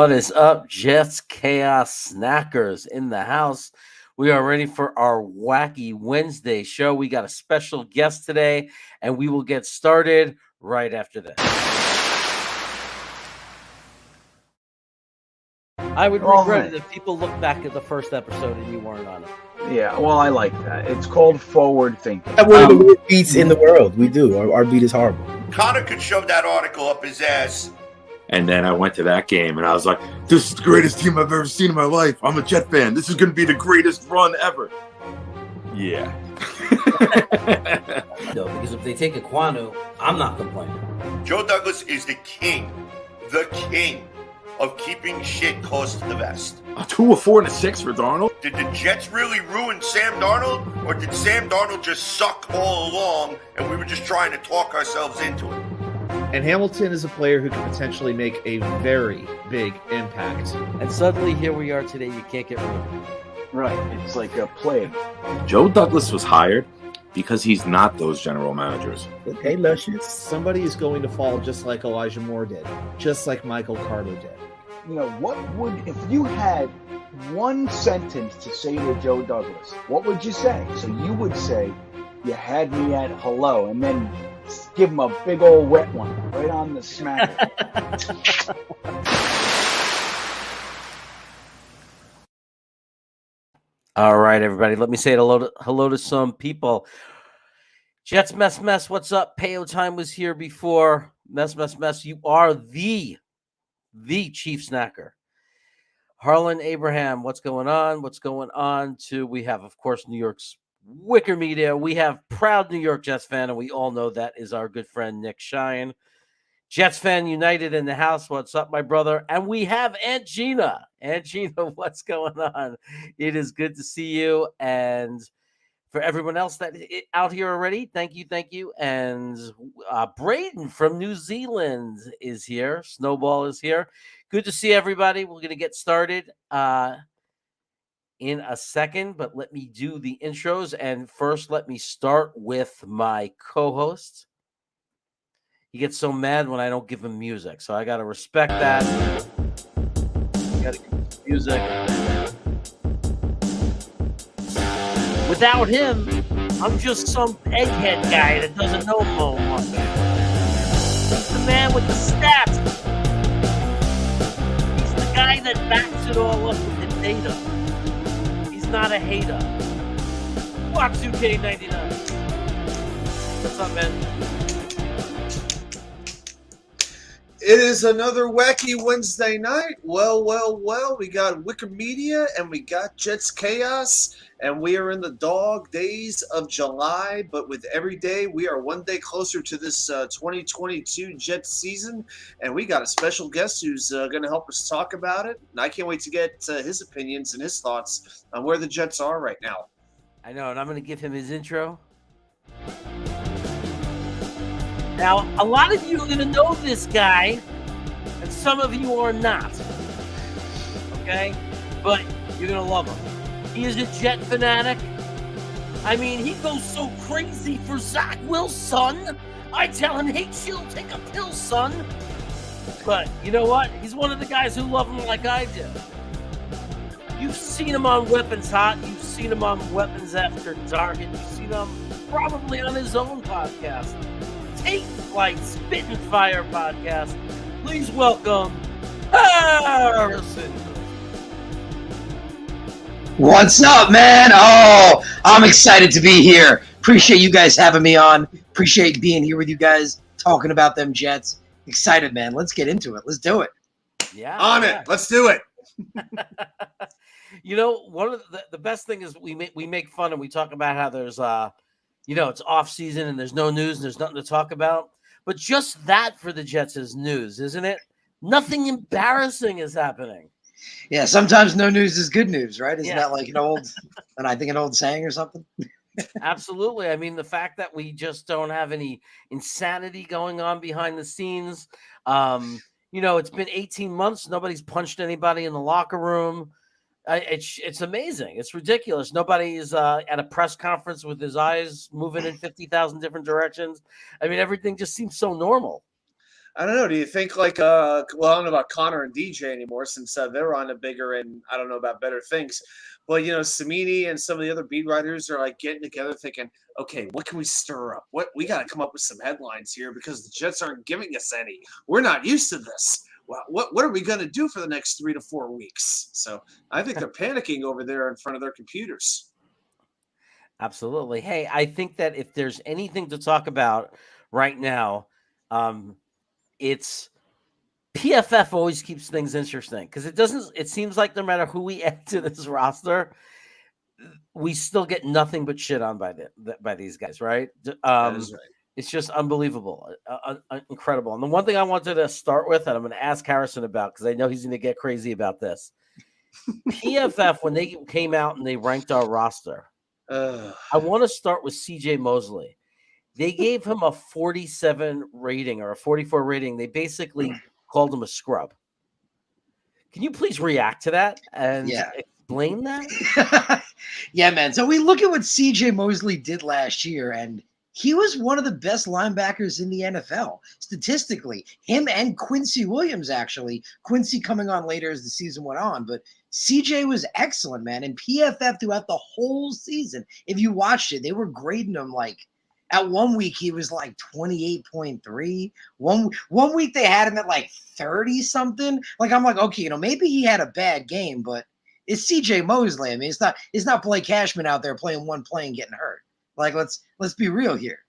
What is up, Jets Chaos Snackers in the house? We are ready for our Wacky Wednesday show. We got a special guest today, and we will get started right after this. I would regret it if people look back at the first episode and you weren't on it. Yeah, well, I like that. It's called forward thinking. One of the worst beats in the world. We do. Our beat is horrible. Connor could shove that article up his ass. And then I went to that game, and I was like, this is the greatest team I've ever seen in my life. I'm a Jet fan. This is going to be the greatest run ever. Yeah. No, because if they take Aquanu, I'm not complaining. Joe Douglas is the king of keeping shit close to the vest. A 2, a 4, and a 6 for Darnold? Did the Jets really ruin Sam Darnold, or did Sam Darnold just suck all along, and we were just trying to talk ourselves into it? And Hamilton is a player who can potentially make a very big impact. And suddenly, here we are today. You can't get rid of him. Right. It's like a plague. Joe Douglas was hired because he's not those general managers. Hey, Luscious. Somebody is going to fall just like Elijah Moore did, just like Michael Carter did. You know, what would, if you had one sentence to say to Joe Douglas, what would you say? So you would say, you had me at hello, and then give him a big old wet one right on the smack. All right, everybody. Let me say hello to some people. Jets Mess. What's up? Payo Time was here before. Mess. You are the chief snacker. Harlan Abraham, what's going on? We have, of course, New York's Wicker Media. We have proud New York Jets fan, and we all know that is our good friend Nick Shine. Jets fan United in the house. What's up, my brother? And we have Aunt Gina. Aunt Gina, what's going on? It is good to see you. And for everyone else that out here already, thank you. And Braden from New Zealand is here. Snowball is here. Good to see everybody. We're going to get started in a second, but let me do the intros. And first, let me start with my co-host. He gets so mad when I don't give him music, so I got to respect that. Got to give him music. Without him, I'm just some egghead guy that doesn't know much. He's the man with the stats. He's the guy that backs it all up with the data. He's not a hater. Watch 2K99. What's up, man? It is another wacky Wednesday night. Well. We got Wicker Media and we got Jets Chaos, and we are in the dog days of July. But with every day, we are one day closer to this 2022 Jets season, and we got a special guest who's going to help us talk about it. And I can't wait to get his opinions and his thoughts on where the Jets are right now. I know, and I'm going to give him his intro. Now, a lot of you are going to know this guy, and some of you are not. Okay? But you're going to love him. He is a Jet fanatic. I mean, he goes so crazy for Zach Wilson. I tell him, hey, chill, take a pill, son. But you know what? He's one of the guys who love him like I do. You've seen him on Weapons Hot. You've seen him on Weapons After Dark. And you've seen him probably on his own podcast. Take Flight Spit and Fire podcast. Please welcome Harrison. What's up, man? Oh, I'm excited to be here. Appreciate you guys having me on. Appreciate being here with you guys, talking about them Jets. Excited, man. Let's get into it. Let's do it. Yeah. On it. Let's do it. You know, one of the best thing is we make fun and we talk about how there's it's off season and there's no news and there's nothing to talk about. But just that for the Jets is news, isn't it? Nothing embarrassing is happening. Yeah, sometimes no news is good news, right? Isn't that like an old saying or something? Absolutely. I mean, the fact that we just don't have any insanity going on behind the scenes. It's been 18 months. Nobody's punched anybody in the locker room. It's amazing. It's ridiculous. Nobody's at a press conference with his eyes moving in 50,000 different directions. I mean, everything just seems so normal. I don't know. Do you think well, I don't know about Connor and DJ anymore since they're on a bigger and I don't know about better things. But Samini and some of the other beat writers are like getting together, thinking, okay, what can we stir up? What we got to come up with some headlines here because the Jets aren't giving us any. We're not used to this. Well, what are we going to do for the next 3 to 4 weeks? So I think they're panicking over there in front of their computers. Absolutely. Hey, I think that if there's anything to talk about right now, it's PFF always keeps things interesting because it seems like no matter who we add to this roster, we still get nothing but shit on by these guys, right? That is right. It's just unbelievable, incredible. And the one thing I wanted to start with, and I'm going to ask Harrison about because I know he's going to get crazy about this. PFF, when they came out and they ranked our roster, I want to start with CJ Mosley. They gave him a 47 rating or a 44 rating. They basically called him a scrub. Can you please react to that and explain that? Yeah, man. So we look at what CJ Mosley did last year, and he was one of the best linebackers in the NFL statistically. Him and Quincy Williams, actually. Quincy coming on later as the season went on, but CJ was excellent, man. And PFF throughout the whole season, if you watched it, they were grading him like at 1 week he was like 28.3. One week they had him at like 30 something. Like I'm like, okay, maybe he had a bad game, but it's CJ Mosley. I mean, it's not Blake Cashman out there playing one play and getting hurt. Like, let's be real here.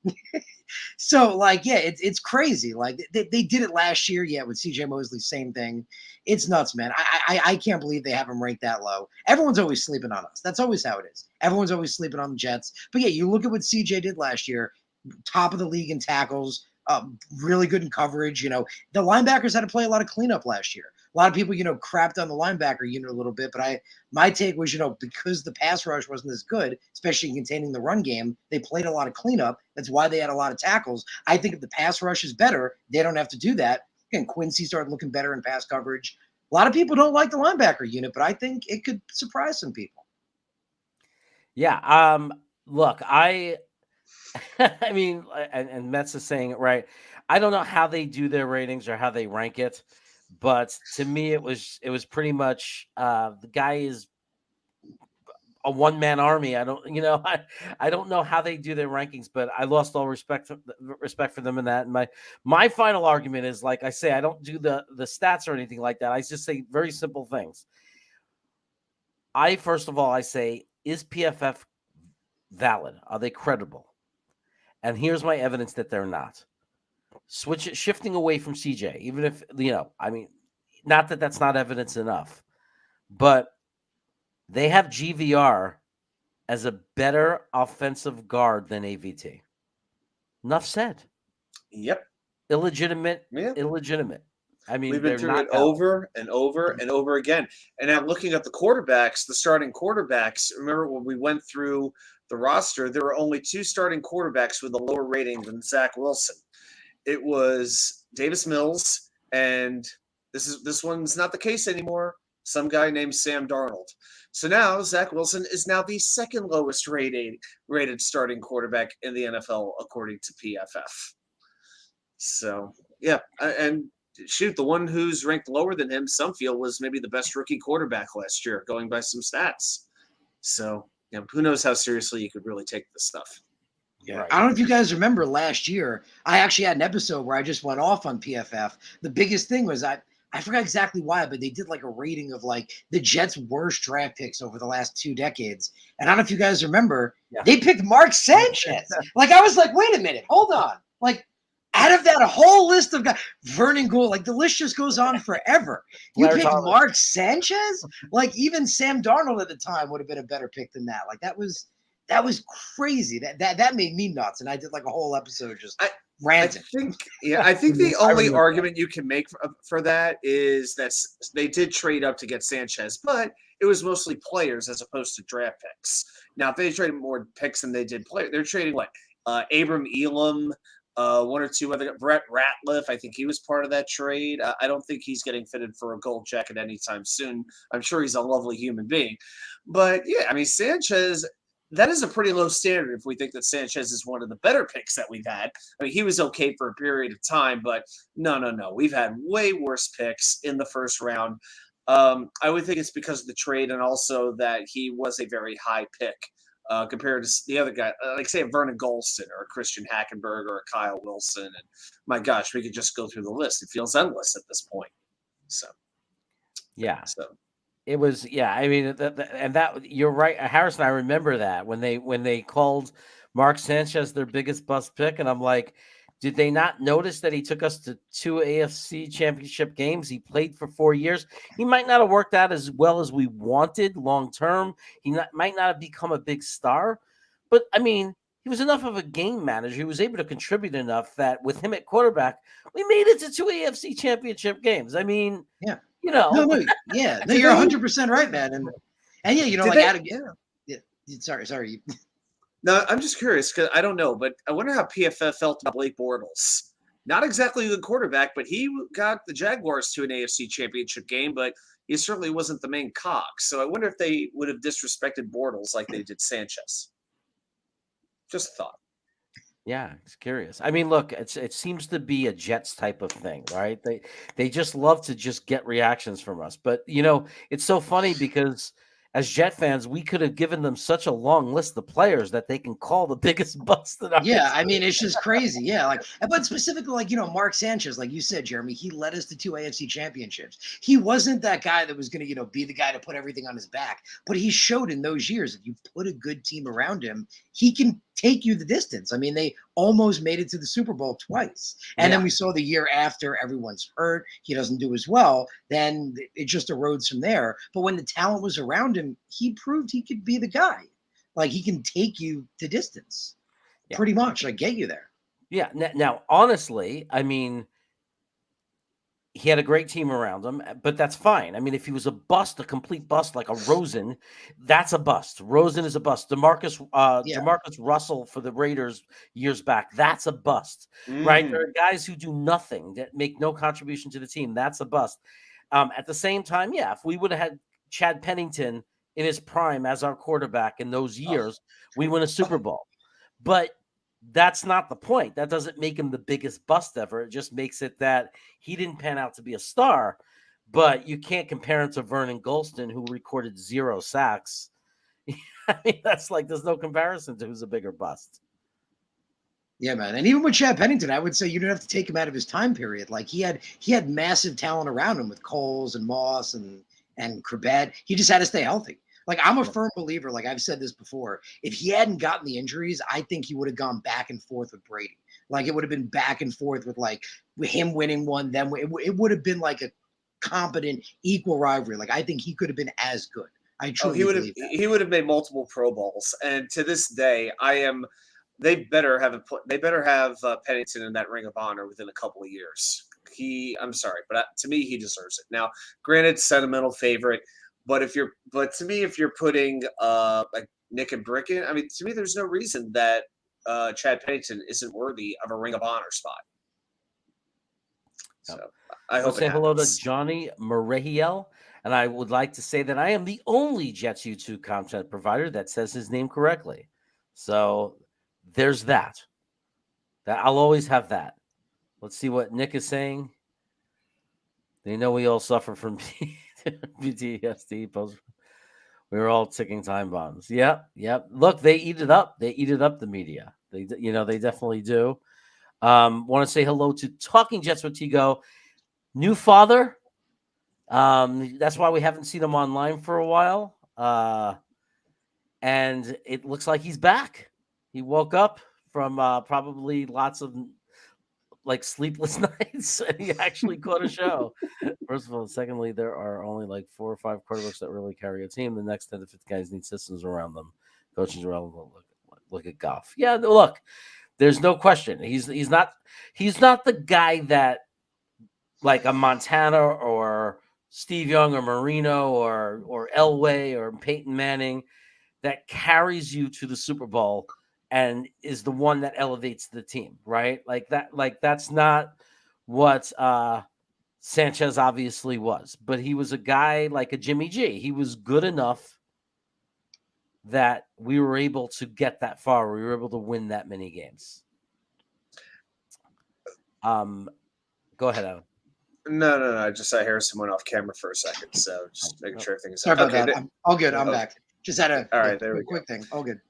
So, like, yeah, it's crazy. Like, they did it last year, with CJ Mosley, same thing. It's nuts, man. I can't believe they have him ranked that low. Everyone's always sleeping on us. That's always how it is. Everyone's always sleeping on the Jets. But, yeah, you look at what CJ did last year, top of the league in tackles, really good in coverage. The linebackers had to play a lot of cleanup last year. A lot of people, crapped on the linebacker unit a little bit, but my take was, because the pass rush wasn't as good, especially in containing the run game, they played a lot of cleanup. That's why they had a lot of tackles. I think if the pass rush is better, they don't have to do that. Again, Quincy started looking better in pass coverage. A lot of people don't like the linebacker unit, but I think it could surprise some people. Yeah. Look, I mean, and Metz is saying it right. I don't know how they do their ratings or how they rank it. But to me, it was pretty much the guy is a one-man army. I don't know how they do their rankings, but I lost all respect for them in that. And my final argument is, like I say, I don't do the stats or anything like that. I just say very simple things. First of all, I say, is PFF valid? Are they credible? And here's my evidence that they're not. Shifting away from CJ, even if, I mean, not that that's not evidence enough, but they have GVR as a better offensive guard than AVT. Enough said. Yep. Illegitimate. Illegitimate. I mean, we've been through it over and over and over again. And now looking at the quarterbacks, the starting quarterbacks, remember when we went through the roster, there were only 2 starting quarterbacks with a lower rating than Zach Wilson. It was Davis Mills, and this one's not the case anymore. Some guy named Sam Darnold. So now Zach Wilson is now the second lowest rated starting quarterback in the NFL according to PFF. So yeah, and shoot, the one who's ranked lower than him, some feel, was maybe the best rookie quarterback last year, going by some stats. So who knows how seriously you could really take this stuff. Yeah. Right. I don't know if you guys remember last year, I actually had an episode where I just went off on PFF. The biggest thing was I forgot exactly why, but they did like a rating of like the Jets' worst draft picks over the last 2 decades. And I don't know if you guys remember, they picked Mark Sanchez. Like, I was like, wait a minute, hold on. Like, out of that whole list of guys, Vernon Gould, like the list just goes on forever. You picked Mark Sanchez? Like, even Sam Darnold at the time would have been a better pick than that. Like, that was crazy. That made me nuts. And I did like a whole episode just ranting. I think the only argument you can make for that is that they did trade up to get Sanchez, but it was mostly players as opposed to draft picks. Now, if they traded more picks than they did players, they're trading Abram Elam, 1 or 2 other. Brett Ratliff, I think he was part of that trade. I don't think he's getting fitted for a gold jacket anytime soon. I'm sure he's a lovely human being. But yeah, I mean, Sanchez, that is a pretty low standard if we think that Sanchez is one of the better picks that we've had. I mean, he was okay for a period of time, but no. We've had way worse picks in the first round. I would think it's because of the trade and also that he was a very high pick compared to the other guy, like say a Vernon Golston or a Christian Hackenberg or a Kyle Wilson. And my gosh, we could just go through the list. It feels endless at this point. So, Yeah. so It was, yeah. I mean, and that you're right, Harrison. I remember that when they called Mark Sanchez their biggest bust pick, and I'm like, did they not notice that he took us to 2 AFC Championship games? He played for 4 years. He might not have worked out as well as we wanted long term. Might not have become a big star, but I mean, he was enough of a game manager. He was able to contribute enough that with him at quarterback, we made it to 2 AFC Championship games. I mean, Yeah. you know, No, yeah, no, you're 100% right, man, and yeah, you know, Did like they- out of yeah. Sorry. no, I'm just curious because I don't know, but I wonder how PFF felt about Blake Bortles. Not exactly the quarterback, but he got the Jaguars to an AFC Championship game, but he certainly wasn't the main cog. So I wonder if they would have disrespected Bortles like they did Sanchez. Just a thought. yeah, it's curious. I mean, look, it seems to be a Jets type of thing, right? They just love to just get reactions from us. But you know, it's so funny because as Jet fans, we could have given them such a long list of players that they can call the biggest bust in our Yeah, history. I mean, it's just crazy. Yeah, like, but specifically, like, you know, Mark Sanchez, like you said, Jeremy, he led us to 2 AFC championships. He wasn't that guy that was going to, you know, be the guy to put everything on his back, but he showed in those years, if you put a good team around him, he can take you the distance. I mean, they almost made it to the Super Bowl twice. And then we saw the year after everyone's hurt, he doesn't do as well, then it just erodes from there. But when the talent was around him, he proved he could be the guy. Like, he can take you the distance. Yeah. Pretty much, like, get you there. Yeah. Now, honestly, I mean, he had a great team around him, but that's fine. I mean, if he was a bust, a complete bust, like a Rosen, that's a bust. Rosen is a bust. Demarcus Russell for the Raiders years back, that's a bust, right? There are guys who do nothing, that make no contribution to the team. That's a bust. At the same time, yeah, if we would have had Chad Pennington in his prime as our quarterback in those years, we win a Super Bowl. But that's not the point. That doesn't make him the biggest bust ever. It just makes it that he didn't pan out to be a star, but you can't compare him to Vernon Golston, who recorded 0 sacks. I mean, that's like, there's no comparison to who's a bigger bust. Yeah, man. And even with Chad Pennington, I would say you didn't have to take him out of his time period. Like, he had massive talent around him with Coles and Moss and Corbett. He just had to stay healthy. Like, I'm a firm believer, like I've said this before, if he hadn't gotten the injuries, I think he would have gone back and forth with Brady. Like, it would have been back and forth with, like, him winning one, then it would have been like a competent, equal rivalry. Like, I think he could have been as good. I truly believe that. He would have made multiple Pro Bowls. And to this day, they better have Pennington in that Ring of Honor within a couple of years. I'm sorry, but to me, he deserves it. Now, granted, sentimental favorite. But to me, if you're putting like Nick and Bricken, I mean, to me, there's no reason that Chad Pennington isn't worthy of a Ring of Honor spot. So I hope Let's say hello to Johnny Marahiel, and I would like to say that I am the only Jets YouTube content provider that says his name correctly. So there's that. That I'll always have that. Let's see what Nick is saying. They know we all suffer from PTSD. We were all ticking time bombs. Yep. Look, they eat it up. They eat it up, the media. They definitely do. Want to say hello to Talking Jets with Tigo. New father. That's why we haven't seen him online for a while. And it looks like he's back. He woke up from probably lots of like sleepless nights, and he actually caught a show. First of all, secondly, there are only like 4 or 5 quarterbacks that really carry a team. The next 10 to 15 guys need systems around them, coaches around them. Look at Goff. Yeah, look, there's no question. He's not the guy that like a Montana or Steve Young or Marino or Elway or Peyton Manning that carries you to the Super Bowl and is the one that elevates the team, right? Like that's not what Sanchez obviously was, but he was a guy like a Jimmy G. He was good enough that we were able to get that far. We were able to win that many games. Go ahead, Adam. No. I just saw Harrison went off camera for a second, so just making sure everything's Sorry about okay. that. I'm all good. I'm Oh, back. Just had a all right, there we quick thing. All good.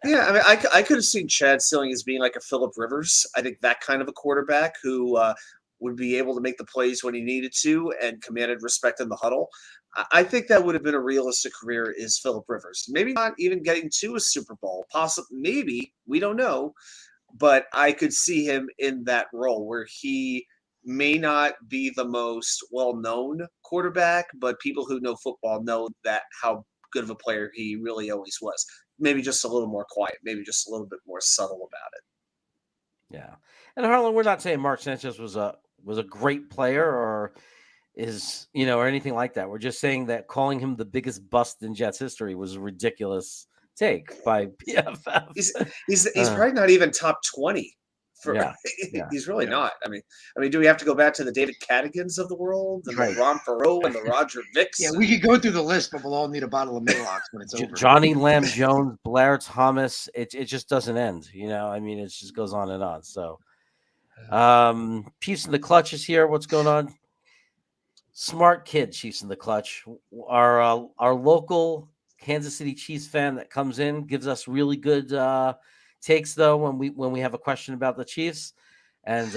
Yeah, I mean, I could have seen Chad Silling as being like a Phillip Rivers. I think that kind of a quarterback who would be able to make the plays when he needed to and commanded respect in the huddle. I think that would have been a realistic career is Phillip Rivers. Maybe not even getting to a Super Bowl. Possibly, maybe, we don't know. But I could see him in that role where he may not be the most well-known quarterback, but people who know football know that how good of a player he really always was. Maybe just a little more quiet, maybe just a little bit more subtle about it. Yeah. And Harlan, we're not saying Mark Sanchez was a great player or is, or anything like that. We're just saying that calling him the biggest bust in Jets history was a ridiculous take by PFF. He's probably not even top 20. Yeah. He's really not. I mean, do we have to go back to the David Cadigans of the world and the Ron Perot and the Roger Vicks? Yeah, we could go through the list, but we'll all need a bottle of Milox when it's over. Johnny Lamb Jones, Blair Thomas. It just doesn't end. I mean, it just goes on and on. So, Chiefs in the Clutch is here. What's going on? Smart kid, Chiefs in the Clutch. Our local Kansas City Chiefs fan that comes in gives us really good takes though when we have a question about the Chiefs, and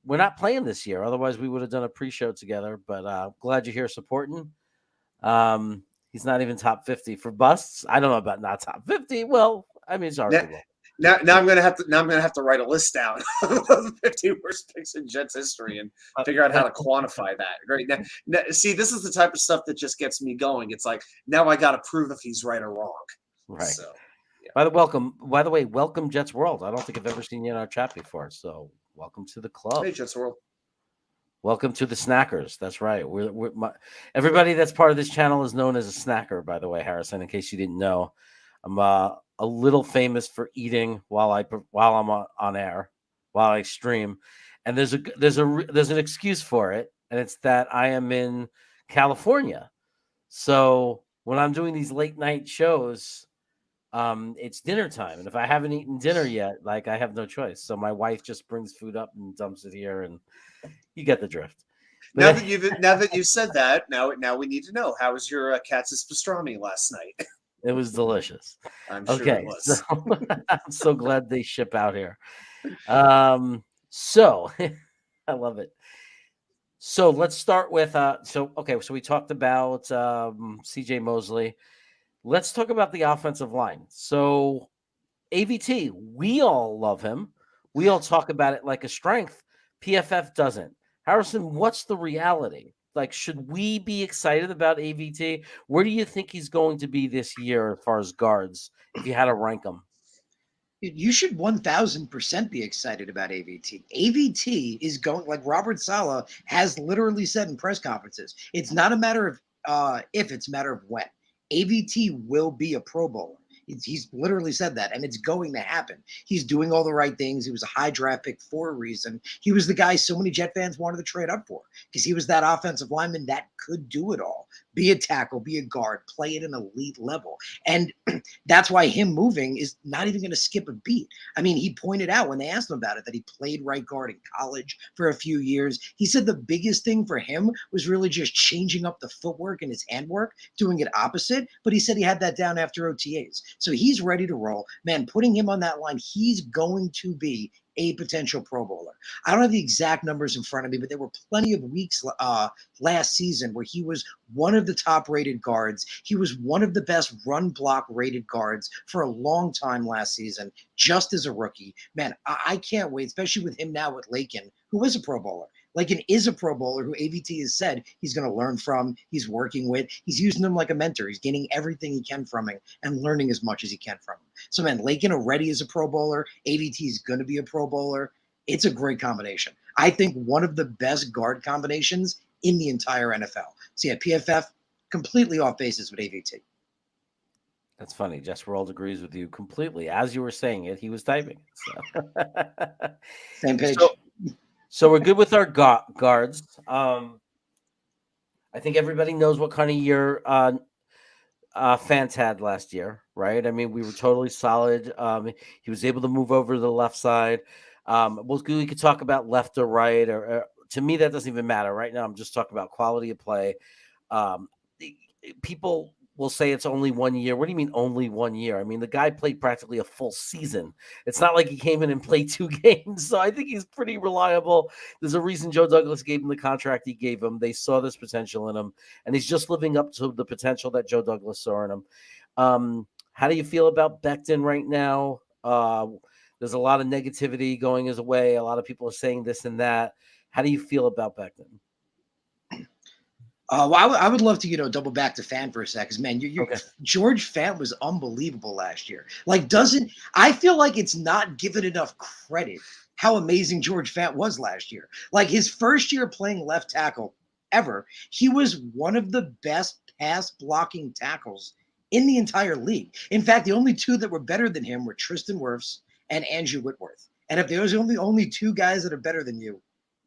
we're not playing this year. Otherwise, we would have done a pre-show together. But glad you're here supporting. He's not even top 50 for busts. I don't know about not top 50. Well, I mean, it's arguable. Now I'm gonna have to write a list down of the 50 worst picks in Jets history and figure out how to quantify that. Right now, see, this is the type of stuff that just gets me going. It's like now I got to prove if he's right or wrong. Right. So, yeah. By the way, welcome Jets World. I don't think I've ever seen you in our chat before. So welcome to the club. Hey, Jets World. Welcome to the snackers. That's right. Everybody that's part of this channel is known as a snacker. By the way, Harrison, in case you didn't know, I'm a little famous for eating while I'm on air, while I stream, and there's an excuse for it, and it's that I am in California. So when I'm doing these late night shows, it's dinner time, and if I haven't eaten dinner yet, like I have no choice. So my wife just brings food up and dumps it here, and you get the drift. Now that you've said that, now we need to know, how was your Katz's pastrami last night? It was delicious. I'm sure Okay, it was. so I'm so glad they ship out here. So I love it. So let's start with so we talked about CJ Mosley. Let's talk about the offensive line. So AVT, we all love him. We all talk about it like a strength. PFF doesn't. Harrison, what's the reality? Like, should we be excited about AVT? Where do you think he's going to be this year as far as guards, if you had to rank them? You should 1,000% be excited about AVT. AVT is going, like Robert Saleh has literally said in press conferences, it's not a matter of if, it's a matter of when. AVT will be a Pro Bowler. He's literally said that, and it's going to happen. He's doing all the right things. He was a high draft pick for a reason. He was the guy so many Jet fans wanted to trade up for because he was that offensive lineman that could do it all. Be a tackle, be a guard, play at an elite level. And that's why him moving is not even going to skip a beat. I mean, he pointed out when they asked him about it that he played right guard in college for a few years. He said the biggest thing for him was really just changing up the footwork and his handwork, doing it opposite. But he said he had that down after OTAs. So he's ready to roll. Man, putting him on that line, he's going to be a potential Pro Bowler. I don't have the exact numbers in front of me, but there were plenty of weeks last season where he was one of the top rated guards. He was one of the best run block rated guards for a long time last season, just as a rookie. Man, I can't wait, especially with him now with Lakin, who is a Pro Bowler. Lakin is a Pro Bowler who AVT has said he's going to learn from, he's working with, he's using him like a mentor. He's getting everything he can from him and learning as much as he can from him. So, man, Lakin already is a Pro Bowler. AVT is going to be a Pro Bowler. It's a great combination. I think one of the best guard combinations in the entire NFL. So, yeah, PFF completely off basis with AVT. That's funny. Jess World agrees with you completely. As you were saying it, he was typing it. So. Same page. So we're good with our guards. I think everybody knows what kind of year Fant had last year, right? I mean, we were totally solid. He was able to move over to the left side. We could talk about left or right, or to me, that doesn't even matter. Right now, I'm just talking about quality of play. Um, People will say it's only 1 year. What do you mean only 1 year? I mean, the guy played practically a full season. It's not like he came in and played 2 games. So I think he's pretty reliable. There's a reason Joe Douglas gave him the contract he gave him. They saw this potential in him, and he's just living up to the potential that Joe Douglas saw in him. How do you feel about Becton right now? There's a lot of negativity going his way. A lot of people are saying this and that. How do you feel about Becton? Well, I would love to, double back to Fant for a sec, because man, Okay. George Fant was unbelievable last year. I feel like it's not given enough credit how amazing George Fant was last year. Like his first year playing left tackle ever, he was one of the best pass blocking tackles in the entire league. In fact, the only two that were better than him were Tristan Wirfs and Andrew Whitworth. And if there's only two guys that are better than you,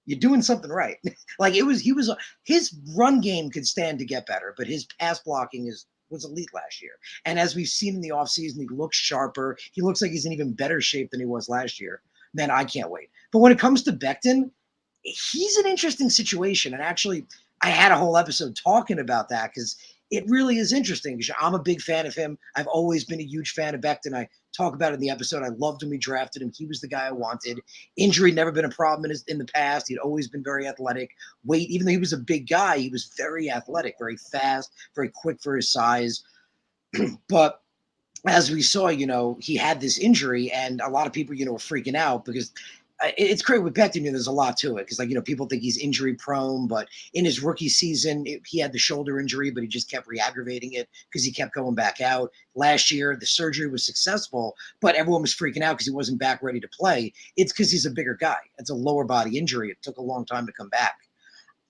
you're doing something right. Like his run game could stand to get better, but his pass blocking was elite last year. And as we've seen in the offseason, he looks sharper. He looks like he's in even better shape than he was last year. Man, I can't wait. But when it comes to Becton, he's an interesting situation. And actually, I had a whole episode talking about that because it really is interesting because I'm a big fan of him. I've always been a huge fan of Becton. I talk about it in the episode. I loved when we drafted him. He was the guy I wanted. Injury never been a problem in the past. He'd always been very athletic. Weight, even though he was a big guy, he was very athletic, very fast, very quick for his size. But as we saw, he had this injury, and a lot of people, were freaking out because it's great with Becton. There's a lot to it because, people think he's injury prone, but in his rookie season, he had the shoulder injury, but he just kept re-aggravating it because he kept going back out. Last year, the surgery was successful, but everyone was freaking out because he wasn't back ready to play. It's because he's a bigger guy. It's a lower body injury. It took a long time to come back.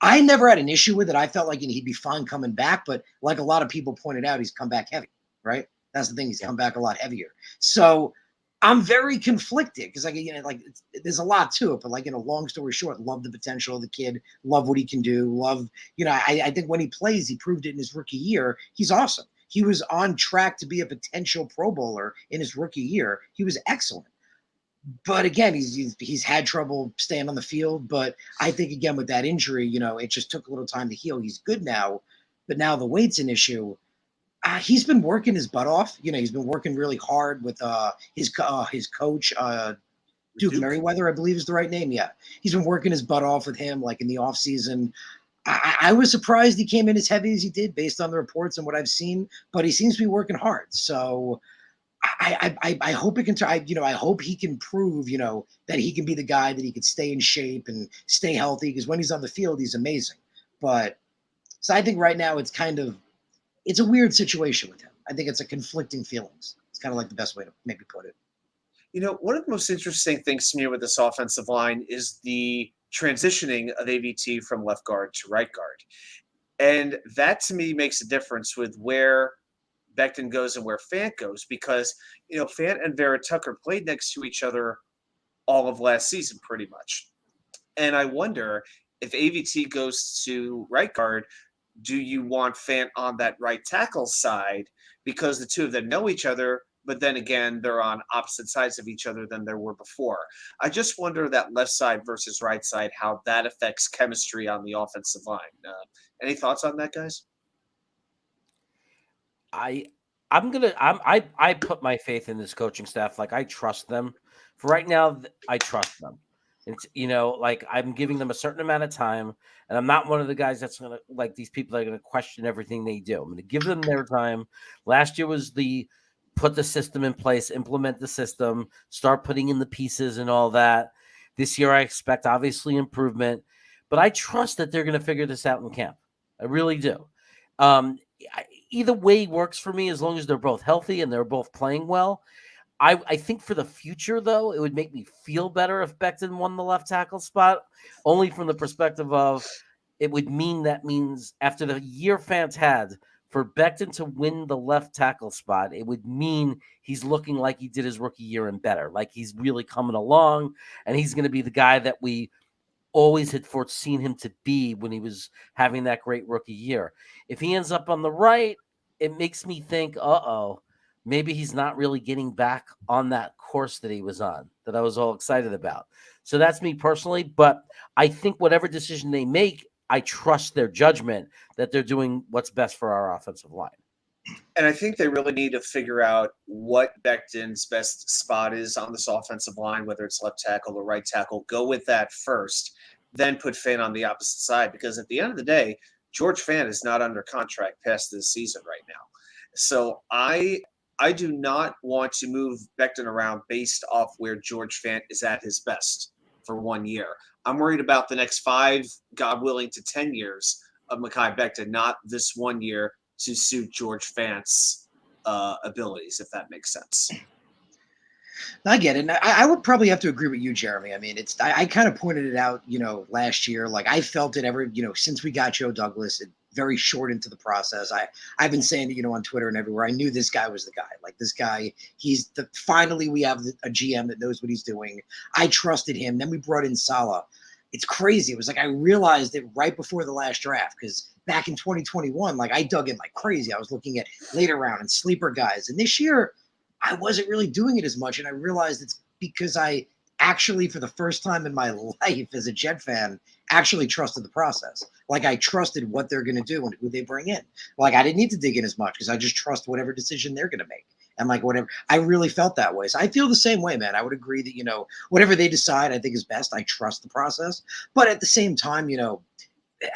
I never had an issue with it. I felt like he'd be fine coming back, but like a lot of people pointed out, he's come back heavy, right? That's the thing. He's come back a lot heavier. So I'm very conflicted because, there's a lot to it. But, long story short, love the potential of the kid. Love what he can do. Love, I think when he plays, he proved it in his rookie year. He's awesome. He was on track to be a potential Pro Bowler in his rookie year. He was excellent. But again, he's had trouble staying on the field. But I think, again, with that injury, it just took a little time to heal. He's good now. But now the weight's an issue. He's been working his butt off. He's been working really hard with his coach, Duke Merriweather, I believe is the right name. Yeah. He's been working his butt off with him, in the off season. I was surprised he came in as heavy as he did based on the reports and what I've seen, but he seems to be working hard. So I hope it can, I hope he can prove, that he can be the guy, that he could stay in shape and stay healthy, because when he's on the field, he's amazing. But so I think right now it's a weird situation with him. I think it's a conflicting feelings. It's kind of like the best way to maybe put it. One of the most interesting things to me with this offensive line is the transitioning of AVT from left guard to right guard. And that to me makes a difference with where Becton goes and where Fant goes, because, Fant and Vera Tucker played next to each other all of last season pretty much. And I wonder if AVT goes to right guard, do you want Fant on that right tackle side because the two of them know each other, but then again, they're on opposite sides of each other than there were before. I just wonder that left side versus right side, how that affects chemistry on the offensive line. Any thoughts on that, guys? I put my faith in this coaching staff. I trust them. For right now, I trust them. It's, I'm giving them a certain amount of time, and I'm not one of the guys that's going to, these people that are going to question everything they do. I'm going to give them their time. Last year was put the system in place, implement the system, start putting in the pieces and all that. This year, I expect obviously improvement, but I trust that they're going to figure this out in camp. I really do. Either way works for me as long as they're both healthy and they're both playing well. I think for the future, though, it would make me feel better if Becton won the left tackle spot, only from the perspective of it would means after the year Fant had, for Becton to win the left tackle spot, it would mean he's looking like he did his rookie year and better, like he's really coming along, and he's going to be the guy that we always had foreseen him to be when he was having that great rookie year. If he ends up on the right, it makes me think, maybe he's not really getting back on that course that he was on, that I was all excited about. So that's me personally. But I think whatever decision they make, I trust their judgment that they're doing what's best for our offensive line. And I think they really need to figure out what Becton's best spot is on this offensive line, whether it's left tackle or right tackle. Go with that first, then put Fant on the opposite side. Because at the end of the day, George Fant is not under contract past this season right now. So I do not want to move Becton around based off where George Fant is at his best for 1 year. I'm worried about the next 5, God willing, to 10 years of Mekhi Becton, not this 1 year to suit George Fant's abilities, if that makes sense. I get it. And I would probably have to agree with you, Jeremy. I mean, I kind of pointed it out, last year. Like I felt it since we got Joe Douglas, very short into the process. I've been saying it, on Twitter and everywhere. I knew this guy was the guy. Like this guy, finally we have a GM that knows what he's doing. I trusted him. Then we brought in Saleh. It's crazy. It was like I realized it right before the last draft because back in 2021, like I dug in like crazy. I was looking at later round and sleeper guys. And this year, I wasn't really doing it as much. And I realized it's because I actually, for the first time in my life as a Jet fan, actually trusted the process. Like I trusted what they're going to do and who they bring in. Like I didn't need to dig in as much because I just trust whatever decision they're going to make. And like whatever, I really felt that way. So I feel the same way, man. I would agree that, whatever they decide I think is best, I trust the process. But at the same time,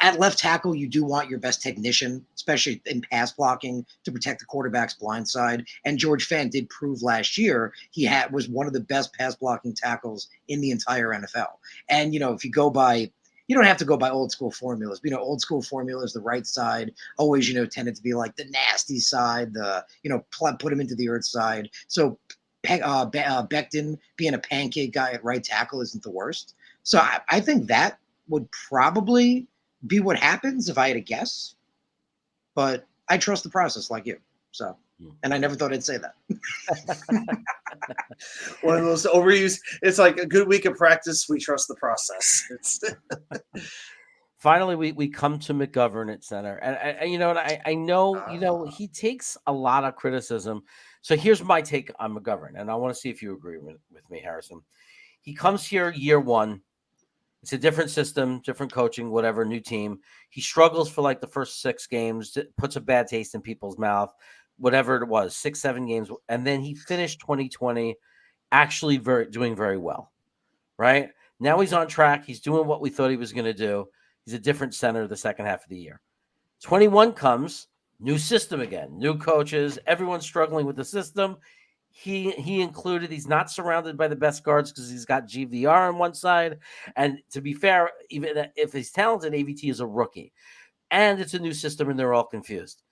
at left tackle, you do want your best technician, especially in pass blocking, to protect the quarterback's blind side. And George Fant did prove last year was one of the best pass blocking tackles in the entire NFL. And, if you go by, you don't have to go by old school formulas. Old school formulas, the right side always, tended to be like the nasty side, put him into the earth side. So Becton being a pancake guy at right tackle isn't the worst. So I think that would probably be what happens if I had to guess, but I trust the process like you. So, and I never thought I'd say that. One of those overused. It's like a good week of practice. We trust the process. Finally, we come to McGovern at center, and I know he takes a lot of criticism. So here's my take on McGovern, and I want to see if you agree with me, Harrison. He comes here year one. It's a different system, different coaching, whatever, new team. He struggles for like the first 6 games, puts a bad taste in people's mouth, whatever it was, 6, 7 games. And then he finished 2020 actually doing very well, right? Now he's on track. He's doing what we thought he was going to do. He's a different center the second half of the year. 21 comes, new system again, new coaches, everyone's struggling with the system. He included, he's not surrounded by the best guards because he's got GVR on one side. And to be fair, even if he's talented, AVT is a rookie. And it's a new system and they're all confused.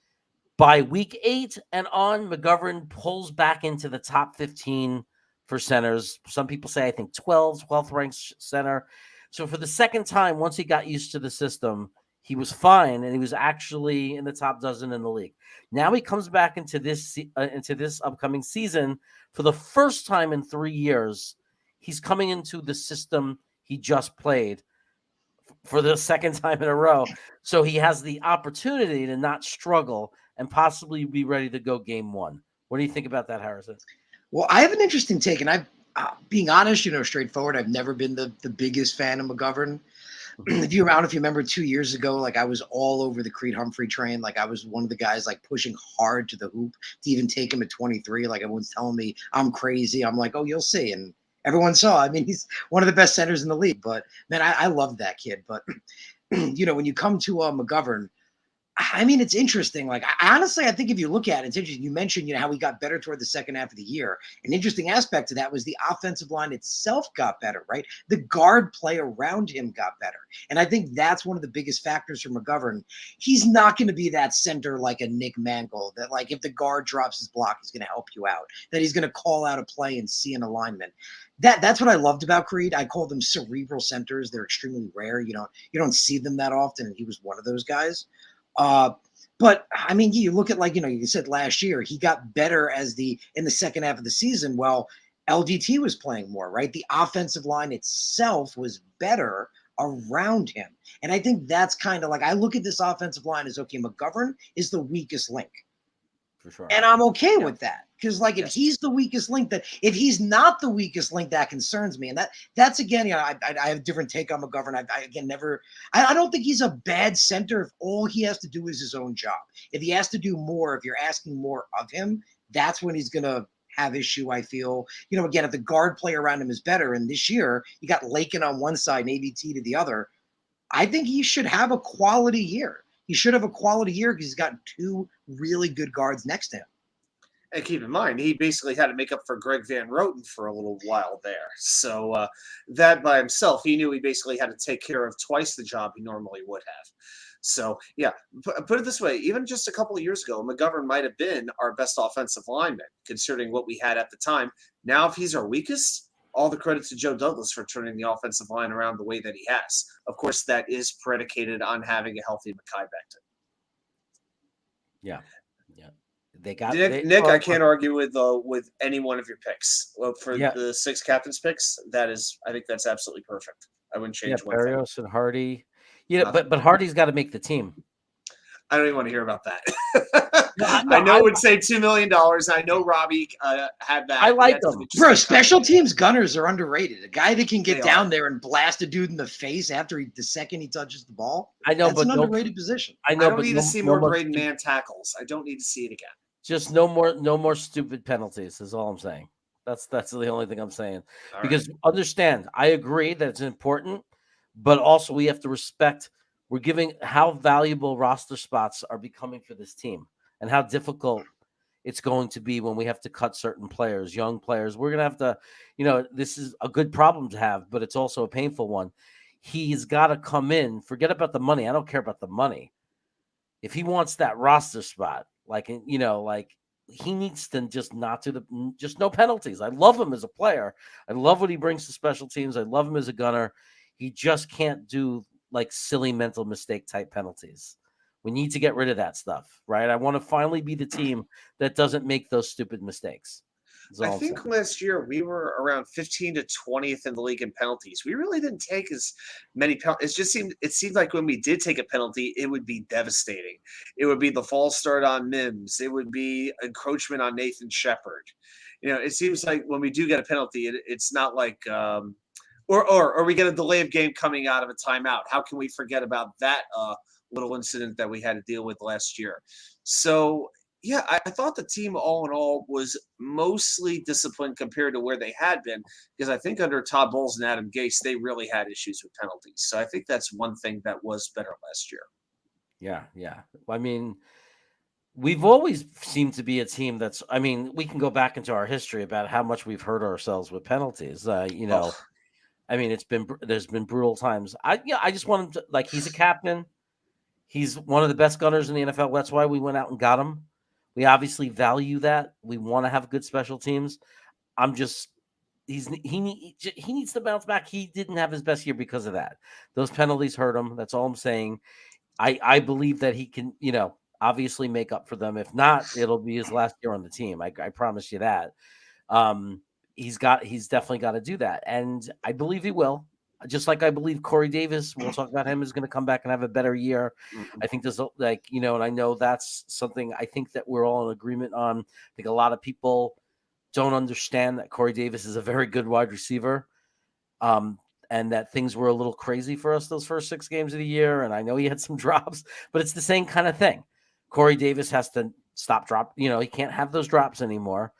By week 8 and on, McGovern pulls back into the top 15 for centers. Some people say, I think 12th ranked center. So for the second time, once he got used to the system, he was fine, and he was actually in the top dozen in the league. Now he comes back into this upcoming season for the first time in 3 years. He's coming into the system he just played for the second time in a row. So he has the opportunity to not struggle and possibly be ready to go game 1. What do you think about that, Harrison? Well, I have an interesting take, and I've being honest, straightforward, I've never been the biggest fan of McGovern. If you remember 2 years ago, like I was all over the Creed Humphrey train. Like I was one of the guys like pushing hard to the hoop to even take him at 23. Like everyone's telling me I'm crazy. I'm like, oh, you'll see. And everyone saw. I mean, he's one of the best centers in the league. But man, I love that kid. But when you come to McGovern, I mean, it's interesting. Like, honestly, I think if you look at it, it's interesting. You mentioned, how he got better toward the second half of the year. An interesting aspect to that was the offensive line itself got better, right? The guard play around him got better. And I think that's one of the biggest factors for McGovern. He's not going to be that center like a Nick Mangold that, like, if the guard drops his block, he's going to help you out, that he's going to call out a play and see an alignment. That's what I loved about Creed. I call them cerebral centers. They're extremely rare. You don't see them that often, and he was one of those guys. But I mean, you look at, like, you said last year, he got better in the second half of the season. Well, LDT was playing more, right? The offensive line itself was better around him. And I think that's kind of like, I look at this offensive line as, okay, McGovern is the weakest link. for sure. And I'm okay with that. Because like if he's the weakest link, if he's not the weakest link, that concerns me. And that's again, I have a different take on McGovern. I don't think he's a bad center if all he has to do is his own job. If he has to do more, if you're asking more of him, that's when he's gonna have issue, I feel. Again, if the guard play around him is better, and this year you got Lakin on one side and ABT to the other, I think he should have a quality year. He should have a quality year because he's got two really good guards next to him. And keep in mind, he basically had to make up for Greg Van Roten for a little while there. So that by himself, he knew he basically had to take care of twice the job he normally would have. So, yeah, put it this way. Even just a couple of years ago, McGovern might have been our best offensive lineman, considering what we had at the time. Now, if he's our weakest, all the credit to Joe Douglas for turning the offensive line around the way that he has. Of course, that is predicated on having a healthy Mekhi Becton. Yeah. They got Nick. I can't argue with any one of your picks. Well, for the 6 captains picks, I think that's absolutely perfect. I wouldn't change one thing. Barrios and Hardy. But Hardy's got to make the team. I don't even want to hear about that. I know it would save $2 million. I know Robbie had that. I like them. Bro, special teams gunners are underrated. A guy that can get down there and blast a dude in the face the second he touches the ball. I know, that's an underrated position. I don't need to see more Braden Mann tackles. I don't need to see it again. Just no more stupid penalties is all I'm saying. That's the only thing I'm saying. Because understand, I agree that it's important, but also we have to respect we're giving how valuable roster spots are becoming for this team and how difficult it's going to be when we have to cut certain players, young players. We're going to have to, this is a good problem to have, but it's also a painful one. He's got to come in, forget about the money. I don't care about the money. If he wants that roster spot, he needs to just just no penalties. I love him as a player. I love what he brings to special teams. I love him as a gunner. He just can't do silly mental mistake type penalties. We need to get rid of that stuff, right? I want to finally be the team that doesn't make those stupid mistakes. I think last year we were around 15 to 20th in the league in penalties. We really didn't take as many penalties. It seemed like when we did take a penalty, it would be devastating. It would be the false start on Mims. It would be encroachment on Nathan Shepard. It seems like when we do get a penalty, it's not like or we get a delay of game coming out of a timeout. How can we forget about that little incident that we had to deal with last year? So yeah, I thought the team all in all was mostly disciplined compared to where they had been, because I think under Todd Bowles and Adam Gase, they really had issues with penalties. So I think that's one thing that was better last year. Yeah. I mean, we've always seemed to be a team we can go back into our history about how much we've hurt ourselves with penalties. There's been brutal times. I just want him to, he's a captain. He's one of the best gunners in the NFL. That's why we went out and got him. We obviously value that. We want to have good special teams. He needs to bounce back. He didn't have his best year because of that. Those penalties hurt him. That's all I'm saying. I believe that he can, obviously make up for them. If not, it'll be his last year on the team. I promise you that. He's definitely got to do that. And I believe he will. Just like I believe Corey Davis, we'll talk about him, is going to come back and have a better year. Mm-hmm. I think there's and I know that's something I think that we're all in agreement on. I think a lot of people don't understand that Corey Davis is a very good wide receiver. And that things were a little crazy for us those first 6 games of the year. And I know he had some drops, but it's the same kind of thing. Corey Davis has to stop drop. He can't have those drops anymore.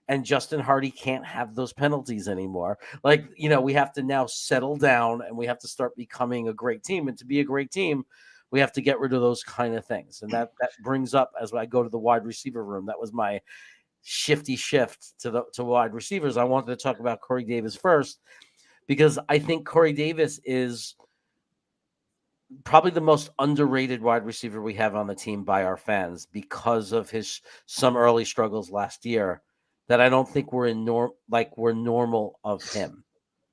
And Justin Hardy can't have those penalties anymore. We have to now settle down and we have to start becoming a great team. And to be a great team, we have to get rid of those kind of things. And that brings up, as I go to the wide receiver room, that was my shift to wide receivers. I wanted to talk about Corey Davis first, because I think Corey Davis is probably the most underrated wide receiver we have on the team by our fans, because of some early struggles last year that I don't think we're normal of him.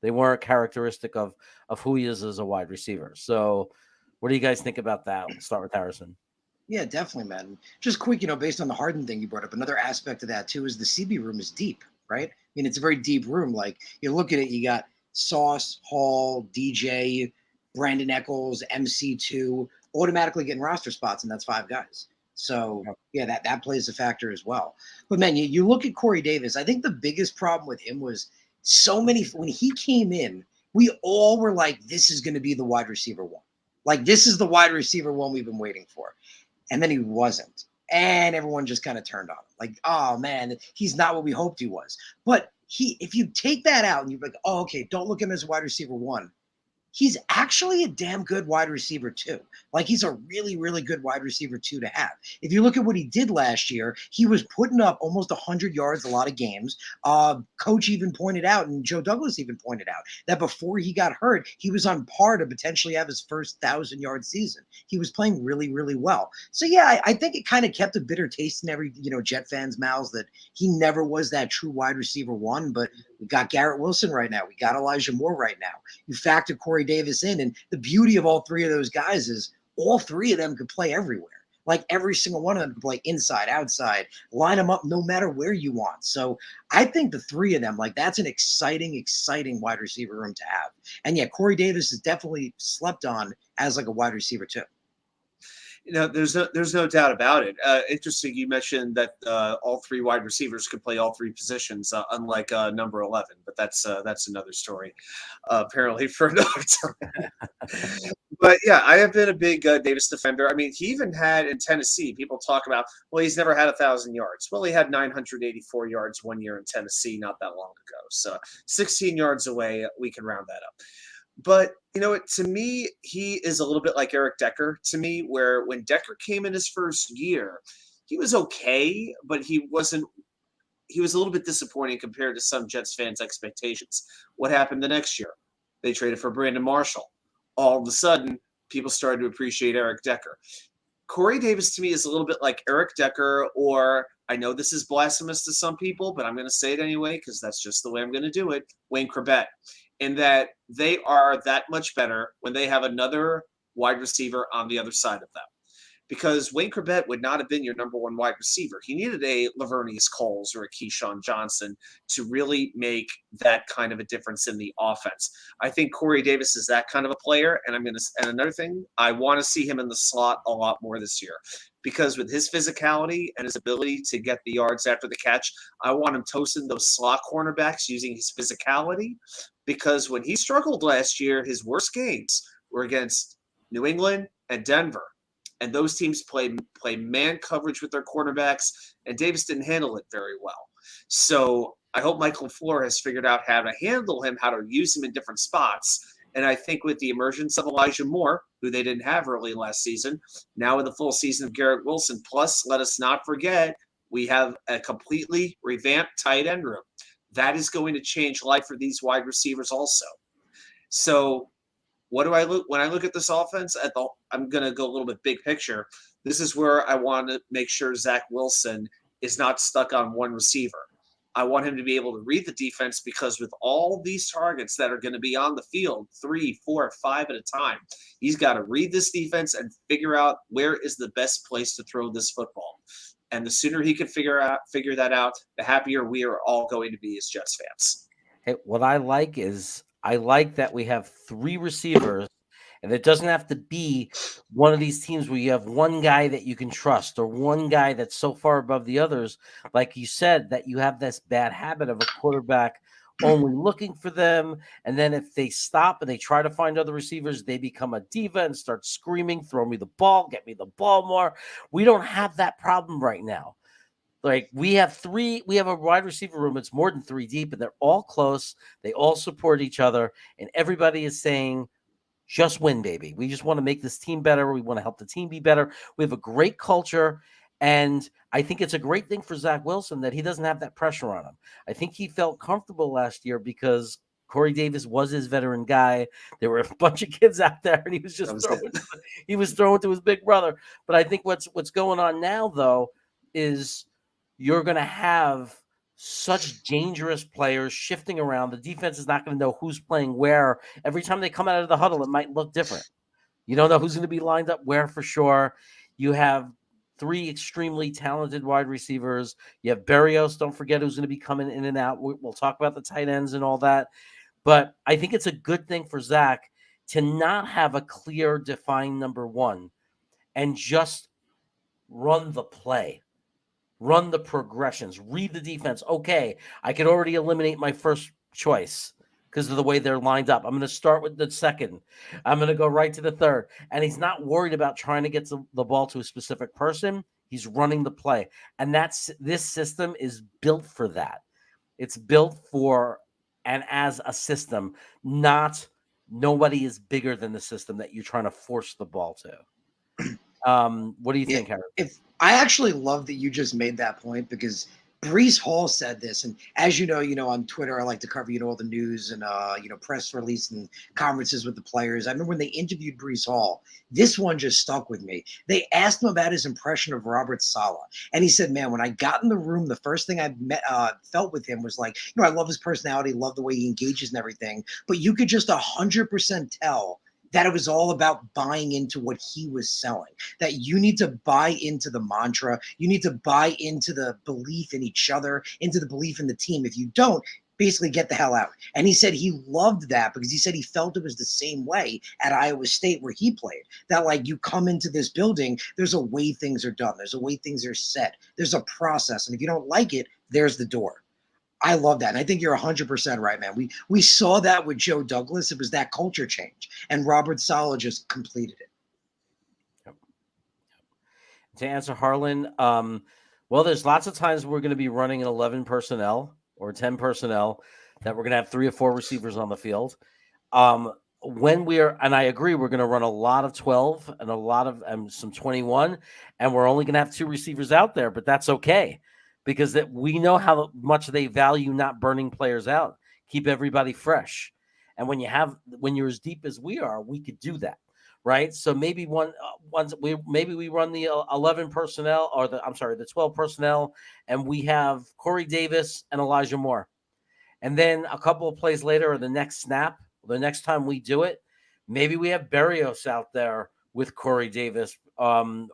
They weren't characteristic of who he is as a wide receiver. So what do you guys think about that? Let's start with Harrison. Yeah, definitely, man. Just quick, based on the Harden thing you brought up, another aspect of that too is the CB room is deep, right? It's a very deep room. You look at it, you got Sauce, Hall, DJ, Brandon Eccles, MC2, automatically getting roster spots, and that's 5 guys. So yeah, that plays a factor as well. But man, you look at Corey Davis. I think the biggest problem with him was so many when he came in, we all were like, this is going to be the wide receiver one. Like this is the wide receiver one we've been waiting for. And then he wasn't. And everyone just kind of turned on him. Like, oh man, he's not what we hoped he was. But if you take that out and you're like, oh, okay, don't look at him as wide receiver one. He's actually a damn good wide receiver too. Like he's a really, really good wide receiver too to have. If you look at what he did last year, he was putting up almost 100 yards a lot of games. Coach even pointed out, and Joe Douglas even pointed out, that before he got hurt, he was on par to potentially have his first 1,000-yard season. He was playing really, really well. So yeah, I think it kind of kept a bitter taste in every Jet fans' mouths that he never was that true wide receiver one. But we got Garrett Wilson right now. We got Elijah Moore right now. You factor Corey Davis in, and the beauty of all three of those guys is all three of them could play everywhere. Like every single one of them could play inside, outside, line them up no matter where you want. So I think the three of them, like that's an exciting wide receiver room to have. And yeah, Corey Davis is definitely slept on as like a wide receiver too. There's no doubt about it. Interesting. You mentioned that all three wide receivers could play all three positions, unlike number 11. But that's another story, apparently for another time. But yeah, I have been a big Davis defender. I mean, he even had in Tennessee. People talk about, well, he's never had 1,000 yards. Well, he had 984 yards one year in Tennessee not that long ago. So 16 yards away, we can round that up. But, to me, he is a little bit like Eric Decker to me, where when Decker came in his first year, he was okay, but he was a little bit disappointing compared to some Jets fans' expectations. What happened the next year? They traded for Brandon Marshall. All of a sudden, people started to appreciate Eric Decker. Corey Davis to me is a little bit like Eric Decker, or I know this is blasphemous to some people, but I'm going to say it anyway because that's just the way I'm going to do it, Wayne Corbett. In that they are that much better when they have another wide receiver on the other side of them. Because Wayne Corbett would not have been your number one wide receiver. He needed a Lavernius Coles or a Keyshawn Johnson to really make that kind of a difference in the offense. I think Corey Davis is that kind of a player. And another thing, I want to see him in the slot a lot more this year. Because with his physicality and his ability to get the yards after the catch, I want him toasting those slot cornerbacks using his physicality. Because when he struggled last year, his worst games were against New England and Denver. And those teams play man coverage with their quarterbacks, and Davis didn't handle it very well. So I hope Michael LaFleur has figured out how to handle him, how to use him in different spots. And I think with the emergence of Elijah Moore, who they didn't have early last season, now with the full season of Garrett Wilson, plus let us not forget, we have a completely revamped tight end room. That is going to change life for these wide receivers also. So what do I look when I look at this offense? I'm going to go a little bit big picture. This is where I want to make sure Zach Wilson is not stuck on one receiver. I want him to be able to read the defense because with all these targets that are going to be on the field, 3, 4, 5 at a time, he's got to read this defense and figure out where is the best place to throw this football. And the sooner he can figure that out, the happier we are all going to be as Jets fans. Hey, what I like is that we have three receivers, and it doesn't have to be one of these teams where you have one guy that you can trust or one guy that's so far above the others. Like you said, that you have this bad habit of a quarterback only looking for them. And then if they stop and they try to find other receivers, they become a diva and start screaming, throw me the ball, get me the ball more. We don't have that problem right now. Like we have a wide receiver room. It's more than 3 deep, and they're all close. They all support each other, and everybody is saying, just win, baby. We just want to make this team better. We want to help the team be better. We have a great culture, and I think it's a great thing for Zach Wilson that he doesn't have that pressure on him. I think he felt comfortable last year because Corey Davis was his veteran guy. There were a bunch of kids out there, and he was just throwing to his big brother. But I think what's going on now, though, is you're going to have such dangerous players shifting around. The defense is not going to know who's playing where. Every time they come out of the huddle, it might look different. You don't know who's going to be lined up where for sure. You have 3 extremely talented wide receivers. You have Berrios. Don't forget who's going to be coming in and out. We'll talk about the tight ends and all that. But I think it's a good thing for Zach to not have a clear, defined number one and just run the play, run the progressions, read the defense. Okay, I could already eliminate my first choice because of the way they're lined up. I'm going to start with the second. I'm going to go right to the third. And he's not worried about trying to get the ball to a specific person. He's running the play. And this system is built for that. It's built for and as a system, not nobody is bigger than the system that you're trying to force the ball to. What do you think, Harry? If I actually love that you just made that point, because Brees Hall said this, and as you know, on Twitter, I like to cover, all the news and press release and conferences with the players. I remember when they interviewed Brees Hall, this one just stuck with me. They asked him about his impression of Robert Saleh, and he said, "Man, when I got in the room, the first thing I felt with him was like, I love his personality, love the way he engages and everything, but you could just 100% tell." That it was all about buying into what he was selling, that you need to buy into the mantra. You need to buy into the belief in each other, into the belief in the team. If you don't, basically get the hell out. And he said he loved that because he said he felt it was the same way at Iowa State where he played. That like you come into this building, there's a way things are done. There's a way things are set. There's a process. And if you don't like it, there's the door. I love that. And I think you're 100% right, man. We saw that with Joe Douglas. It was that culture change. And Robert Saleh just completed it. Yep. To answer Harlan, well, there's lots of times we're going to be running an 11 personnel or 10 personnel that we're going to have 3 or 4 receivers on the field. When and I agree, we're going to run a lot of 12 and a lot of some 21, and we're only going to have 2 receivers out there, but that's okay. Because we know how much they value not burning players out, keep everybody fresh. And when you're as deep as we are, we could do that, right? So maybe we run the 11 personnel or the 12 personnel, and we have Corey Davis and Elijah Moore. And then a couple of plays later, or the next snap, the next time we do it, maybe we have Berrios out there with Corey Davis.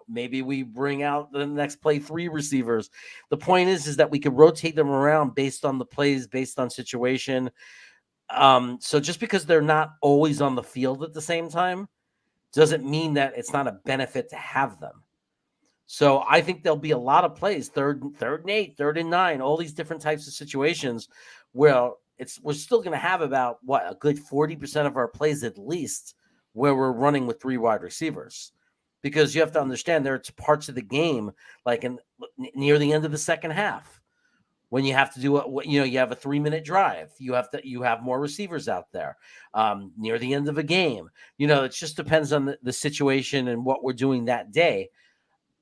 Maybe we bring out the next play 3 receivers. The point is that we can rotate them around based on the plays, based on situation. So just because they're not always on the field at the same time doesn't mean that it's not a benefit to have them. So I think there'll be a lot of plays, third and 8, 3rd and 9, all these different types of situations where we're still going to have about a good 40% of our plays at least where we're running with 3 wide receivers, because you have to understand there are parts of the game like near the end of the second half when you have to do you have a 3-minute drive, you have more receivers out there near the end of a game. It just depends on the situation and what we're doing that day.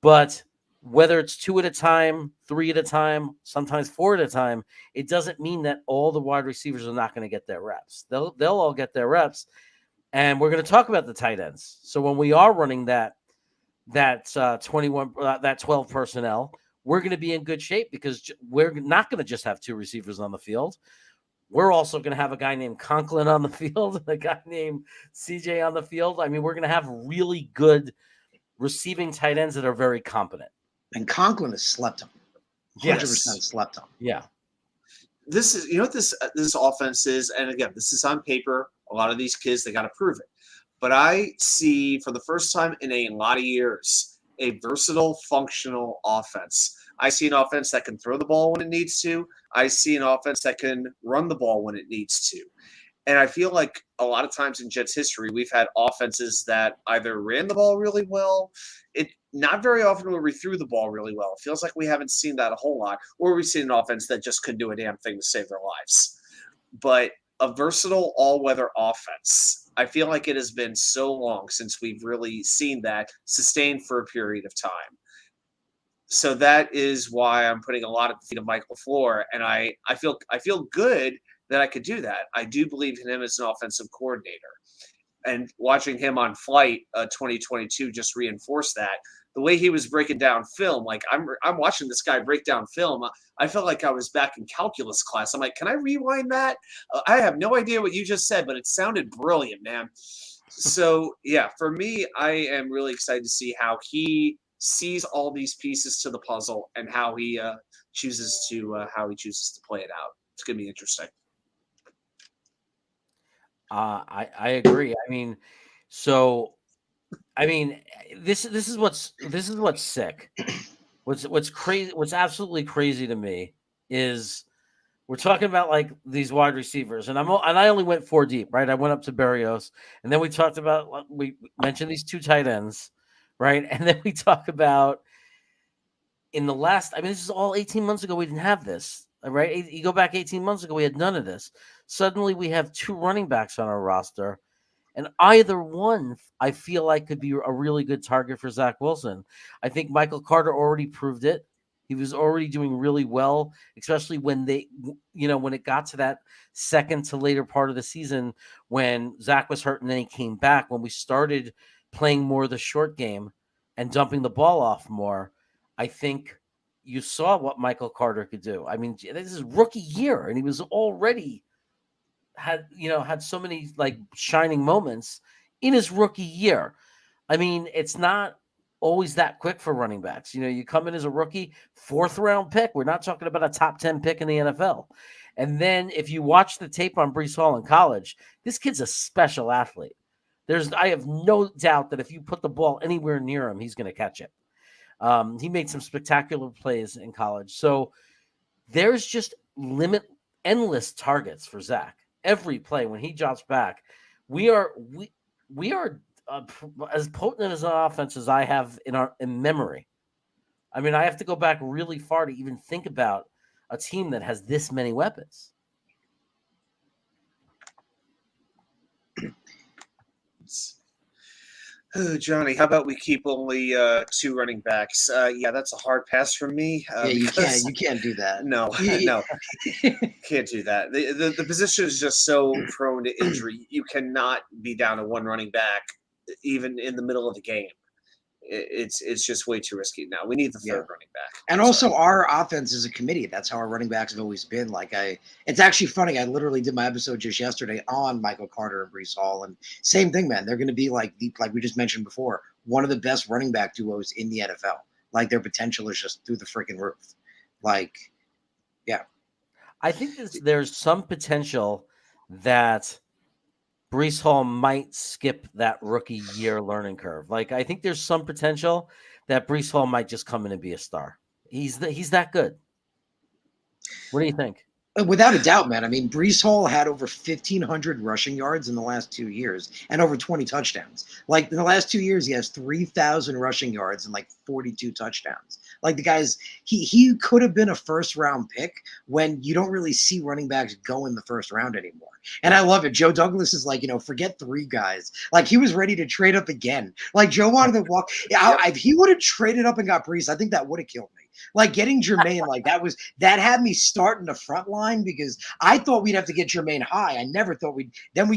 But whether it's 2 at a time, 3 at a time, sometimes 4 at a time, it doesn't mean that all the wide receivers are not going to get their reps. They'll all get their reps. And we're going to talk about the tight ends. So when we are running that 12 personnel, we're going to be in good shape because we're not going to just have 2 receivers on the field. We're also going to have a guy named Conklin on the field, a guy named CJ on the field. I mean, we're going to have really good receiving tight ends that are very competent. And Conklin has slept on. 100% slept on. Yeah. This is, what this offense is, and again, this is on paper. A lot of these kids, they got to prove it. But I see for the first time in a lot of years a versatile, functional offense. I see an offense that can throw the ball when it needs to. I see an offense that can run the ball when it needs to. And I feel like a lot of times in Jets history, we've had offenses that either ran the ball really well. Not very often where we threw the ball really well. It feels like we haven't seen that a whole lot. Or we've seen an offense that just couldn't do a damn thing to save their lives. But a versatile all-weather offense, I feel like it has been so long since we've really seen that sustained for a period of time. So that is why I'm putting a lot at the feet of Mike LaFleur, and I feel good that I could do that. I do believe in him as an offensive coordinator. And watching him on Flight 2022 just reinforced that. The way he was breaking down film, like I'm watching this guy break down film, I felt like I was back in calculus class. I'm like, can I rewind that? I have no idea what you just said, but it sounded brilliant, man. So, yeah, for me, I am really excited to see how he sees all these pieces to the puzzle and how he chooses to play it out. It's going to be interesting. I agree. I mean, so I mean, this is what's sick. What's crazy? What's absolutely crazy to me is we're talking about like these wide receivers, and I only went 4 deep, right? I went up to Berrios, and then we talked about we mentioned these 2 tight ends, right? And then we talk about in the last. I mean, this is all 18 months ago. We didn't have this, right? You go back 18 months ago, we had none of this. Suddenly, we have 2 running backs on our roster, and either one I feel like could be a really good target for Zach Wilson. I think Michael Carter already proved it. He was already doing really well, especially when when it got to that second to later part of the season when Zach was hurt and then he came back. When we started playing more of the short game and dumping the ball off more, I think you saw what Michael Carter could do. I mean, this is rookie year, and he was already had so many like shining moments in his rookie year. I mean, it's not always that quick for running backs. You come in as a rookie, 4th-round pick. We're not talking about a top 10 pick in the NFL. And then if you watch the tape on Brees Hall in college, this kid's a special athlete. I have no doubt that if you put the ball anywhere near him, he's going to catch it. He made some spectacular plays in college. So there's just endless targets for Zach. Every play when he drops back, we are as potent as an offense as I have in memory. I mean, I have to go back really far to even think about a team that has this many weapons. Oh, Johnny, how about we keep only 2 running backs? Yeah, that's a hard pass from me. Yeah, you can't do that. No, no, can't do that. The position is just so prone to injury. You cannot be down to 1 running back, even in the middle of the game. It's just way too risky now. We need the third running back. And also, our offense is a committee. That's how our running backs have always been. It's actually funny. I literally did my episode just yesterday on Michael Carter and Brees Hall, and same thing, man. They're going to be like we just mentioned before, one of the best running back duos in the NFL. Like their potential is just through the freaking roof. I think there's some potential that Brees Hall might skip that rookie year learning curve. Like, I think there's some potential that Brees Hall might just come in and be a star. He's that good. What do you think? Without a doubt, man. I mean, Brees Hall had over 1,500 rushing yards in the last 2 years and over 20 touchdowns. Like, in the last 2 years, he has 3,000 rushing yards and 42 touchdowns. Like, the guy's he could have been a first-round pick when you don't really see running backs go in the first round anymore. And I love it. Joe Douglas is forget 3 guys. Like, he was ready to trade up again. Like, Joe wanted to walk. If he would have traded up and got Brees, I think that would have killed me. Like, getting Jermaine, that had me starting the front line because I thought we'd have to get Jermaine high. I never thought we'd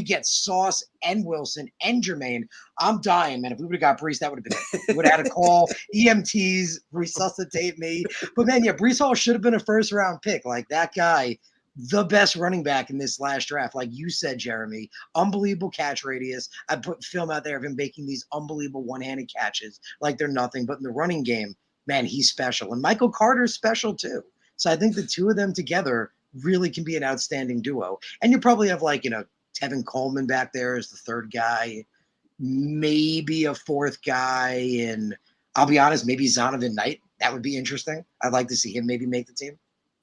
get Sauce and Wilson and Jermaine. I'm dying, man. If we would have got Brees, that would have been it. We would have had to call EMTs, resuscitate me. But man, yeah, Brees Hall should have been a first-round pick. Like, that guy, the best running back in this last draft. Like you said, Jeremy, unbelievable catch radius. I put film out there of him making these unbelievable one-handed catches like they're nothing. But in the running game, man, he's special. And Michael Carter's special too. So I think the two of them together really can be an outstanding duo. And you probably have Tevin Coleman back there as the third guy, maybe a 4th guy. And I'll be honest, maybe Zonovan Knight. That would be interesting. I'd like to see him maybe make the team.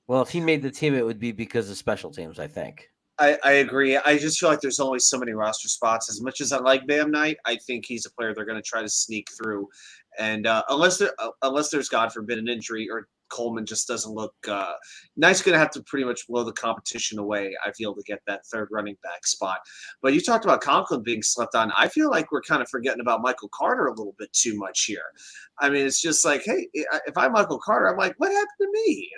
Well, if he made the team, it would be because of special teams, I think. I agree. I just feel like there's only so many roster spots. As much as I like Bam Knight, I think he's a player they're going to try to sneak through. And unless there's, God forbid, an injury or Coleman just doesn't look Knight's going to have to pretty much blow the competition away, I feel, to get that third running back spot. But you talked about Conklin being slept on. I feel like we're kind of forgetting about Michael Carter a little bit too much here. I mean, it's just like, hey, if I'm Michael Carter, I'm like, what happened to me?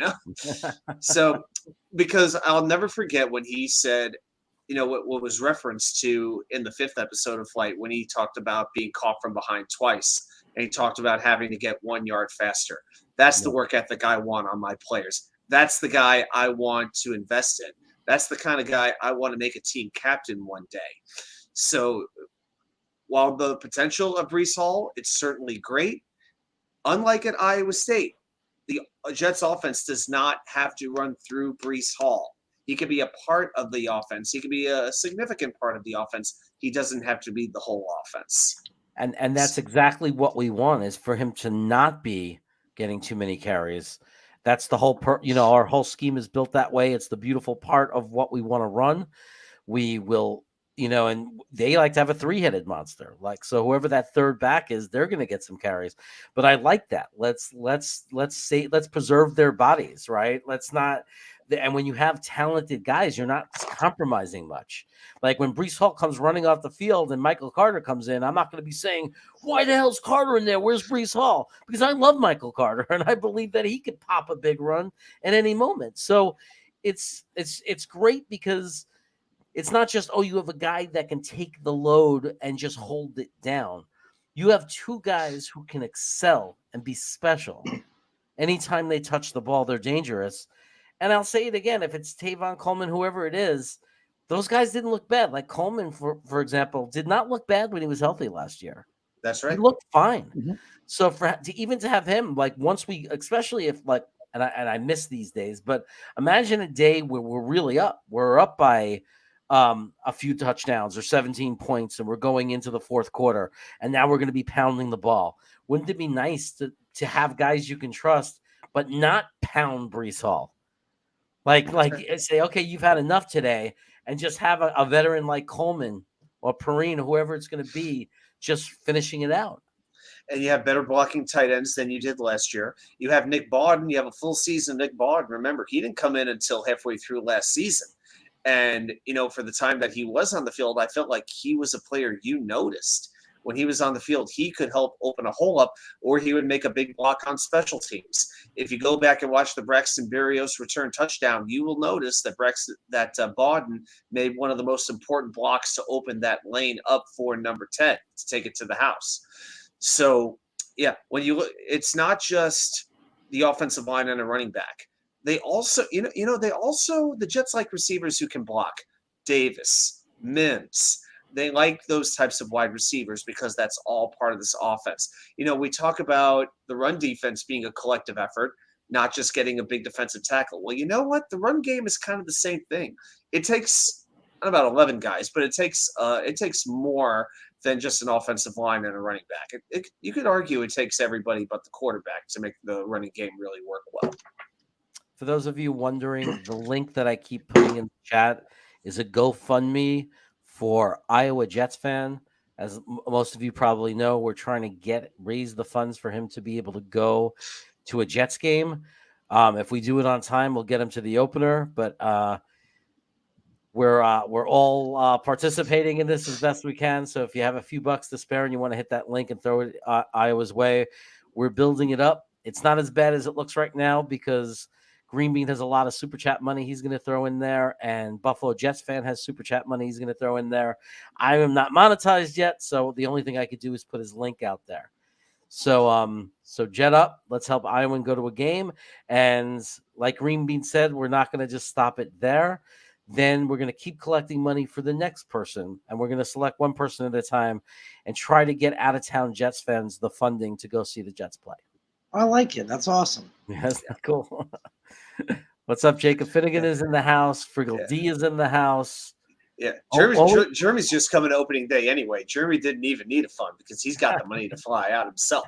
So, because I'll never forget when he said, what was referenced to in the 5th episode of Flight when he talked about being caught from behind twice. And he talked about having to get 1 yard faster. That's the work ethic I want on my players. That's the guy I want to invest in. That's the kind of guy I want to make a team captain one day. So while the potential of Brees Hall, it's certainly great. Unlike at Iowa State, the Jets offense does not have to run through Brees Hall. He could be a part of the offense. He could be a significant part of the offense. He doesn't have to be the whole offense. And that's exactly what we want, is for him to not be getting too many carries. That's the whole our whole scheme is built that way. It's the beautiful part of what we want to run. We will, and they like to have a three-headed monster. Like, so whoever that third back is, they're going to get some carries. But I like that. Let's preserve their bodies, right? Let's not. And when you have talented guys, you're not compromising much. Like when Brees Hall comes running off the field and Michael Carter comes in, I'm not going to be saying, why the hell's Carter in there? Where's Brees Hall? Because I love Michael Carter and I believe that he could pop a big run at any moment. So it's great because it's not just, you have a guy that can take the load and just hold it down. You have two guys who can excel and be special. Anytime they touch the ball, they're dangerous. And I'll say it again, if it's Tavon Coleman, whoever it is, those guys didn't look bad. Like Coleman, for example, did not look bad when he was healthy last year. That's He right. looked fine. Mhm. So to have him, like once we, especially if like, and I miss these days, but imagine a day where we're really up. We're up by a few touchdowns or 17 points, and we're going into the fourth quarter, and now we're going to be pounding the ball. Wouldn't it be nice to have guys you can trust, but not pound Brees Hall? Like say, okay, you've had enough today, and just have a veteran like Coleman or Perrine, whoever it's going to be, just finishing it out. And you have better blocking tight ends than you did last year. You have Nick Bawden. You have a full season Nick Bawden. Remember, he didn't come in until halfway through last season. And, for the time that he was on the field, I felt like he was a player you noticed. When he was on the field, he could help open a hole up, or he would make a big block on special teams. If you go back and watch the Braxton Berrios return touchdown, you will notice that Bawden made one of the most important blocks to open that lane up for number 10 to take it to the house. So, yeah, when you look, it's not just the offensive line and a running back. They also, the Jets like receivers who can block. Davis, Mims. They like those types of wide receivers because that's all part of this offense. We talk about the run defense being a collective effort, not just getting a big defensive tackle. Well, you know what? The run game is kind of the same thing. It takes about 11 guys, but it takes more than just an offensive line and a running back. You could argue it takes everybody but the quarterback to make the running game really work well. For those of you wondering, the link that I keep putting in the chat is a GoFundMe for Iowa Jets fan. As most of you probably know, we're trying to raise the funds for him to be able to go to a Jets game. If we do it on time, we'll get him to the opener. But we're all participating in this as best we can. So if you have a few bucks to spare and you want to hit that link and throw it Iowa's way, we're building it up. It's not as bad as it looks right now because Green Bean has a lot of super chat money he's going to throw in there, and Buffalo Jets fan has super chat money he's going to throw in there. I am not monetized yet, so the only thing I could do is put his link out there. So jet up. Let's help Iowa go to a game. And like Green Bean said, we're not going to just stop it there. Then we're going to keep collecting money for the next person, and we're going to select one person at a time and try to get out-of-town Jets fans the funding to go see the Jets play. I like it. That's awesome. Yes, cool. What's up, Jacob Finnegan is in the house. Friggle D is in the house. Yeah, Jeremy's just coming to opening day anyway. Jeremy didn't even need a fund because he's got the money to fly out himself.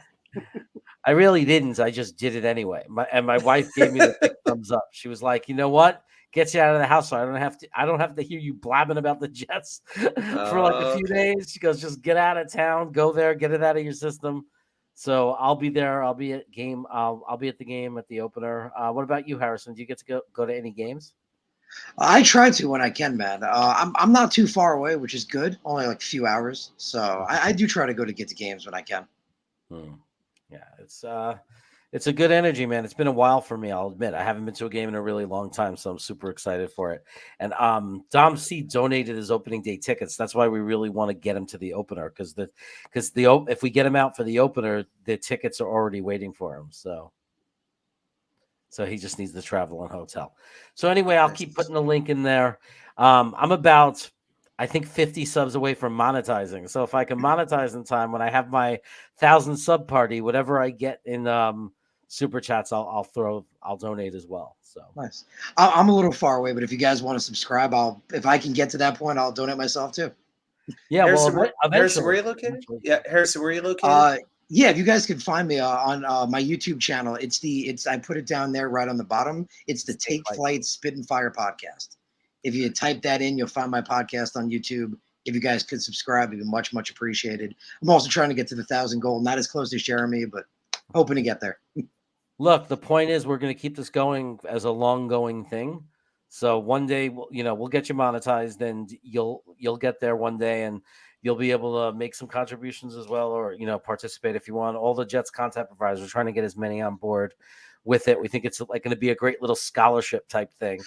I really didn't. I just did it anyway. My wife gave me the big thumbs up. She was like, you know what? Gets you out of the house so I don't have to hear you blabbing about the Jets for like a few days. She goes, just get out of town, go there, get it out of your system. So I'll be there. I'll be at game. I'll be at the game at the opener. What about you, Harrison? Do you get to go to any games? I try to when I can, man. I'm not too far away, which is good. Only like a few hours, so I do try to get to games when I can. Yeah, it's a good energy, man. It's been a while for me. I'll admit I haven't been to a game in a really long time, so I'm super excited for it. And Dom C donated his opening day tickets. That's why we really want to get him to the opener because if we get him out for the opener, the tickets are already waiting for him. So he just needs the travel and hotel. So anyway, I'll keep putting the link in there. I'm about, I think, 50 subs away from monetizing. So if I can monetize in time when I have my 1,000 sub party, whatever I get in super chats, I'll donate as well. So nice. I'm a little far away, but if you guys want to subscribe, if I can get to that point, I'll donate myself too. Yeah, Harrison, well, Harrison, eventually. where are you located? Yeah, Harrison, where are you located? Yeah, if you guys can find me on my YouTube channel, I put it down there right on the bottom. It's the Take Flight Spit and Fire podcast. If you type that in, you'll find my podcast on YouTube. If you guys could subscribe, it'd be much, much appreciated. I'm also trying to get to the 1,000 goal. Not as close as Jeremy, but hoping to get there. Look, the point is we're going to keep this going as a long-going thing. So one day, we'll get you monetized, and you'll get there one day, and you'll be able to make some contributions as well, or participate if you want. All the Jets content providers are trying to get as many on board with it. We think it's like going to be a great little scholarship type thing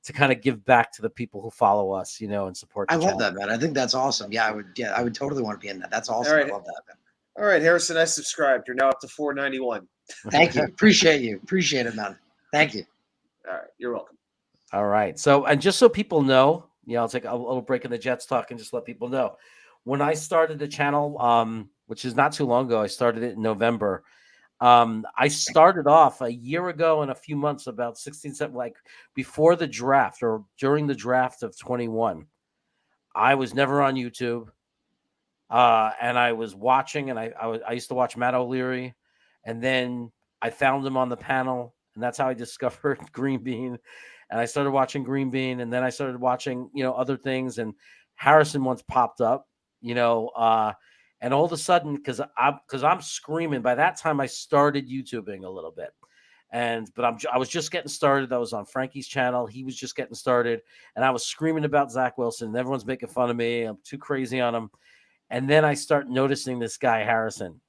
to kind of give back to the people who follow us, and support. I love that, man. I think that's awesome. Yeah, I would totally want to be in that. That's awesome. All right. I love that, man. All right, Harrison, I subscribed. You're now up to 491. Thank you. Appreciate you. Appreciate it, man. Thank you. All right, you're welcome. All right. So, and just so people know, I'll take a little break in the Jets talk and just let people know. When I started the channel, which is not too long ago, I started it in November. I started off a year ago and a few months, about 16, 17, like before the draft or during the draft of 21. I was never on YouTube. And I was watching, and I used to watch Matt O'Leary, and then I found him on the panel, and that's how I discovered Green Bean. And I started watching Green Bean, and then I started watching, other things. And Harrison once popped up, and all of a sudden, because I'm screaming. By that time, I started YouTubing a little bit, but I was just getting started. I was on Frankie's channel. He was just getting started, and I was screaming about Zach Wilson. And everyone's making fun of me. I'm too crazy on him. And then I start noticing this guy, Harrison,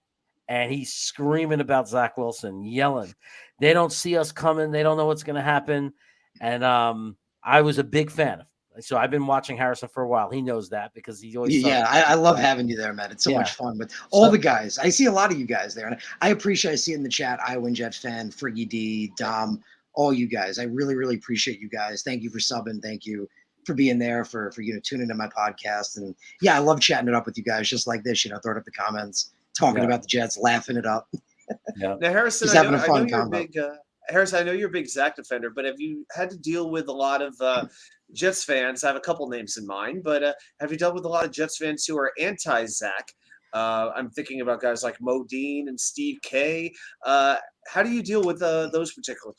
and he's screaming about Zach Wilson, yelling. They don't see us coming. They don't know what's going to happen. And I was a big fan. So I've been watching Harrison for a while. He knows that because he always. Yeah, I love having you there, man. It's so much fun with all the guys. I see a lot of you guys there. And I appreciate seeing the chat, Iowa Jets fan, Friggy D, Dom, all you guys. I really, really appreciate you guys. Thank you for subbing. Thank you for being there, for tuning into my podcast. And yeah, I love chatting it up with you guys just like this, throwing up the comments, talking about the Jets, laughing it up. Now, Harrison, just having a fun combo. Harrison, I know you're a big Zach defender, but have you had to deal with a lot of Jets fans? I have a couple names in mind, but have you dealt with a lot of Jets fans who are anti-Zach? I'm thinking about guys like Mo Dean and Steve K. How do you deal with those particular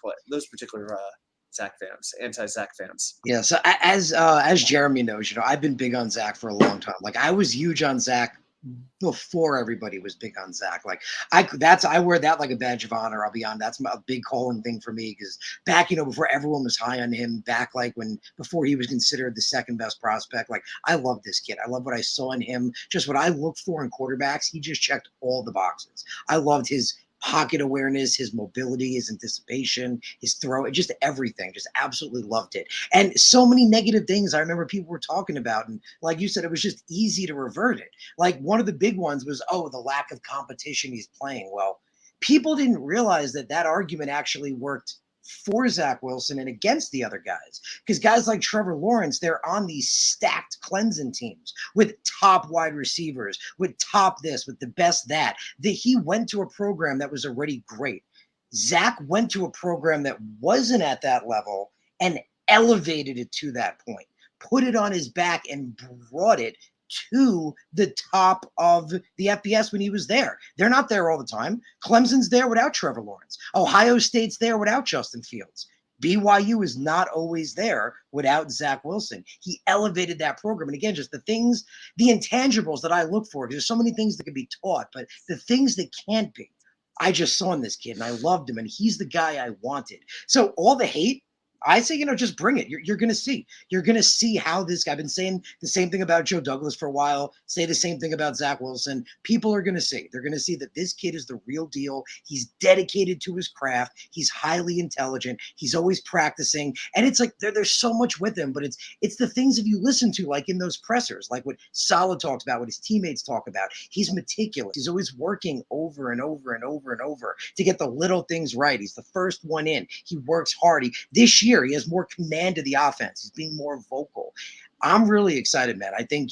Zach fans, anti-Zach fans? Yeah, so as Jeremy knows, I've been big on Zach for a long time. Like I was huge on Zach before everybody was big on Zach. Like I wear that like a badge of honor. I'll be on. That's a big calling thing for me because back, before everyone was high on him, back like before he was considered the second best prospect. Like I love this kid. I love what I saw in him. Just what I looked for in quarterbacks. He just checked all the boxes. I loved his pocket awareness, his mobility, his anticipation, his throw, just everything. Just absolutely loved it. And so many negative things I remember people were talking about. And like you said, it was just easy to revert it. Like one of the big ones was, the lack of competition he's playing. Well, people didn't realize that argument actually worked for Zach Wilson and against the other guys. Because guys like Trevor Lawrence, they're on these stacked Clemson teams with top wide receivers, with top this, with the best that he went to a program that was already great. Zach went to a program that wasn't at that level and elevated it to that point, put it on his back and brought it to the top of the FBS when he was there. They're not there all the time. Clemson's there without Trevor Lawrence. Ohio State's there without Justin Fields. BYU is not always there without Zach Wilson. He elevated that program. And again, just the things, the intangibles that I look for, because there's so many things that can be taught, but the things that can't be, I just saw in this kid and I loved him and he's the guy I wanted. So all the hate, I say, just bring it. You're going to see. You're going to see how this guy, I've been saying the same thing about Joe Douglas for a while, say the same thing about Zach Wilson. People are going to see. They're going to see that this kid is the real deal. He's dedicated to his craft. He's highly intelligent. He's always practicing. And it's like there's so much with him, but it's the things that you listen to, like in those pressers, like what Saleh talks about, what his teammates talk about. He's meticulous. He's always working over and over and over and over to get the little things right. He's the first one in. He works hard. This year, he has more command of the offense. He's being more vocal. I'm really excited, man. I think,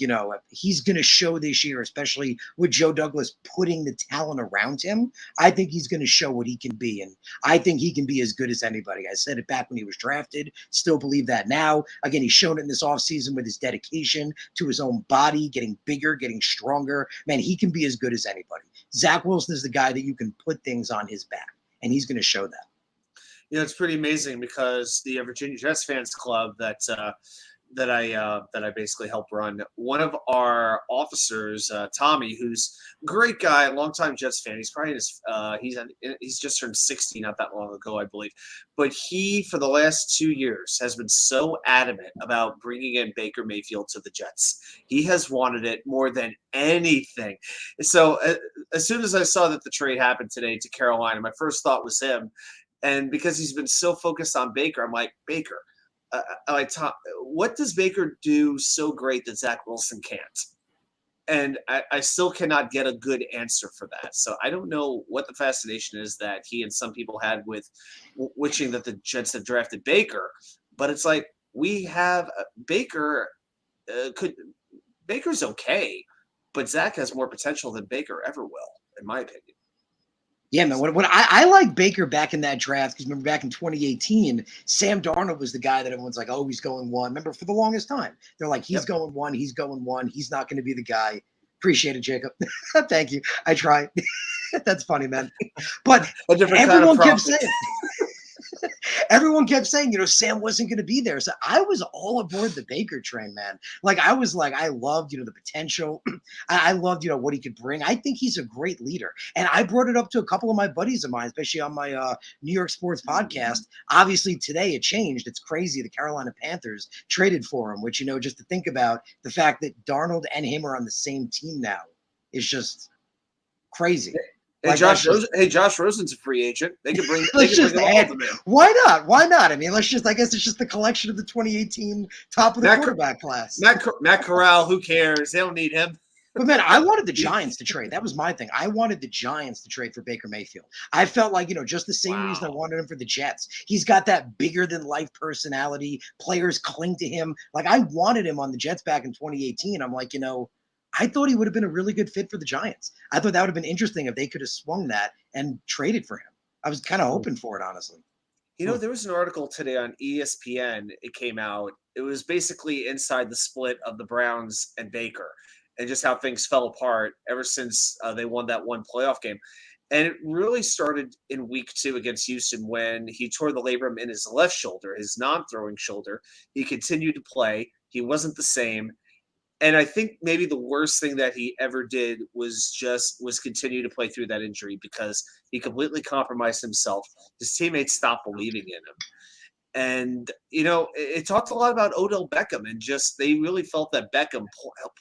he's going to show this year, especially with Joe Douglas putting the talent around him. I think he's going to show what he can be. And I think he can be as good as anybody. I said it back when he was drafted. Still believe that now. Again, he's shown it in this offseason with his dedication to his own body, getting bigger, getting stronger. Man, he can be as good as anybody. Zach Wilson is the guy that you can put things on his back, and he's going to show that. It's pretty amazing because the Virginia Jets fans club that I basically help run. One of our officers, Tommy, who's a great guy, longtime Jets fan. He's probably he's just turned 60 not that long ago, I believe. But he, for the last 2 years, has been so adamant about bringing in Baker Mayfield to the Jets. He has wanted it more than anything. So as soon as I saw that the trade happened today to Carolina, my first thought was him. And because he's been so focused on Baker, I'm like, Baker. What does Baker do so great that Zach Wilson can't? And I still cannot get a good answer for that. So I don't know what the fascination is that he and some people had with wishing that the Jets had drafted Baker. But it's like we have Baker. Baker's okay, but Zach has more potential than Baker ever will, in my opinion. Yeah, man. When I like Baker back in that draft, because remember back in 2018, Sam Darnold was the guy that everyone's like, oh, he's going one. Remember, for the longest time, they're like, he's going one, he's going one, he's not going to be the guy. Appreciate it, Jacob. Thank you. I try. That's funny, man. But everyone kept saying. Everyone kept saying, Sam wasn't going to be there. So I was all aboard the Baker train, man. I loved, the potential. I loved, what he could bring. I think he's a great leader. And I brought it up to a couple of my buddies of mine, especially on my New York Sports podcast. Obviously, today it changed. It's crazy. The Carolina Panthers traded for him, which, just to think about the fact that Darnold and him are on the same team now is just crazy. Hey, Josh Rosen's a free agent. They could bring all of them in. Why not? Why not? I mean, I guess it's just the collection of the 2018 top of the quarterback class. Matt Corral, who cares? They don't need him. But, man, I wanted the Giants to trade. That was my thing. I wanted the Giants to trade for Baker Mayfield. I felt like, just the same reason I wanted him for the Jets. He's got that bigger-than-life personality. Players cling to him. I wanted him on the Jets back in 2018. I'm like, I thought he would have been a really good fit for the Giants. I thought that would have been interesting if they could have swung that and traded for him. I was kind of hoping for it, honestly. There was an article today on ESPN. It came out. It was basically inside the split of the Browns and Baker and just how things fell apart ever since they won that one playoff game. And it really started in week 2 against Houston when he tore the labrum in his left shoulder, his non-throwing shoulder. He continued to play. He wasn't the same. And I think maybe the worst thing that he ever did was continue to play through that injury because he completely compromised himself. His teammates stopped believing in him. And, it talked a lot about Odell Beckham and just they really felt that Beckham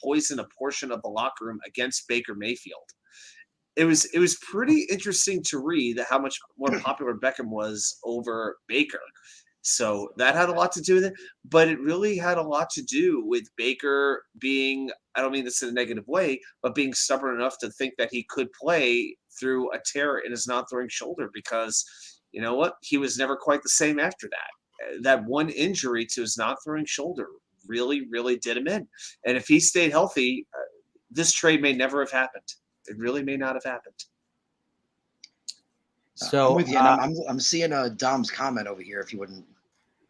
poisoned a portion of the locker room against Baker Mayfield. It was pretty interesting to read how much more popular Beckham was over Baker. So that had a lot to do with it, but it really had a lot to do with Baker being, I don't mean this in a negative way, but being stubborn enough to think that he could play through a tear in his non-throwing shoulder because, you know what, he was never quite the same after that. That one injury to his non-throwing shoulder really, really did him in. And if he stayed healthy, this trade may never have happened. It really may not have happened. So I'm with you. I'm seeing Dom's comment over here. If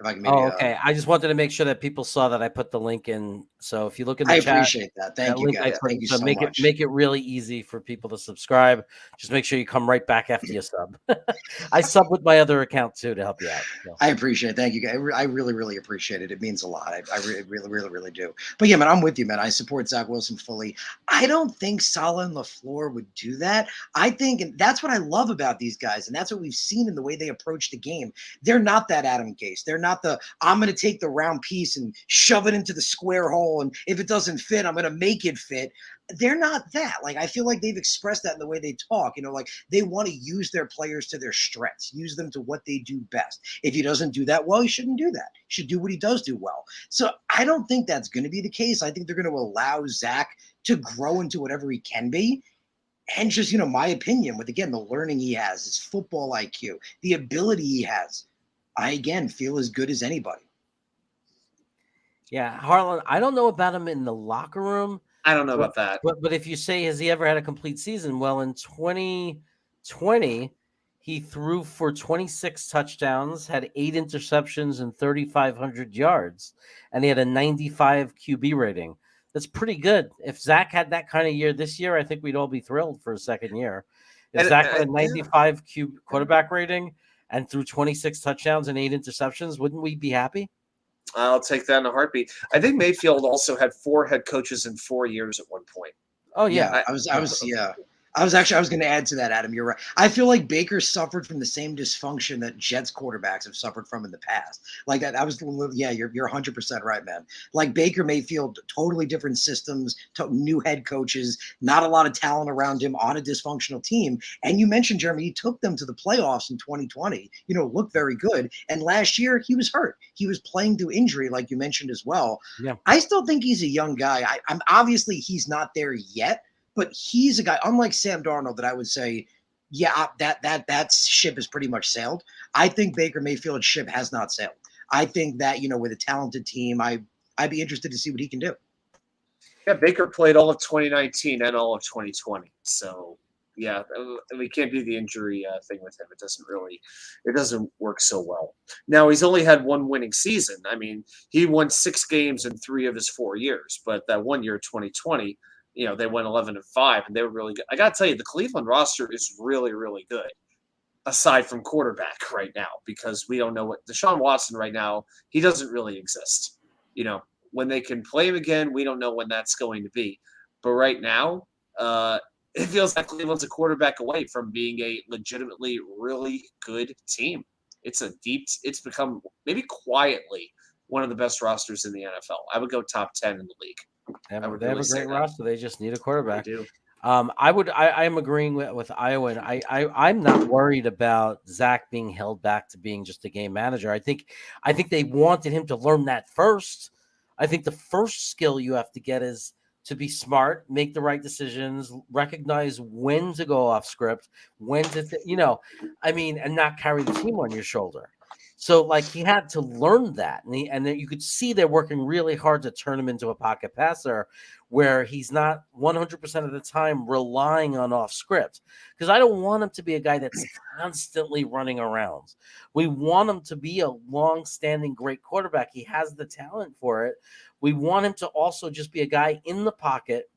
I can maybe. Okay. I just wanted to make sure that people saw that I put the link in. So if you look in the chat, I appreciate that. Thank you, guys. Thank you so much. Make it really easy for people to subscribe. Just make sure you come right back after you sub. I sub with my other account too to help you out. So. I appreciate it. Thank you, guys. I really, really appreciate it. It means a lot. I really, really, really do. But yeah, man, I'm with you, man. I support Zach Wilson fully. I don't think Saleh and LaFleur would do that. I think, and that's what I love about these guys, and that's what we've seen in the way they approach the game. They're not that Adam Gase. They're not I'm going to take the round piece and shove it into the square hole, and if it doesn't fit, I'm going to make it fit. They're not that. I feel like they've expressed that in the way they talk. They want to use their players to their strengths, use them to what they do best. If he doesn't do that well, he shouldn't do that. He should do what he does do well. So I don't think that's going to be the case. I think they're going to allow Zach to grow into whatever he can be. And just, my opinion with, again, the learning he has, his football IQ, the ability he has, I, again, feel as good as anybody. Yeah, Harlan. I don't know about him in the locker room. I don't know But, about that. but if you say, has he ever had a complete season? Well, in 2020, he threw for 26 touchdowns, had 8 interceptions, and 3,500 yards, and he had a 95 QB rating. That's pretty good. If Zach had that kind of year this year, I think we'd all be thrilled for a second year. If And, Zach had a yeah. 95 quarterback rating and threw 26 touchdowns and 8 interceptions, wouldn't we be happy? I'll take that in a heartbeat. I think Mayfield also had 4 head coaches in 4 years at one point. Oh yeah, Yeah, I was going to add to that, Adam. You're right. I feel like Baker suffered from the same dysfunction that Jets quarterbacks have suffered from in the past. Like that, you're 100% right, man. Like Baker Mayfield, totally different systems, new head coaches, not a lot of talent around him on a dysfunctional team. And you mentioned, Jeremy, he took them to the playoffs in 2020. Looked very good. And last year he was hurt. He was playing through injury, like you mentioned as well. Yeah. I still think he's a young guy. I'm obviously he's not there yet. But he's a guy, unlike Sam Darnold, that I would say, yeah, that ship has pretty much sailed. I think Baker Mayfield's ship has not sailed. I think that, with a talented team, I'd be interested to see what he can do. Yeah, Baker played all of 2019 and all of 2020. So, yeah, we can't do the injury thing with him. It doesn't work so well. Now, he's only had one winning season. I mean, he won 6 games in 3 of his 4 years. But that one year, 2020, they went 11-5, and they were really good. I got to tell you, the Cleveland roster is really, really good, aside from quarterback right now, because we don't know what Deshaun Watson right now, he doesn't really exist. When they can play him again, we don't know when that's going to be. But right now, it feels like Cleveland's a quarterback away from being a legitimately really good team. It's become maybe quietly one of the best rosters in the NFL. I would go top 10 in the league. They have a great roster. They just need a quarterback. They do. I am agreeing with Iowa, and I'm not worried about Zach being held back to being just a game manager. I think they wanted him to learn that first. I think the first skill you have to get is to be smart, make the right decisions, recognize when to go off script, when to, and not carry the team on your shoulder. So, like, he had to learn that, and then you could see they're working really hard to turn him into a pocket passer, where he's not 100% of the time relying on off script. Because I don't want him to be a guy that's constantly running around. We want him to be a long-standing great quarterback. He has the talent for it. We want him to also just be a guy in the pocket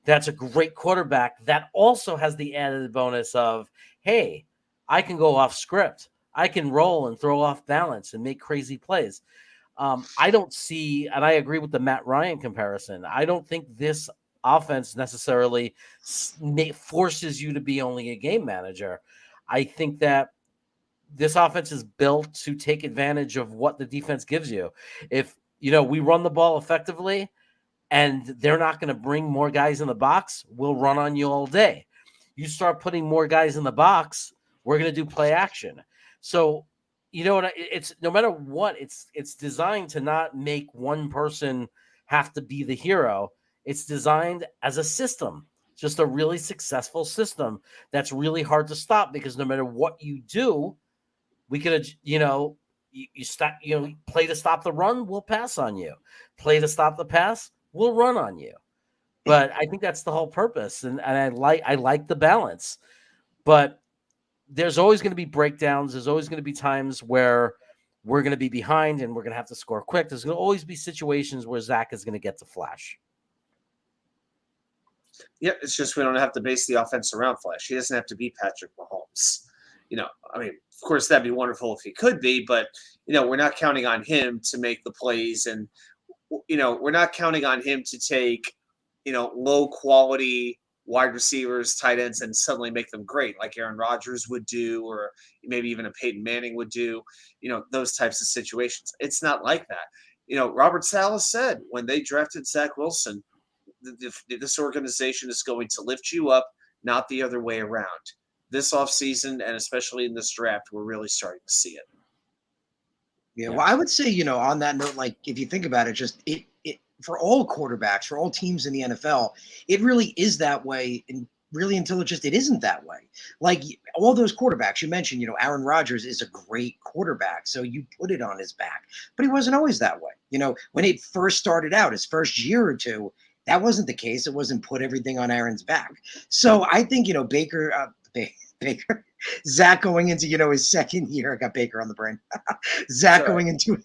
that's a great quarterback that also has the added bonus of, hey, I can go off script. I can roll and throw off balance and make crazy plays. I don't see, and I agree with the Matt Ryan comparison. I don't think this offense necessarily forces you to be only a game manager. I think that this offense is built to take advantage of what the defense gives you. If, we run the ball effectively and they're not going to bring more guys in the box, we'll run on you all day. You start putting more guys in the box, we're going to do play action. So, it's no matter what, it's designed to not make one person have to be the hero. It's designed as a system, just a really successful system that's really hard to stop, because no matter what you do, we could, you stop, play to stop the run, we'll pass on you. Play to stop the pass, we'll run on you. But I think that's the whole purpose, and I like the balance. But there's always going to be breakdowns. There's always going to be times where we're going to be behind and we're going to have to score quick. There's going to always be situations where Zach is going to get to flash. Yeah, it's just we don't have to base the offense around flash. He doesn't have to be Patrick Mahomes. Of course, that'd be wonderful if he could be, but, we're not counting on him to make the plays, and, we're not counting on him to take, low quality wide receivers, tight ends, and suddenly make them great, like Aaron Rodgers would do, or maybe even a Peyton Manning would do, those types of situations. It's not like that. Robert Saleh said when they drafted Zach Wilson, this organization is going to lift you up, not the other way around. This offseason, and especially in this draft, we're really starting to see it. Yeah, well, I would say, on that note, like, if you think about it, just it for all quarterbacks, for all teams in the NFL, it really is that way. And really until it isn't that way. Like all those quarterbacks you mentioned, Aaron Rodgers is a great quarterback, so you put it on his back, but he wasn't always that way. When it first started out, his first year or two, that wasn't the case. It wasn't put everything on Aaron's back. So I think, Baker, Zach going into, his second year, I got Baker on the brain. Zach going into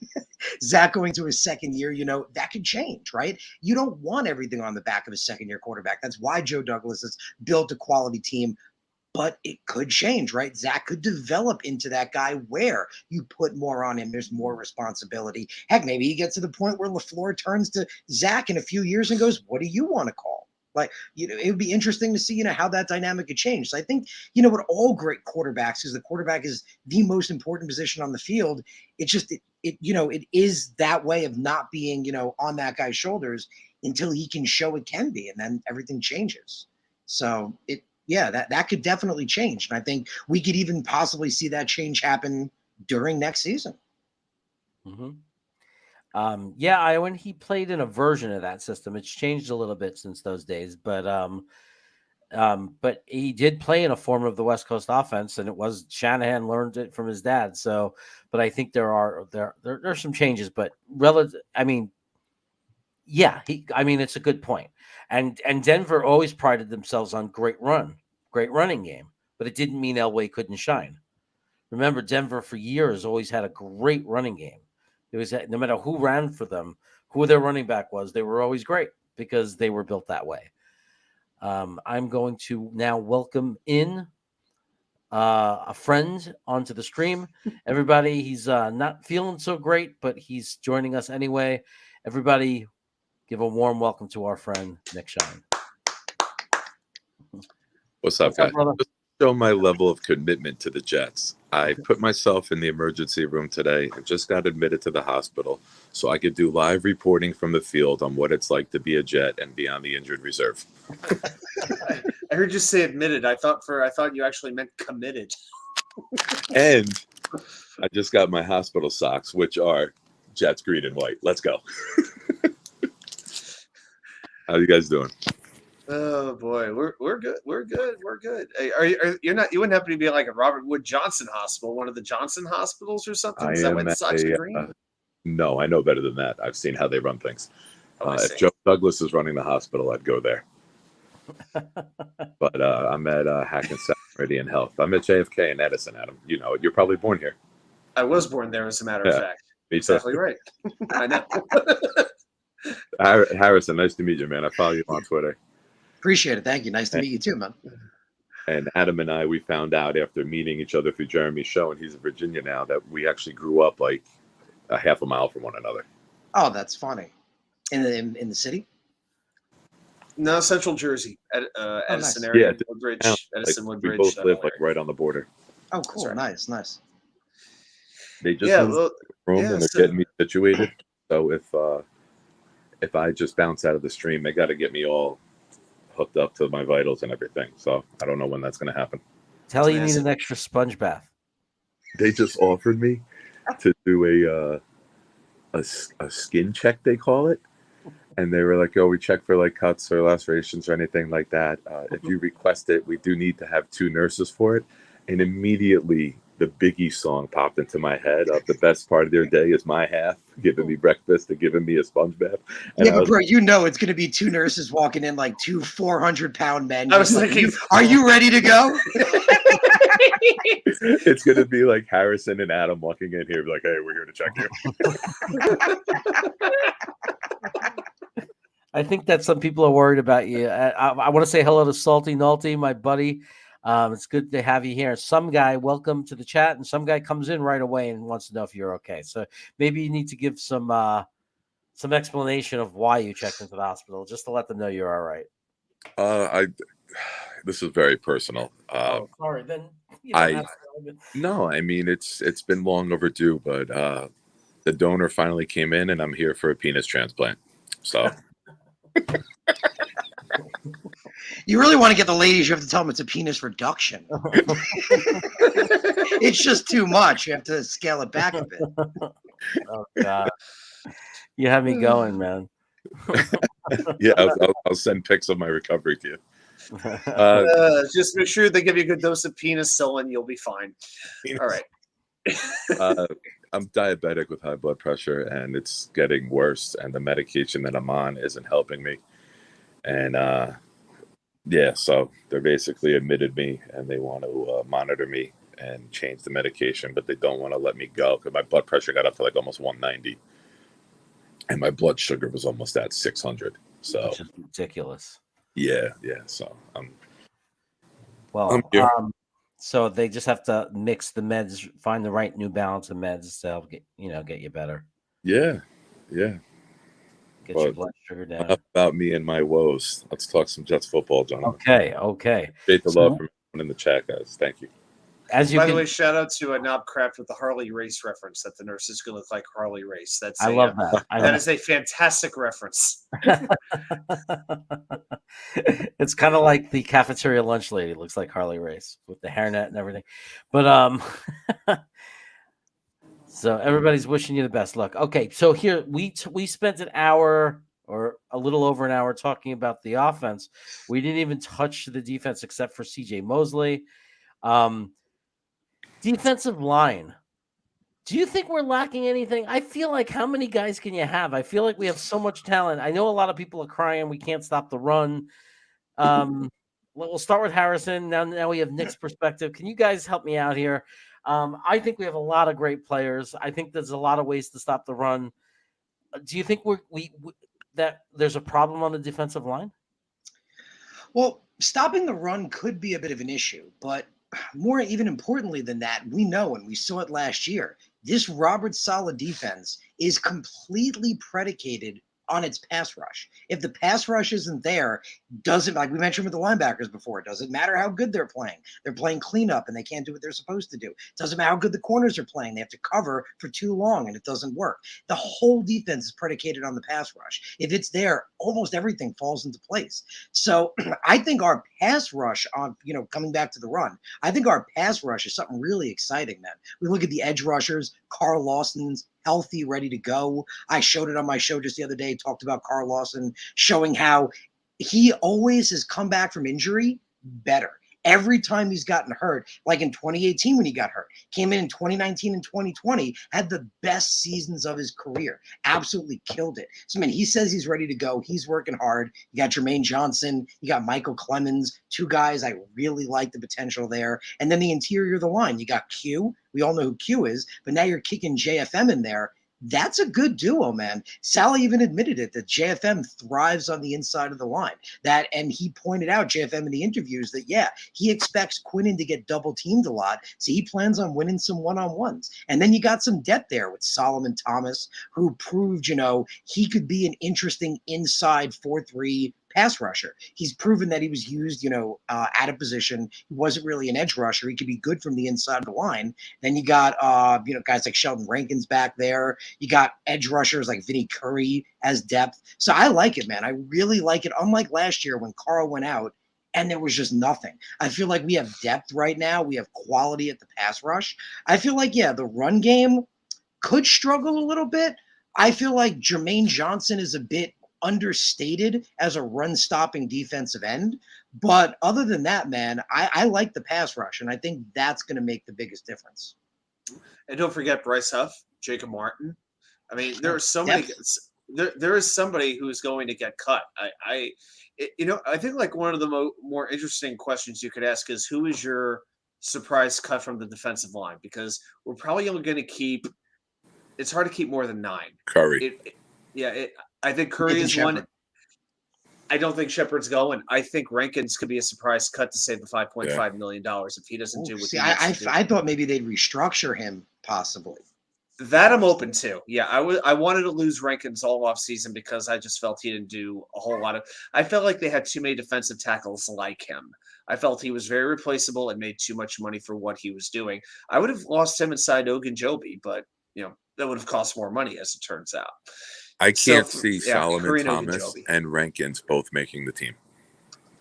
his second year, that could change, right? You don't want everything on the back of a second-year quarterback. That's why Joe Douglas has built a quality team, but it could change, right? Zach could develop into that guy where you put more on him. There's more responsibility. Heck, maybe he gets to the point where LaFleur turns to Zach in a few years and goes, what do you want to call? Like, it would be interesting to see, how that dynamic could change. So I think, with all great quarterbacks, because the quarterback is the most important position on the field, it is that way of not being, on that guy's shoulders until he can show it can be, and then everything changes. So that could definitely change. And I think we could even possibly see that change happen during next season. Mm-hmm. When he played in a version of that system, it's changed a little bit since those days, but he did play in a form of the West Coast offense, and it was Shanahan learned it from his dad. So, but I think there are some changes, but it's a good point. And Denver always prided themselves on great running game, but it didn't mean Elway couldn't shine. Remember, Denver for years always had a great running game. It was no matter who ran for them, who their running back was, they were always great because they were built that way. I'm going to now welcome in a friend onto the stream. Everybody, he's not feeling so great, but he's joining us anyway. Everybody, give a warm welcome to our friend, Nick Shine. What's up, guys? Just to show my level of commitment to the Jets, I put myself in the emergency room today. I just got admitted to the hospital so I could do live reporting from the field on what it's like to be a Jet and be on the injured reserve. I heard you say admitted. I thought you actually meant committed. And I just got my hospital socks, which are Jets green and white. Let's go. How you guys doing? Oh boy, we're good. We're good. Hey, you wouldn't happen to be like a Robert Wood Johnson hospital, one of the Johnson hospitals or something? Is that why the socks are green? No, I know better than that. I've seen how they run things. If Joe Douglas is running the hospital, I'd go there. But I'm at Hackensack Meridian Health. I'm at JFK in Edison, Adam. You know, you're probably born here. I was born there, as a matter of fact. Exactly right. I know. Harrison, nice to meet you, man. I follow you on Twitter. Appreciate it. Thank you. Nice to meet you too, man. And Adam and I, we found out after meeting each other through Jeremy's show, and he's in Virginia now, that we actually grew up like a half a mile from one another. Oh, that's funny. In the city? No, Central Jersey, Edison nice. area, Yeah, Woodbridge, Edison, like, Woodbridge. We both live like right on the border. Oh, cool. Right. Nice. They just moved to the room and they're getting me situated. So if I just bounce out of the stream, they got to get me all hooked up to my vitals and everything. So I don't know when that's going to happen. Tell you need an extra sponge bath. They just offered me to do a skin check, they call it. And they were like, oh, we check for like cuts or lacerations or anything like that. If you request it, we do need to have 2 nurses for it. And immediately the Biggie song popped into my head of the best part of their day is my half, giving me breakfast and giving me a sponge bath. And yeah, but bro, you know it's going to be 2 nurses walking in like 2 400-pound men. I was thinking, are you ready to go? It's going to be like Harrison and Adam walking in here like, hey, we're here to check you. I think that some people are worried about you. I want to say hello to Salty Nalty, my buddy. It's good to have you here. Some guy, welcome to the chat, and some guy comes in right away and wants to know if you're okay. So maybe you need to give some explanation of why you checked into the hospital, just to let them know you're all right. This is very personal. Sorry, then. No, I mean it's been long overdue, but the donor finally came in, and I'm here for a penis transplant. So. You really want to get the ladies, you have to tell them it's a penis reduction. It's just too much. You have to scale it back a bit. Oh, God. You have me going, man. Yeah, I'll send pics of my recovery to you. Just make sure they give you a good dose of penicillin. You'll be fine. All right. I'm diabetic with high blood pressure, and it's getting worse. And the medication that I'm on isn't helping me. And yeah, so they basically admitted me, and they want to monitor me and change the medication, but they don't want to let me go because my blood pressure got up to like almost 190, and my blood sugar was almost at 600. So Which is ridiculous. yeah. So Well, here. so they just have to mix the meds, find the right new balance of meds to help get you better. Yeah. Get your blood sugar down. Enough about me and my woes. Let's talk some Jets football, gentlemen. Okay. Appreciate the love from everyone in the chat, guys. Thank you. By the way, shout out to Knob Craft with the Harley Race reference that the nurse is going to look like Harley Race. I love that. That is a fantastic reference. It's kind of like the cafeteria lunch lady looks like Harley Race with the hairnet and everything. But so everybody's wishing you the best luck. Okay, so here we spent an hour or a little over an hour talking about the offense. We didn't even touch the defense except for CJ Mosley. Defensive line. Do you think we're lacking anything? I feel like how many guys can you have? I feel like we have so much talent. I know a lot of people are crying we can't stop the run. We'll start with Harrison. Now we have Nick's perspective. Can you guys help me out here? I think we have a lot of great players. I think there's a lot of ways to stop the run. Do you think that there's a problem on the defensive line? Well, stopping the run could be a bit of an issue, but more even importantly than that, we know, and we saw it last year, this Robert Saleh defense is completely predicated on its pass rush. If the pass rush isn't there, doesn't, like we mentioned with the linebackers before, it doesn't matter how good they're playing. They're playing cleanup and they can't do what they're supposed to do. It doesn't matter how good the corners are playing. They have to cover for too long and it doesn't work. The whole defense is predicated on the pass rush. If it's there, almost everything falls into place. So I think our pass rush on, coming back to the run, I think our pass rush is something really exciting, man. We look at the edge rushers, Carl Lawson's healthy, ready to go. I showed it on my show just the other day, talked about Carl Lawson, showing how he always has come back from injury better. Every time he's gotten hurt, like in 2018 when he got hurt, came in 2019 and 2020, had the best seasons of his career, absolutely killed it. So, man, he says he's ready to go. He's working hard. You got Jermaine Johnson. You got Michael Clemens, two guys I really like the potential there. And then the interior of the line, you got Q. We all know who Q is, but now you're kicking JFM in there. That's a good duo, man. Sally even admitted it, that JFM thrives on the inside of the line. And he pointed out, JFM in the interviews, that, yeah, he expects Quinnen to get double teamed a lot. So he plans on winning some one-on-ones. And then you got some depth there with Solomon Thomas, who proved, he could be an interesting inside 4-3 pass rusher. He's proven that he was used, out of position. He wasn't really an edge rusher. He could be good from the inside of the line. Then you got, guys like Sheldon Rankins back there. You got edge rushers like Vinny Curry as depth. So I like it, man. I really like it. Unlike last year when Carl went out and there was just nothing. I feel like we have depth right now. We have quality at the pass rush. I feel like, the run game could struggle a little bit. I feel like Jermaine Johnson is a bit understated as a run-stopping defensive end. But other than that, man, I like the pass rush, and I think that's going to make the biggest difference. And don't forget Bryce Huff, Jacob Martin. I mean, there are so many. There is somebody who is going to get cut. I think like one of the more interesting questions you could ask is, who is your surprise cut from the defensive line? Because we're probably only going to keep. It's hard to keep more than 9. Curry. I think Curry is one. I don't think Shepard's going. I think Rankins could be a surprise cut to save the $5.5 million if he doesn't do what he needs to do. I thought maybe they'd restructure him, possibly. That I'm open to. Yeah, I wanted to lose Rankins all off season because I just felt he didn't do a whole lot of. I felt like they had too many defensive tackles like him. I felt he was very replaceable and made too much money for what he was doing. I would have lost him inside Ogunjobi, but that would have cost more money, as it turns out. I can't see Solomon Karina Thomas and Rankins both making the team.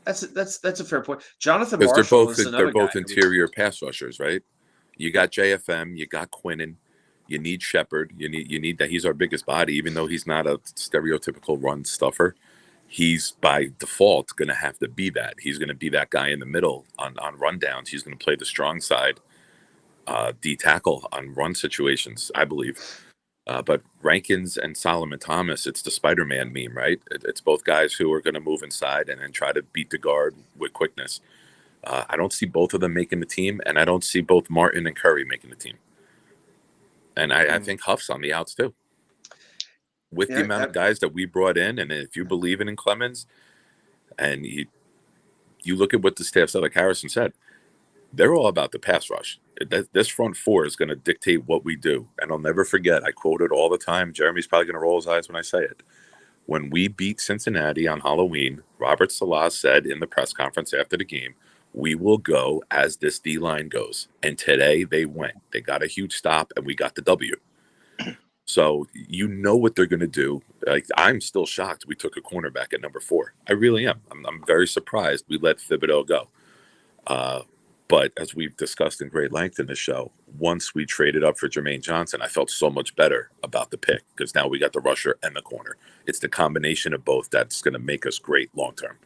That's a fair point. Jonathan Marshall is another they're both interior pass rushers, right? You got JFM, you got Quinnen, you need Shepard, you need that. He's our biggest body, even though he's not a stereotypical run stuffer. he's by default going to have to be that. He's going to be that guy in the middle on rundowns. He's going to play the strong side, D tackle on run situations, I believe. But Rankins and Solomon Thomas, it's the Spider-Man meme, right? It's both guys who are going to move inside and then try to beat the guard with quickness. I don't see both of them making the team, and I don't see both Martin and Curry making the team. And I think Huff's on the outs too. With the amount of guys that we brought in, and if you believe in Clemens, and you look at what the staff said, like Harrison said, they're all about the pass rush. This front four is going to dictate what we do. And I'll never forget, I quote it all the time. Jeremy's probably going to roll his eyes when I say it. When we beat Cincinnati on Halloween, Robert Salah said in the press conference after the game, we will go as this D-line goes. And today they went. They got a huge stop, and we got the W. So you know what they're going to do. Like, I'm still shocked we took a cornerback at number 4. I really am. I'm very surprised we let Thibodeau go. But as we've discussed in great length in the show, once we traded up for Jermaine Johnson, I felt so much better about the pick because now we got the rusher and the corner. It's the combination of both that's going to make us great long term.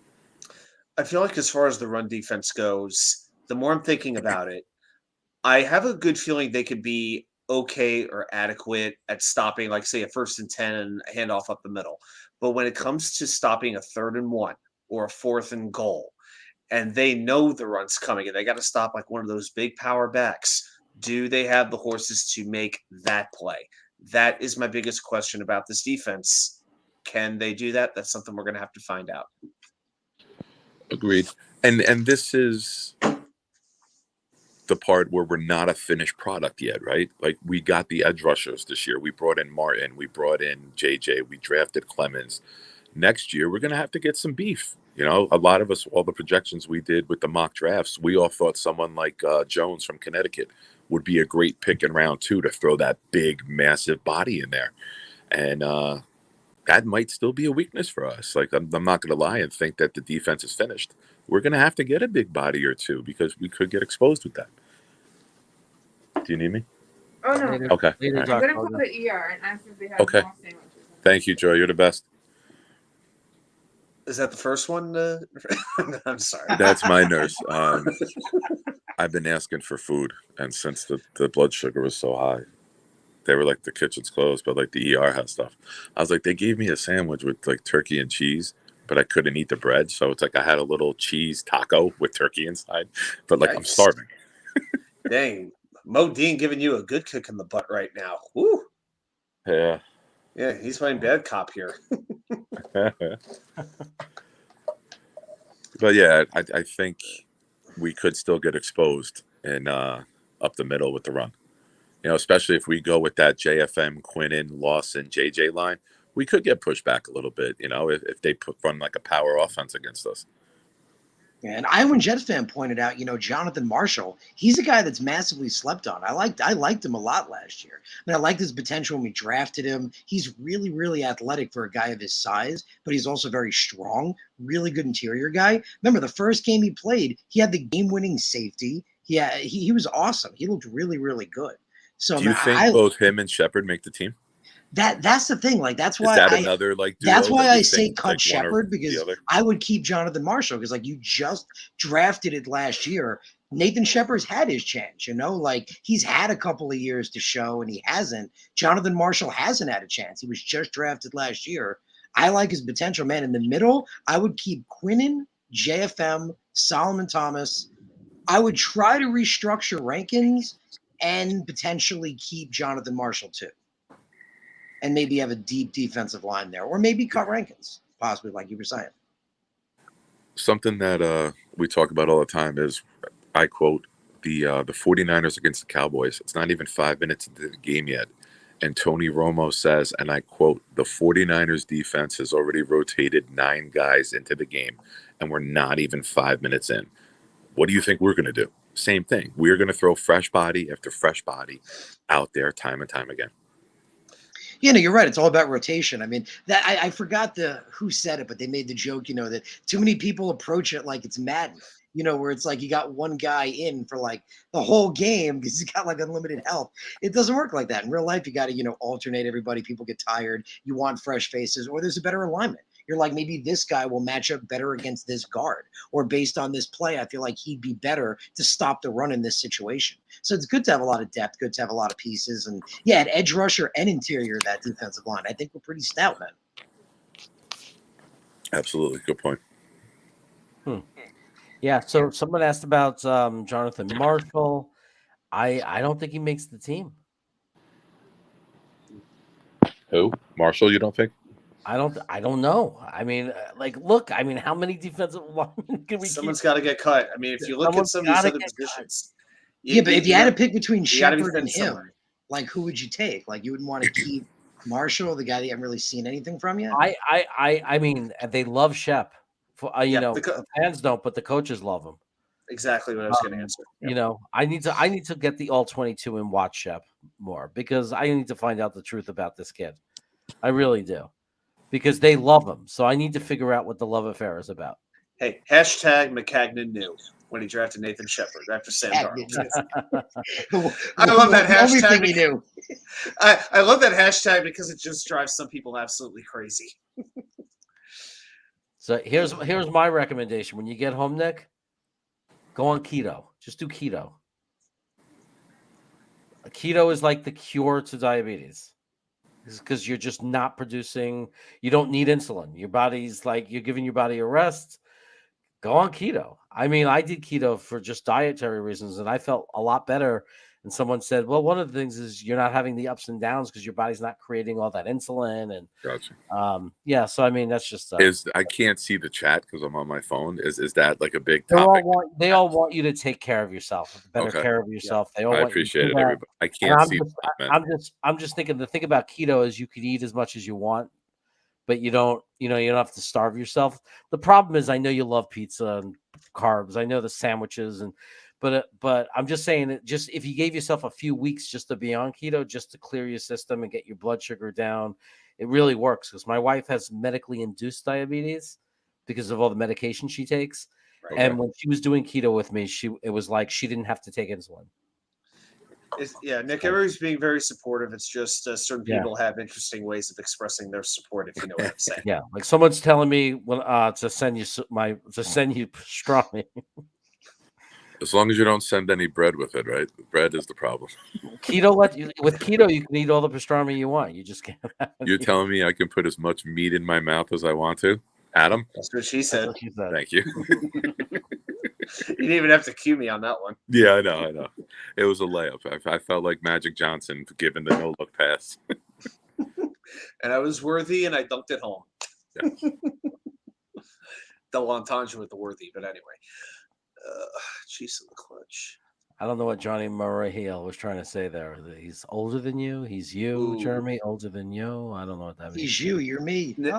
I feel like as far as the run defense goes, the more I'm thinking about it, I have a good feeling they could be okay or adequate at stopping, like, say, a 1st and 10 and a handoff up the middle. But when it comes to stopping a 3rd and 1 or a 4th and goal, and they know the run's coming and they got to stop like one of those big power backs, do they have the horses to make that play? That is my biggest question about this defense. Can they do that? That's something we're going to have to find out. Agreed. And this is the part where we're not a finished product yet, right? Like, we got the edge rushers this year. We brought in Martin. We brought in JJ. We drafted Clemens. Next year, we're going to have to get some beef. You know, a lot of us, all the projections we did with the mock drafts, we all thought someone like Jones from Connecticut would be a great pick in round 2 to throw that big, massive body in there. And that might still be a weakness for us. Like, I'm not going to lie and think that the defense is finished. We're going to have to get a big body or two because we could get exposed with that. Do you need me? Oh, no. Okay. I'm going to call the ER and ask if they have Okay. more sandwiches. Thank you, Joe. You're the best. Is that the first one? I'm sorry. That's my nurse. I've been asking for food, and since the blood sugar was so high, they were like, the kitchen's closed, but like the ER has stuff. I was like, they gave me a sandwich with like turkey and cheese, but I couldn't eat the bread. So it's like I had a little cheese taco with turkey inside, but like, I'm starving. Dang. Mo Dean giving you a good kick in the butt right now. Woo. Yeah. Yeah, he's playing bad cop here. But yeah, I think we could still get exposed in up the middle with the run. You know, especially if we go with that JFM, Quinnen, Lawson, JJ line, we could get pushed back a little bit, you know, if they run like a power offense against us. And Iowa Jets fan pointed out, you know, Jonathan Marshall, he's a guy that's massively slept on. I liked him a lot last year. I mean, I liked his potential when we drafted him. He's really, really athletic for a guy of his size, but he's also very strong, really good interior guy. Remember, the first game he played, he had the game-winning safety. He was awesome. He looked really, really good. So do you think both him and Shepard make the team? That's the thing. Like, that's why another like duo that's why that I say cut like Shepard, because I would keep Jonathan Marshall, because like, you just drafted it last year. Nathan Shepard's had his chance, you know, like, he's had a couple of years to show and he hasn't. Jonathan Marshall hasn't had a chance. He was just drafted last year. I like his potential, man. In the middle, I would keep Quinnen, JFM, Solomon Thomas. I would try to restructure Rankins and potentially keep Jonathan Marshall too. And maybe have a deep defensive line there, or maybe cut Rankins, possibly, like you were saying. Something that we talk about all the time is, I quote, the 49ers against the Cowboys. It's not even 5 minutes into the game yet. And Tony Romo says, and I quote, the 49ers defense has already rotated 9 guys into the game, and we're not even 5 minutes in. What do you think we're going to do? Same thing. We're going to throw fresh body after fresh body out there time and time again. Yeah, no, you're right. It's all about rotation. I mean, that I forgot who said it, but they made the joke, you know, that too many people approach it like it's Madden, you know, where it's like you got one guy in for like the whole game because he's got like unlimited health. It doesn't work like that. In real life, you got to, you know, alternate everybody. People get tired. You want fresh faces, or there's a better alignment. You're like, maybe this guy will match up better against this guard, or based on this play, I feel like he'd be better to stop the run in this situation. So it's good to have a lot of depth, good to have a lot of pieces. And yeah, at edge rusher and interior, that defensive line, I think we're pretty stout, man. Absolutely. Good point. Yeah. So someone asked about Jonathan Marshall. I don't think he makes the team. Who? Marshall, you don't think? I don't know. I mean, like, look. I mean, how many defensive linemen can we Someone's keep? got to get cut. I mean, if you look at Someone's some of these gotta other get positions, Yeah, but if you had to pick between you gotta be Shepard and fitting him, somewhere. like who would you take? Like you wouldn't want to keep Marshall, the guy that you haven't really seen anything from yet. I mean, they love Shep. For you Yeah, know, the the fans don't, but the coaches love him. exactly what I was going to answer. You know, I need to get the all 22 and watch Shep more because I need to find out the truth about this kid. I really do, because they love him. So I need to figure out what the love affair is about. Hey, hashtag McCagnon knew when he drafted Nathan Shepard after Sam Darnold. I love that hashtag. Everything he knew. I love that hashtag because it just drives some people absolutely crazy. So here's my recommendation. When you get home, Nick, go on keto. Just do keto. Keto is like the cure to diabetes. Because you're just not producing, you don't need insulin. Your body's like, you're giving your body a rest. Go on keto. I mean, I did keto for just dietary reasons, and I felt a lot better. And someone said, well, one of the things is you're not having the ups and downs because your body's not creating all that insulin. And Gotcha. yeah, so I mean, that's just I can't see the chat because I'm on my phone. Is that like a big they topic? all want you to take care of yourself, better Okay. care of yourself. They all I want appreciate you to it, do that. everybody. I And can't see. the I'm just thinking the thing about keto is you could eat as much as you want, but you don't have to starve yourself. The problem is I know you love pizza and carbs. I know the sandwiches but I'm just saying that just if you gave yourself a few weeks just to be on keto, just to clear your system and get your blood sugar down, it really works. Because my wife has medically induced diabetes because of all the medication she takes. Right. And when she was doing keto with me, it was like she didn't have to take insulin. Nick, everybody's being very supportive. It's just certain Yeah. people have interesting ways of expressing their support, if you know what I'm saying. Yeah, like someone's telling me to send you pastrami. As long as you don't send any bread with it, right? Bread is the problem. Keto, with keto, you can eat all the pastrami you want. You just can't. You're telling me I can put as much meat in my mouth as I want to, Adam? That's what she said. Thank you. You didn't even have to cue me on that one. Yeah, I know. It was a layup. I felt like Magic Johnson given the no-look pass. And I was worthy, and I dunked it home. Yeah. Double entendre with the worthy, but anyway. Chiefs in the clutch. I don't know what Johnny Murray was trying to say there. He's older than you. He's you, Ooh. Jeremy. Older than you. I don't know what that means. He's you. You're me. Nick,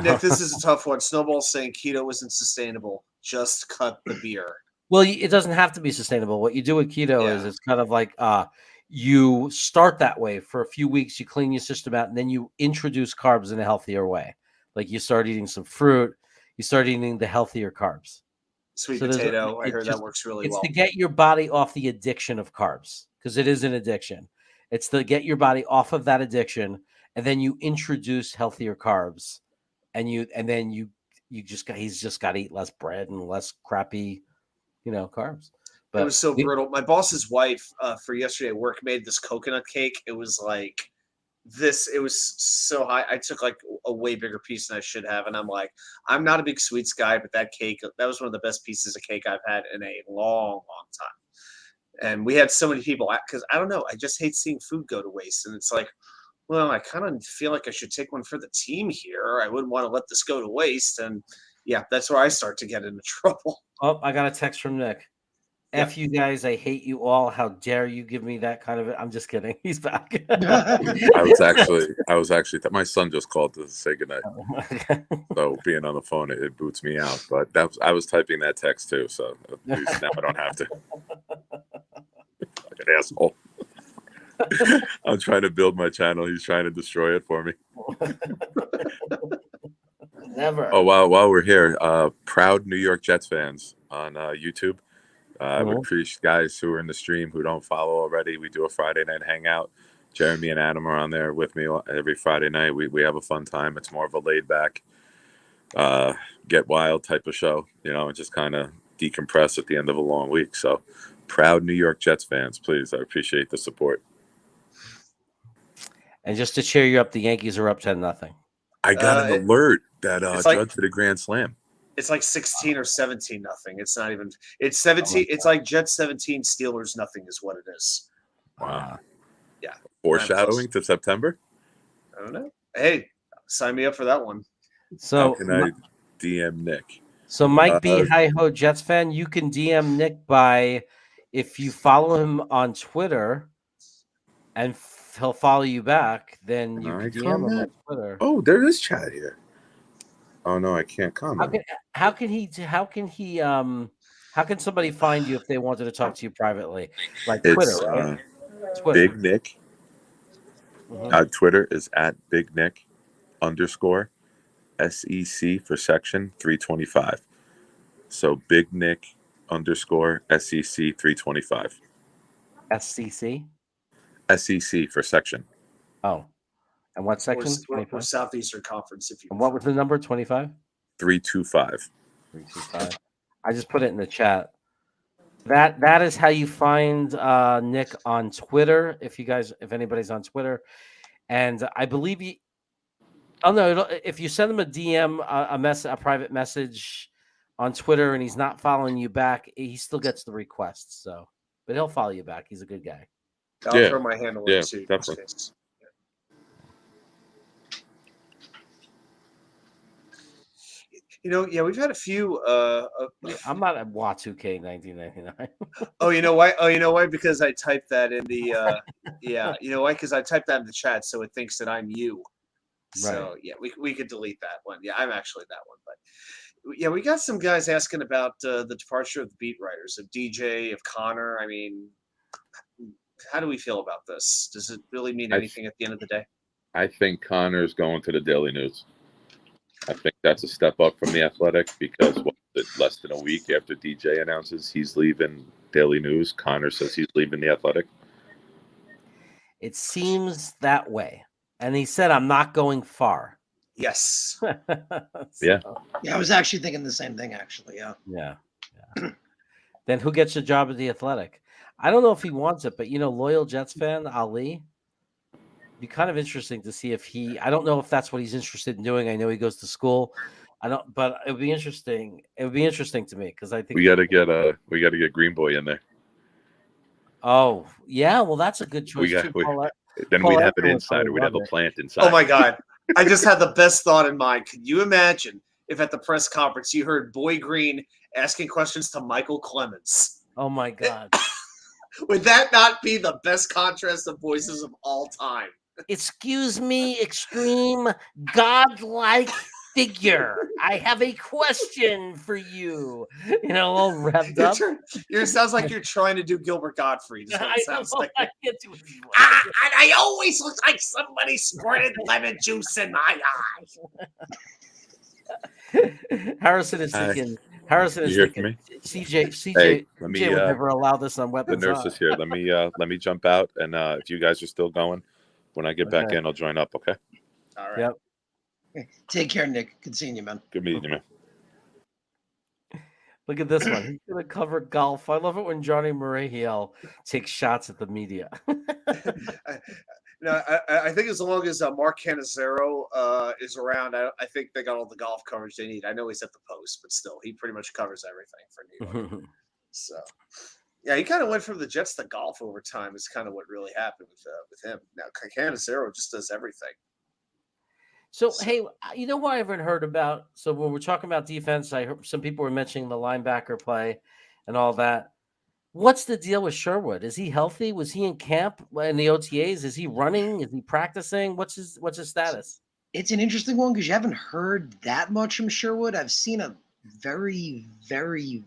Nick, this is a tough one. Snowball's saying keto isn't sustainable. Just cut the beer. Well, it doesn't have to be sustainable. What you do with keto is it's kind of like you start that way for a few weeks. You clean your system out, and then you introduce carbs in a healthier way. Like you start eating some fruit. You start eating the healthier carbs. Sweet potato. I heard that works really well. It's to get your body off the addiction of carbs, because it is an addiction. It's to get your body off of that addiction, and then you introduce healthier carbs, and then he's just got to eat less bread and less crappy, carbs. But it was so brutal. My boss's wife for yesterday at work made this coconut cake. It was like this. It was so high. I took like a way bigger piece than I should have, and I'm like, I'm not a big sweets guy, but that was one of the best pieces of cake I've had in a long, long time. And we had so many people because I don't know. I just hate seeing food go to waste, and it's like, well, I kind of feel like I should take one for the team here. I wouldn't want to let this go to waste, and yeah, that's where I start to get into trouble. Oh, I got a text from Nick. F you guys, I hate you all. How dare you give me that kind of? I'm just kidding. He's back. I was actually. My son just called to say goodnight. So being on the phone, it boots me out. But I was typing that text too, so at least now I don't have to. Like an asshole. I'm trying to build my channel. He's trying to destroy it for me. Never. Oh, while we're here, proud New York Jets fans on YouTube. I would appreciate guys who are in the stream who don't follow already. We do a Friday night hangout. Jeremy and Adam are on there with me every Friday night. We have a fun time. It's more of a laid back get wild type of show, and just kind of decompress at the end of a long week. So proud New York Jets fans, please. I appreciate the support. And just to cheer you up, the Yankees are up 10-0. I got an alert that Judge did a grand slam. It's like 16 or 17 nothing. It's not even. It's 17. It's like Jets 17, Steelers nothing is what it is. Wow. Yeah. Foreshadowing to September. I don't know. Hey, sign me up for that one. So how can I DM Nick? So Mike B. Hi-Ho Jets fan, you can DM Nick by if you follow him on Twitter and he'll follow you back, then you can DM him on Twitter. Oh, there is chat here. Oh no, I can't comment. How can somebody find you if they wanted to talk to you privately? Like Twitter, right? Twitter. Big Nick. Twitter is at Big Nick _ SEC for section 325. So Big Nick _ SEC 325. SCC? SEC for section. Oh. And what section? Or Southeastern Conference, if you. And what was the number? 25? 325. 325. I just put it in the chat. That is how you find Nick on Twitter. If anybody's on Twitter, and I believe you. Oh no! If you send him a DM, a private message on Twitter, and he's not following you back, he still gets the request. So, but he'll follow you back. He's a good guy. I'll throw my handle in too. Definitely. We've had a few. I'm not at WA2K 1999. Oh, you know why? Because I typed that in the. Yeah, you know why? Because I typed that in the chat, so it thinks that I'm you. So yeah, we could delete that one. Yeah, I'm actually that one. But yeah, we got some guys asking about the departure of the beat writers, of DJ, of Connor. I mean, how do we feel about this? Does it really mean anything at the end of the day? I think Connor's going to the Daily News. I think that's a step up from the Athletic because less than a week after DJ announces he's leaving Daily News, Connor says he's leaving the Athletic. It seems that way. And he said, I'm not going far. Yes. Yeah. Yeah, I was actually thinking the same thing, actually. Yeah. Then who gets the job at the Athletic? I don't know if he wants it, but loyal Jets fan, Ali. Be kind of interesting to see if I don't know if that's what he's interested in doing. I know he goes to school. But it would be interesting. It would be interesting to me because I think we got to get Green Boy in there. Oh yeah, well that's a good choice. Then we'd have an insider. We'd have a plant inside. Oh my God! I just had the best thought in mind. Can you imagine if at the press conference you heard Boy Green asking questions to Michael Clemens? Oh my God! Would that not be the best contrast of voices of all time? Excuse me, extreme godlike figure. I have a question for you. All revved up. It sounds like you're trying to do Gilbert Gottfried. I always look like somebody squirted lemon juice in my eye. Harrison is thinking. Me? CJ would never allow this on Weapons. The nurse is here. Let me jump out, and if you guys are still going, when I get back in, I'll join up. Okay. All right. Yep. Take care, Nick. Good seeing you, man. Good meeting you, man. Look at this one. He's gonna cover golf. I love it when Johnny Murahiel takes shots at the media. I think as long as Mark Cannizzaro is around, I think they got all the golf coverage they need. I know he's at the Post, but still, he pretty much covers everything for New York. So, yeah, he kind of went from the Jets to golf over time. Is kind of what really happened with him. Now, Cannizzaro just does everything. So, hey, you know what I haven't heard about? So when we're talking about defense, I heard some people were mentioning the linebacker play and all that. What's the deal with Sherwood? Is he healthy? Was he in camp in the OTAs? Is he running? Is he practicing? What's his status? It's an interesting one because you haven't heard that much from Sherwood. I've seen a very, very,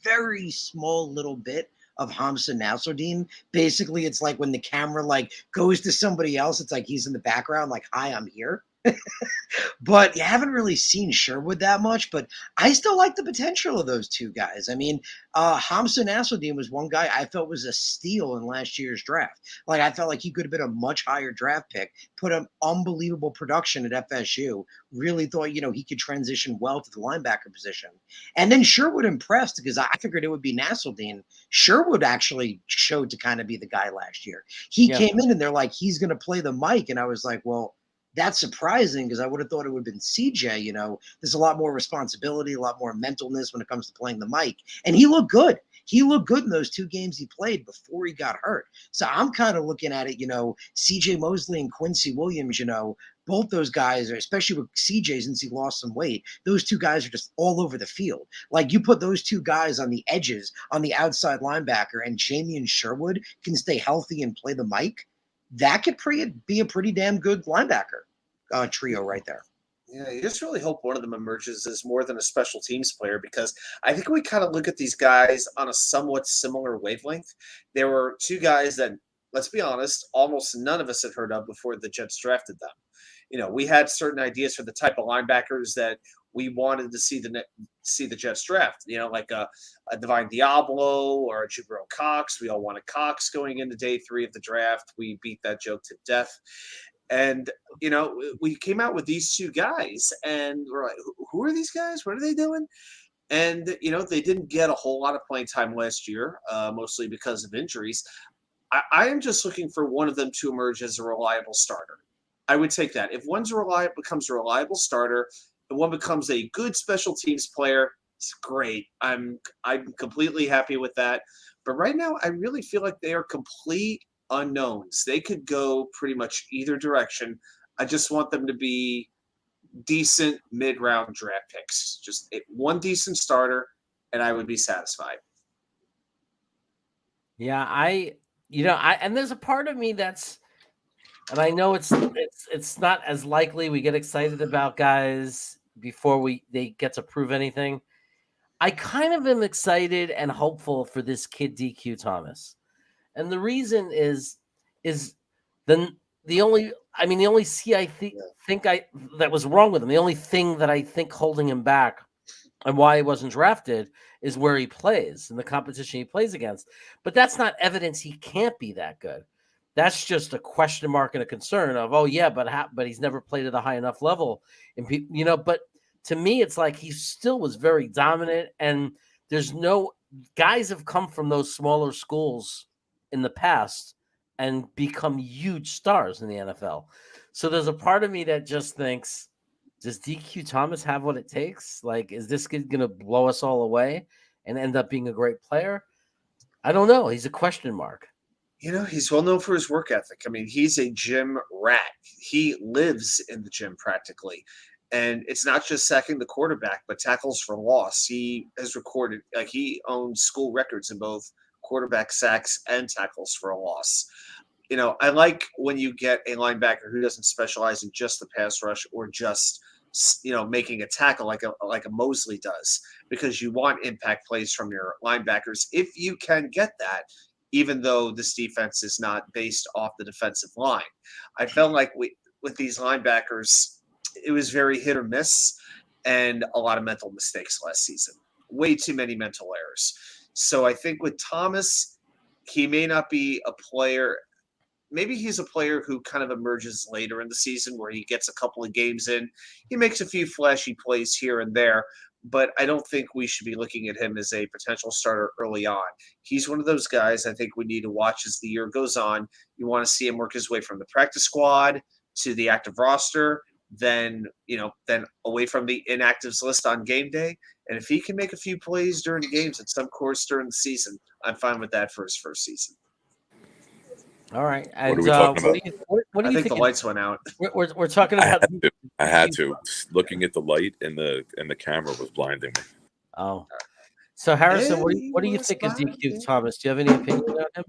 very small little bit of Hamza Nasruddin. Basically, it's like when the camera goes to somebody else, it's like he's in the background, like, hi, I'm here. But you haven't really seen Sherwood that much. But I still like the potential of those two guys. I mean, Hamza Nasruddin was one guy I felt was a steal in last year's draft. Like, I felt like he could have been a much higher draft pick, put an unbelievable production at FSU. Really thought, he could transition well to the linebacker position. And then Sherwood impressed because I figured it would be Nasruddin. Sherwood actually showed to kind of be the guy last year. He came in and they're like, he's going to play the mic. And I was like, well, that's surprising because I would have thought it would have been CJ. There's a lot more responsibility, a lot more mentalness when it comes to playing the mic. And he looked good. He looked good in those 2 games he played before he got hurt. So I'm kind of looking at it, CJ Mosley and Quincy Williams, both those guys, especially with CJ since he lost some weight, those 2 guys are just all over the field. Like, you put those 2 guys on the edges, on the outside linebacker, and Jamie and Sherwood can stay healthy and play the mic. That could be a pretty damn good linebacker trio right there. Yeah, you just really hope one of them emerges as more than a special teams player, because I think we kind of look at these guys on a somewhat similar wavelength. There were 2 guys that, let's be honest, almost none of us had heard of before the Jets drafted them. We had certain ideas for the type of linebackers that we wanted to see the Jets draft, like a Divine Diablo or a Jabril Cox. We all wanted Cox going into day 3 of the draft. We beat that joke to death. And, we came out with these 2 guys and we're like, who are these guys? What are they doing? And, they didn't get a whole lot of playing time last year, mostly because of injuries. I am just looking for one of them to emerge as a reliable starter. I would take that. If one's becomes a reliable starter and one becomes a good special teams player, it's great. I'm completely happy with that. But right now, I really feel like they are complete unknowns. They could go pretty much either direction. I just want them to be decent mid-round draft picks. Just one decent starter, and I would be satisfied. Yeah, and there's a part of me that's, and I know it's not as likely we get excited about guys before they get to prove anything. I kind of am excited and hopeful for this kid DQ Thomas. And the reason is the only think that was wrong with him. The only thing that I think holding him back and why he wasn't drafted is where he plays and the competition he plays against. But that's not evidence he can't be that good. That's just a question mark and a concern of, but he's never played at a high enough level. And but to me, it's like he still was very dominant. And there's no guys have come from those smaller schools in the past and become huge stars in the NFL. So there's a part of me that just thinks, does DQ Thomas have what it takes? Like, is this kid going to blow us all away and end up being a great player? I don't know. He's a question mark. He's well known for his work ethic. I mean, he's a gym rat. He lives in the gym practically. And it's not just sacking the quarterback, but tackles for loss. He has recorded, he owns school records in both quarterback sacks and tackles for a loss. I like when you get a linebacker who doesn't specialize in just the pass rush or just, making a tackle like a Mosley does, because you want impact plays from your linebackers if you can get that, even though this defense is not based off the defensive line. I felt like with these linebackers, it was very hit or miss and a lot of mental mistakes last season. Way too many mental errors. So I think with Thomas, he may not be a player. Maybe he's a player who kind of emerges later in the season where he gets a couple of games in. He makes a few flashy plays here and there, but I don't think we should be looking at him as a potential starter early on. He's one of those guys I think we need to watch as the year goes on. You want to see him work his way from the practice squad to the active roster, then away from the inactives list on game day. And if he can make a few plays during the games at some course during the season, I'm fine with that for his first season. All right. And, what are we talking about? What do you think the lights went out. We're talking about. I had to. Looking at the light and the camera was blinding me. Oh. So Harrison, what do you think of DQ Thomas? Do you have any opinion on him?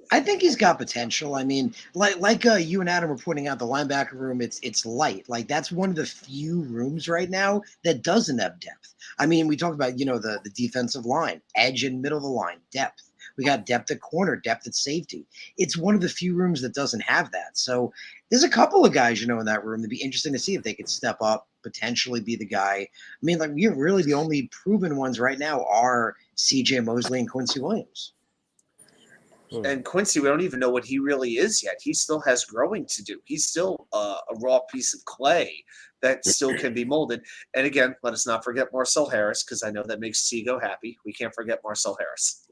I think he's got potential. I mean, like you and Adam were pointing out, the linebacker room, it's light. Like, that's one of the few rooms right now that doesn't have depth. I mean, we talked about, the defensive line, edge and middle of the line, depth. We got depth at corner, depth at safety. It's one of the few rooms that doesn't have that. So there's a couple of guys, in that room. It'd be interesting to see if they could step up, potentially be the guy. I mean, like, we're really the only proven ones right now are CJ Mosley and Quincy Williams. And Quincy, we don't even know what he really is yet. He still has growing to do. He's still a raw piece of clay that still can be molded. And again, let us not forget Marcel Harris, because I know that makes Tigo happy. We can't forget Marcel Harris.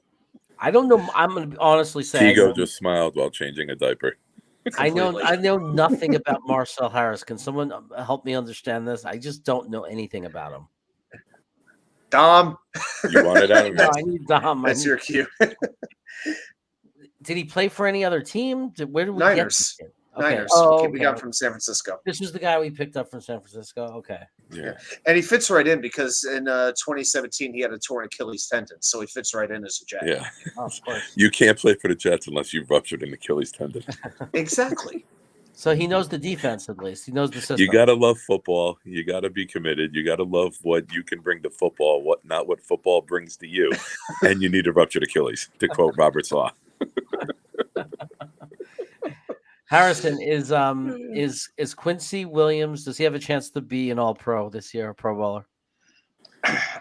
I don't know. I'm going to honestly say Tigo just smiled while changing a diaper. I know nothing about Marcel Harris. Can someone help me understand this? I just don't know anything about him. Dom. You want it out of me? No, I need Dom. That's your cue. Did he play for any other team? Where did we Niners? get him? Okay. Niners. Oh, We got him from San Francisco. This was the guy we picked up from San Francisco. Okay. Yeah. And he fits right in because in 2017 he had a torn Achilles tendon, so he fits right in as a Jet. Yeah. Oh, of course. You can't play for the Jets unless you've ruptured an Achilles tendon. Exactly. So he knows the defense at least. He knows the system. You got to love football. You got to be committed. You got to love what you can bring to football, not what football brings to you. And you need a ruptured Achilles, to quote Robert Slaw. Harrison, is Quincy Williams, does he have a chance to be an All-Pro this year, a Pro Bowler?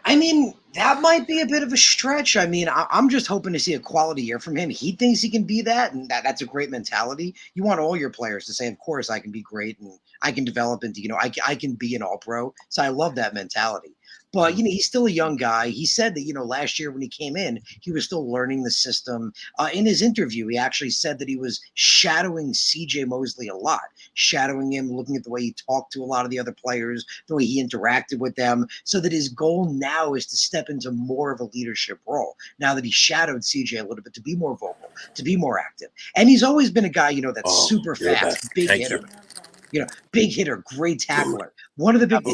I mean, that might be a bit of a stretch. I mean, I'm just hoping to see a quality year from him. He thinks he can be that, and that's a great mentality. You want all your players to say, of course, I can be great, and I can develop into, I can be an All-Pro. So I love that mentality. But, he's still a young guy. He said that, last year when he came in, he was still learning the system. In his interview, he actually said that he was shadowing CJ Mosley a lot, shadowing him, looking at the way he talked to a lot of the other players, the way he interacted with them, so that his goal now is to step into more of a leadership role. Now that he shadowed CJ a little bit, to be more vocal, to be more active. And he's always been a guy, that's super fast, big hitter. Big hitter, great tackler. One of the big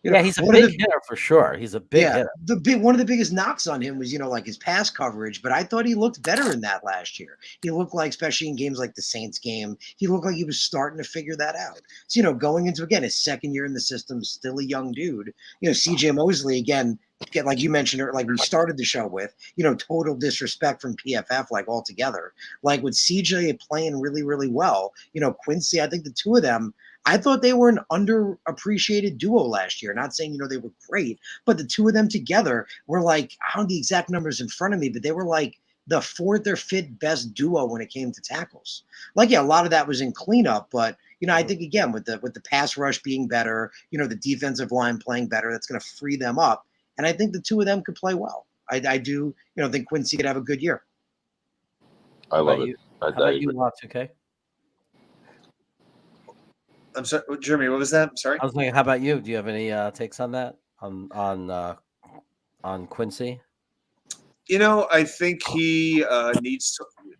Yeah, he's a big hitter for sure. He's a big hitter. One of the biggest knocks on him was, like his pass coverage, but I thought he looked better in that last year. He looked like, especially in games like the Saints game, he looked like he was starting to figure that out. So, going into, again, his second year in the system, still a young dude. CJ Mosley, again, like you mentioned, like we started the show with, total disrespect from PFF, like altogether. Like with CJ playing really, really well, Quincy, I think the two of them, I thought they were an underappreciated duo last year. Not saying, they were great, but the two of them together were like, I don't have the exact numbers in front of me, but they were like the fourth or fifth best duo when it came to tackles. Like, yeah, a lot of that was in cleanup, but I think again, with the pass rush being better, the defensive line playing better, that's going to free them up. And I think the two of them could play well. I do, think Quincy could have a good year. I love it. How about you, Lots, okay? I'm sorry, Jeremy, what was that? I'm sorry. I was like, how about you? Do you have any takes on that? On Quincy? I think he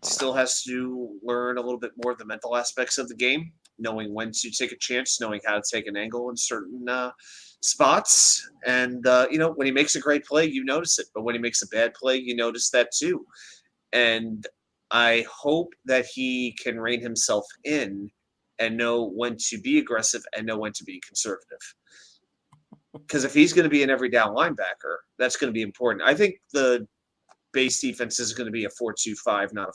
still has to learn a little bit more of the mental aspects of the game, knowing when to take a chance, knowing how to take an angle in certain spots. And, when he makes a great play, you notice it. But when he makes a bad play, you notice that too. And I hope that he can rein himself in and know when to be aggressive and know when to be conservative. Because if he's going to be an every down linebacker, that's going to be important. I think the base defense is going to be a 4-2-5, not a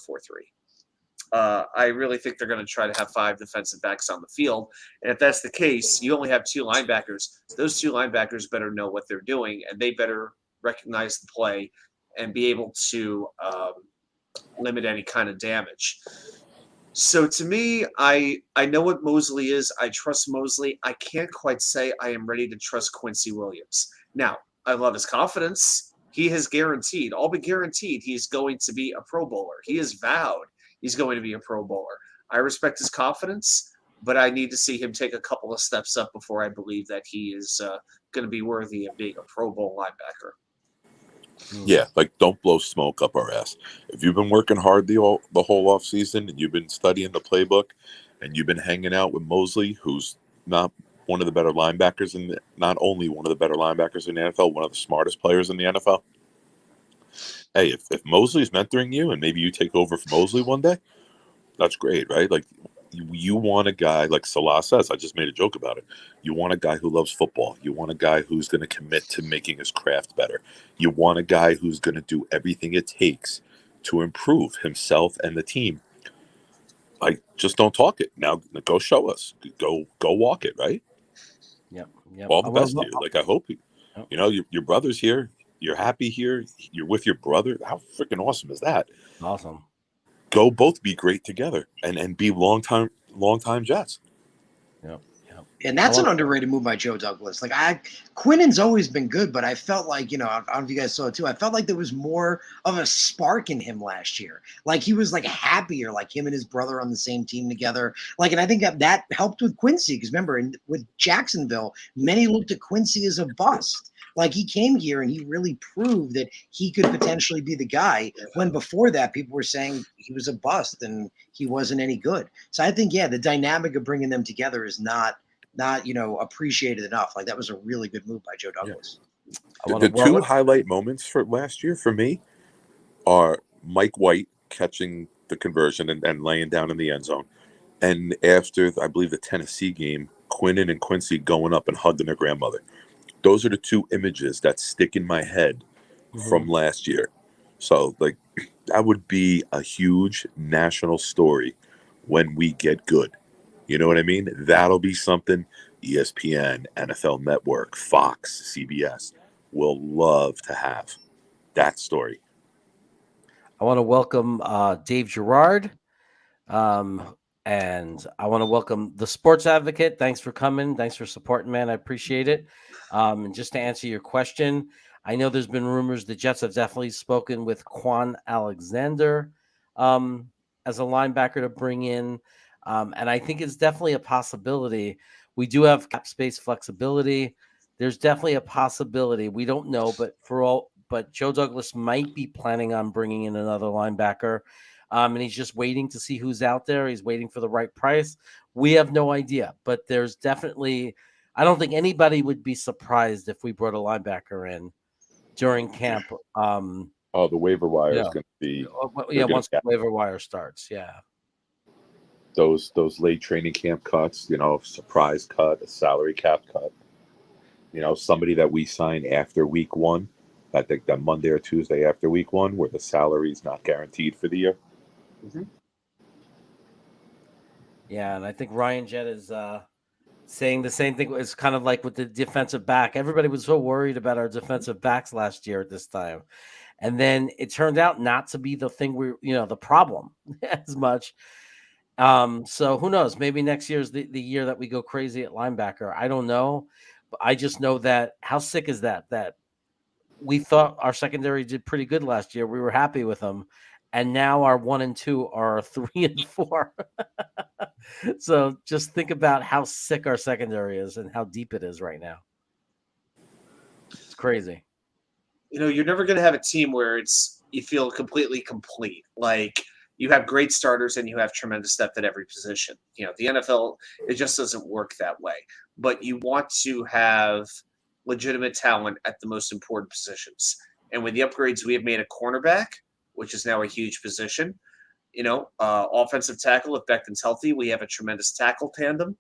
4-3. I really think they're going to try to have 5 defensive backs on the field. And if that's the case, you only have 2 linebackers. Those 2 linebackers better know what they're doing, and they better recognize the play and be able to limit any kind of damage. So to me, I know what Mosley is. I trust Mosley. I can't quite say I am ready to trust Quincy Williams. Now, I love his confidence. He has guaranteed, all but guaranteed, he's going to be a Pro Bowler. He has vowed he's going to be a Pro Bowler. I respect his confidence, but I need to see him take a couple of steps up before I believe that he is going to be worthy of being a Pro Bowl linebacker. Yeah, like don't blow smoke up our ass. If you've been working hard the whole off season and you've been studying the playbook and you've been hanging out with Mosley, who's not one of the better linebackers not only one of the better linebackers in the NFL, one of the smartest players in the NFL. Hey, if Mosley's mentoring you and maybe you take over for Mosley one day, that's great, right? Like You want a guy like Salah says. I just made a joke about it. You want a guy who loves football. You want a guy who's going to commit to making his craft better. You want a guy who's going to do everything it takes to improve himself and the team. Like, just don't talk it. Now go show us. Go walk it, right? Yep. All the best to you. Like, I hope your brother's here. You're happy here. You're with your brother. How freaking awesome is that? Awesome. Go both be great together and be long time Jets. Yep. And that's an underrated move by Joe Douglas. Like Quinnen's always been good, but I felt like, I don't know if you guys saw it too. I felt like there was more of a spark in him last year. Like he was like happier, like him and his brother on the same team together. Like, and I think that helped with Quincy because remember, with Jacksonville, many looked at Quincy as a bust. Like he came here and he really proved that he could potentially be the guy when before that people were saying he was a bust and he wasn't any good. So I think, the dynamic of bringing them together is not appreciated enough. Like that was a really good move by Joe Douglas. Yeah. The two highlight moments for last year for me are Mike White catching the conversion and laying down in the end zone. And after, I believe, the Tennessee game, Quinnen and Quincy going up and hugging their grandmother. Those are the two images that stick in my head from last year. So, like, that would be a huge national story when we get good. You know what I mean? That'll be something ESPN, NFL Network, Fox, CBS will love to have. That story. I want to welcome Dave Gerard. And I want to welcome the Sports Advocate. Thanks for coming. Thanks for supporting, man. I appreciate it. And just to answer your question, I know there's been rumors the Jets have definitely spoken with Quan Alexander as a linebacker to bring in. And I think it's definitely a possibility. We do have cap space flexibility. There's definitely a possibility. We don't know, but Joe Douglas might be planning on bringing in another linebacker. And he's just waiting to see who's out there. He's waiting for the right price. We have no idea, but there's definitely, I don't think anybody would be surprised if we brought a linebacker in during camp. The waiver wire is going to be. Once the waiver wire starts. Yeah. Those late training camp cuts, surprise cut, a salary cap cut, somebody that we sign after week one, I think that Monday or Tuesday after week one, where the salary is not guaranteed for the year. Mm-hmm. Yeah, and I think Ryan Jett is saying the same thing. It's kind of like with the defensive back. Everybody was so worried about our defensive backs last year at this time. And then it turned out not to be the thing the problem as much. So who knows? Maybe next year is the year that we go crazy at linebacker. I don't know. But I just know that how sick is that we thought our secondary did pretty good last year. We were happy with them. And now our 1 and 2 are 3 and 4. So just think about how sick our secondary is and how deep it is right now. It's crazy. You're never going to have a team where you feel completely complete. Like you have great starters and you have tremendous depth at every position. The NFL, it just doesn't work that way. But you want to have legitimate talent at the most important positions. And with the upgrades we have made at cornerback, which is now a huge position, offensive tackle, if Becton's healthy, we have a tremendous tackle tandem.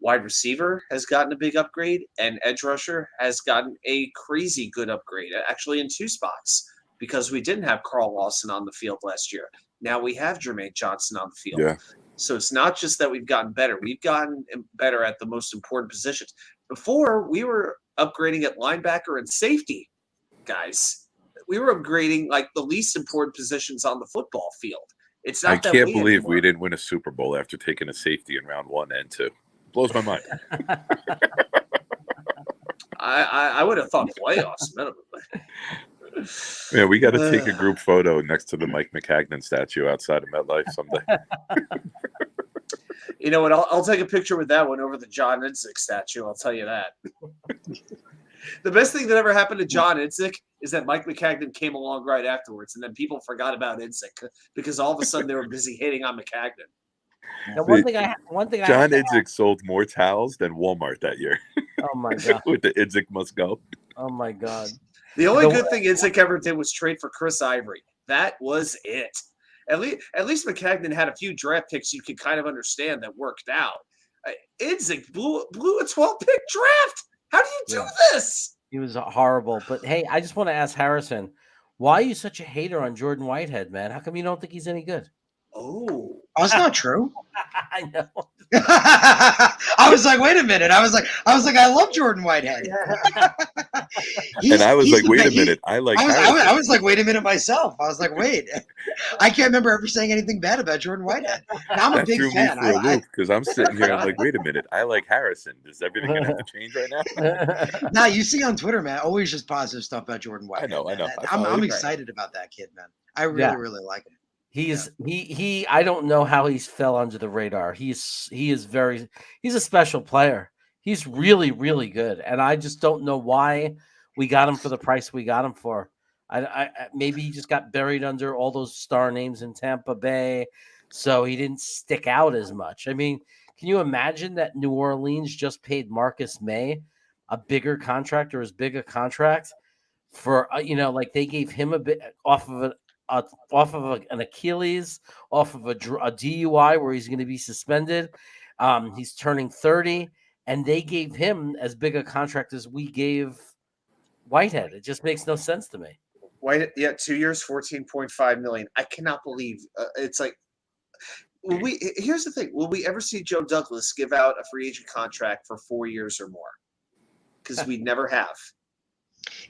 Wide receiver has gotten a big upgrade, and edge rusher has gotten a crazy good upgrade, actually in 2 spots, because we didn't have Carl Lawson on the field last year. Now we have Jermaine Johnson on the field. Yeah. So it's not just that we've gotten better. We've gotten better at the most important positions. Before, we were upgrading at linebacker and safety, guys. We were upgrading like the least important positions on the football field. It's not. I can't believe we didn't win a Super Bowl after taking a safety in round 1 and 2. Blows my mind. I would have thought playoffs minimum. Yeah, we got to take a group photo next to the Mike McCagnon statue outside of MetLife someday. You know what? I'll take a picture with that one over the John Idzik statue. I'll tell you that. The best thing that ever happened to John Idzik is that Mike McCagnon came along right afterwards, and then people forgot about Idzik because all of a sudden they were busy hating on McCagnon. Now, one thing John Idzik sold more towels than Walmart that year. Oh my god! With the Idzik must go. Oh my god! The only good thing Idzik ever did was trade for Chris Ivory. That was it. At least McCagnon had a few draft picks you could kind of understand that worked out. Idzik blew a 12-pick draft. How do you do this? He was horrible. But hey, I just want to ask Harrison, why are you such a hater on Jordan Whitehead, man? How come you don't think he's any good? Oh, that's not true. I know. I was like, wait a minute. I was like, I love Jordan Whitehead. And I was like, wait a minute. I was like, wait a minute myself. I was like, wait. I can't remember ever saying anything bad about Jordan Whitehead. Now, I'm a big fan. Me for a loop because I'm sitting here. I'm like, wait a minute. I like Harrison. Is everything going to have to change right now? Nah, you see on Twitter, man, always just positive stuff about Jordan Whitehead. I know. I'm excited about that kid, man. I really like him. I don't know how he's fell under the radar. He's a special player. He's really, really good. And I just don't know why we got him for the price we got him for. I maybe he just got buried under all those star names in Tampa Bay, so he didn't stick out as much. I mean, can you imagine that New Orleans just paid Marcus May a bigger contract or as big a contract for like they gave him a bit off of an Achilles, off of a DUI where he's going to be suspended. He's turning 30, and they gave him as big a contract as we gave Whitehead. It just makes no sense to me. 2 years, $14.5 million. I cannot believe it's like. Here's the thing: will we ever see Joe Douglas give out a free agent contract for 4 years or more? Because we never have.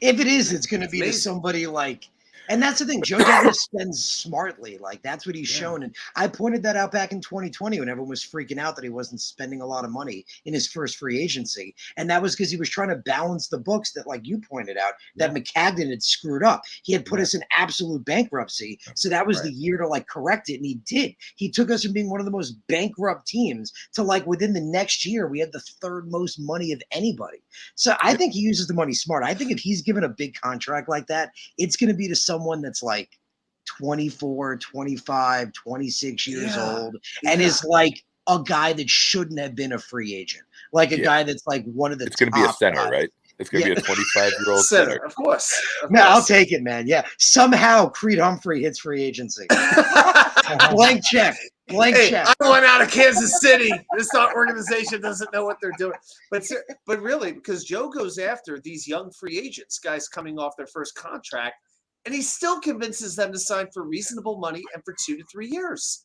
If it is, it's going to be to somebody like. And that's the thing. Joe Douglas spends smartly. Like, that's what he's shown. And I pointed that out back in 2020 when everyone was freaking out that he wasn't spending a lot of money in his first free agency. And that was because he was trying to balance the books that, like you pointed out, that McCagnon had screwed up. He had put us in absolute bankruptcy. So that was the year to, like, correct it. And he did. He took us from being one of the most bankrupt teams to, like, within the next year, we had the third most money of anybody. So I think he uses the money smart. I think if he's given a big contract like that, it's going to be to someone that's like 24, 25, 26 years old and is like a guy that shouldn't have been a free agent. Like a guy that's like one of the It's going to be a center, guys. Right? It's going to be a 25-year-old center. Of course. No, I'll take it, man. Yeah. Somehow Creed Humphrey hits free agency. Blank check. check. I went out of Kansas City. This organization doesn't know what they're doing. But really, because Joe goes after these young free agents, guys coming off their first contract, and he still convinces them to sign for reasonable money and for 2 to 3 years.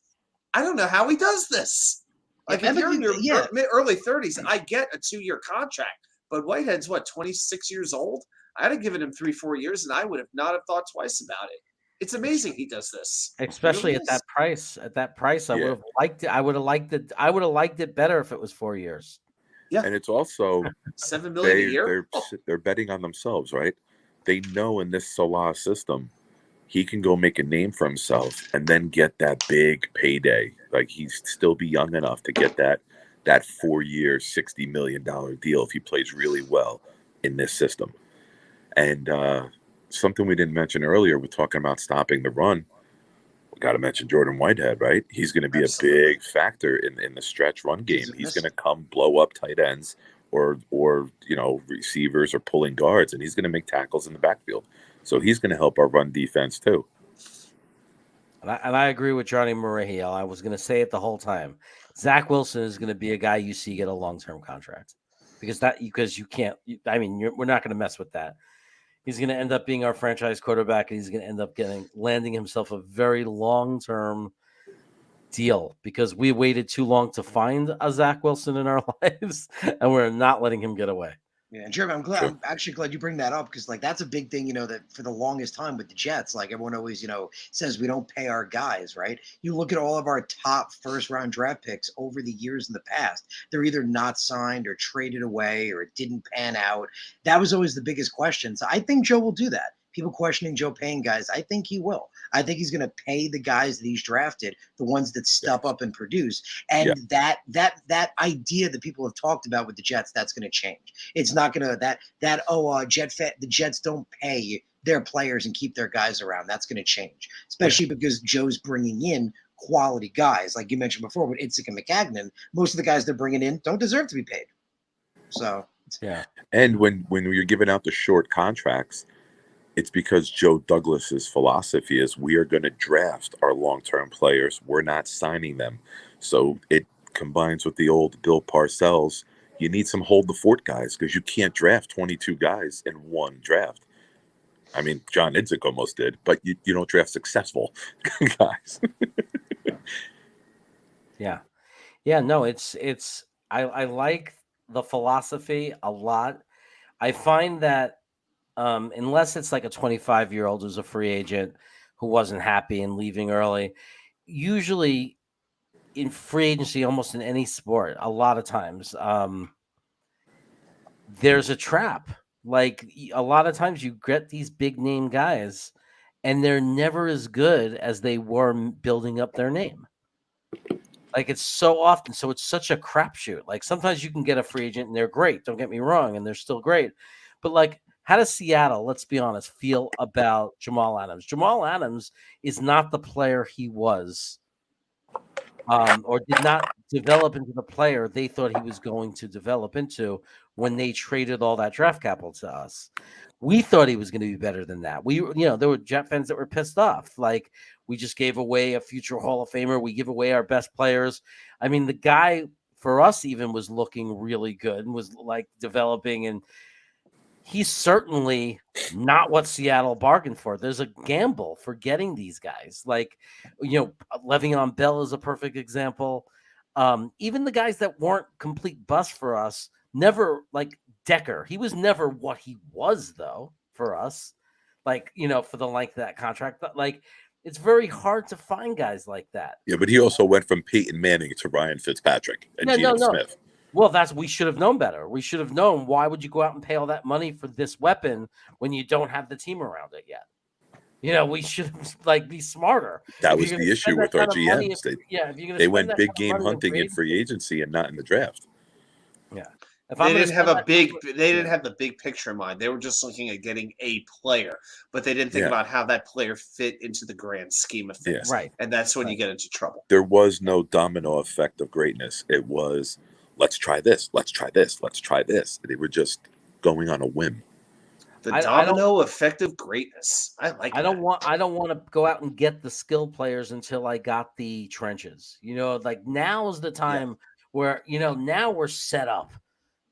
I don't know how he does this. Like, if you're in your early 30s, I get a 2-year contract. But Whitehead's, 26 years old? I'd have given him 3-4 years, and I would have not have thought twice about it. It's amazing he does this. Especially at that price. At that price, I would have liked it. I would have liked it better if it was 4 years. Yeah. And it's also $7 million a year. They're betting on themselves, right? They know in this Salah system, he can go make a name for himself and then get that big payday. Like, he'd still be young enough to get that 4-year, $60 million deal if he plays really well in this system. And something we didn't mention earlier, we're talking about stopping the run. We got to mention Jordan Whitehead, right? He's going to be a big factor in the stretch run game. He's going to come blow up tight ends or receivers or pulling guards, and he's going to make tackles in the backfield. So he's going to help our run defense too. And I agree with Johnny Murray. I was going to say it the whole time. Zach Wilson is going to be a guy you see get a long-term contract because you can't. We're not going to mess with that. He's going to end up being our franchise quarterback, and he's going to end up landing himself a very long-term deal because we waited too long to find a Zach Wilson in our lives, and we're not letting him get away. Yeah, Jeremy, I'm actually glad you bring that up because, like, that's a big thing, that for the longest time with the Jets, like, everyone always, says we don't pay our guys, right? You look at all of our top first-round draft picks over the years in the past, they're either not signed or traded away or it didn't pan out. That was always the biggest question. So I think Joe will do that. People questioning Joe paying guys, I think he will. I think he's going to pay the guys that he's drafted, the ones that step up and produce. And that idea that people have talked about with the Jets, that's going to change. It's not going to the Jets don't pay their players and keep their guys around. That's going to change, especially because Joe's bringing in quality guys, like you mentioned before with Idzik and McCagnon. Most of the guys they're bringing in don't deserve to be paid. So and when you're giving out the short contracts, It's because Joe Douglas's philosophy is we are going to draft our long-term players. We're not signing them. So it combines with the old Bill Parcells. You need some hold the fort guys because you can't draft 22 guys in one draft. I mean, John Idzik almost did, but you don't draft successful guys. Yeah. Yeah, no, I like the philosophy a lot. I find that unless it's like a 25-year-old who's a free agent who wasn't happy and leaving early, usually in free agency, almost in any sport, a lot of times, there's a trap. Like a lot of times you get these big name guys and they're never as good as they were building up their name. Like it's so often, so it's such a crapshoot. Like sometimes you can get a free agent and they're great. Don't get me wrong, and they're still great. But like, how does Seattle, let's be honest, feel about Jamal Adams? Jamal Adams is not the player he was, or did not develop into the player they thought he was going to develop into when they traded all that draft capital to us. We thought he was going to be better than that. There were Jet fans that were pissed off. Like, we just gave away a future Hall of Famer. We give away our best players. I mean, the guy for us even was looking really good and was like developing, and he's certainly not what Seattle bargained for. There's a gamble for getting these guys. Like, Le'Veon Bell is a perfect example. Even the guys that weren't complete busts for us, never, like Decker. He was never what he was, though, for us. Like, for the length of that contract. But, like, it's very hard to find guys like that. Yeah, but he also went from Peyton Manning to Ryan Fitzpatrick and Geno Smith. Well, we should have known better. We should have known. Why would you go out and pay all that money for this weapon when you don't have the team around it yet? We should be smarter. That was the issue with our GMs. They went big game hunting in free agency and not in the draft. Yeah. They didn't have the big picture in mind. They were just looking at getting a player, but they didn't think about how that player fit into the grand scheme of things. Yeah. Right. And that's when you get into trouble. There was no domino effect of greatness. It was, let's try this, let's try this, let's try this. They were just going on a whim. The domino effect of greatness. I like. I don't want to go out and get the skill players until I got the trenches. Like now is the time where now we're set up.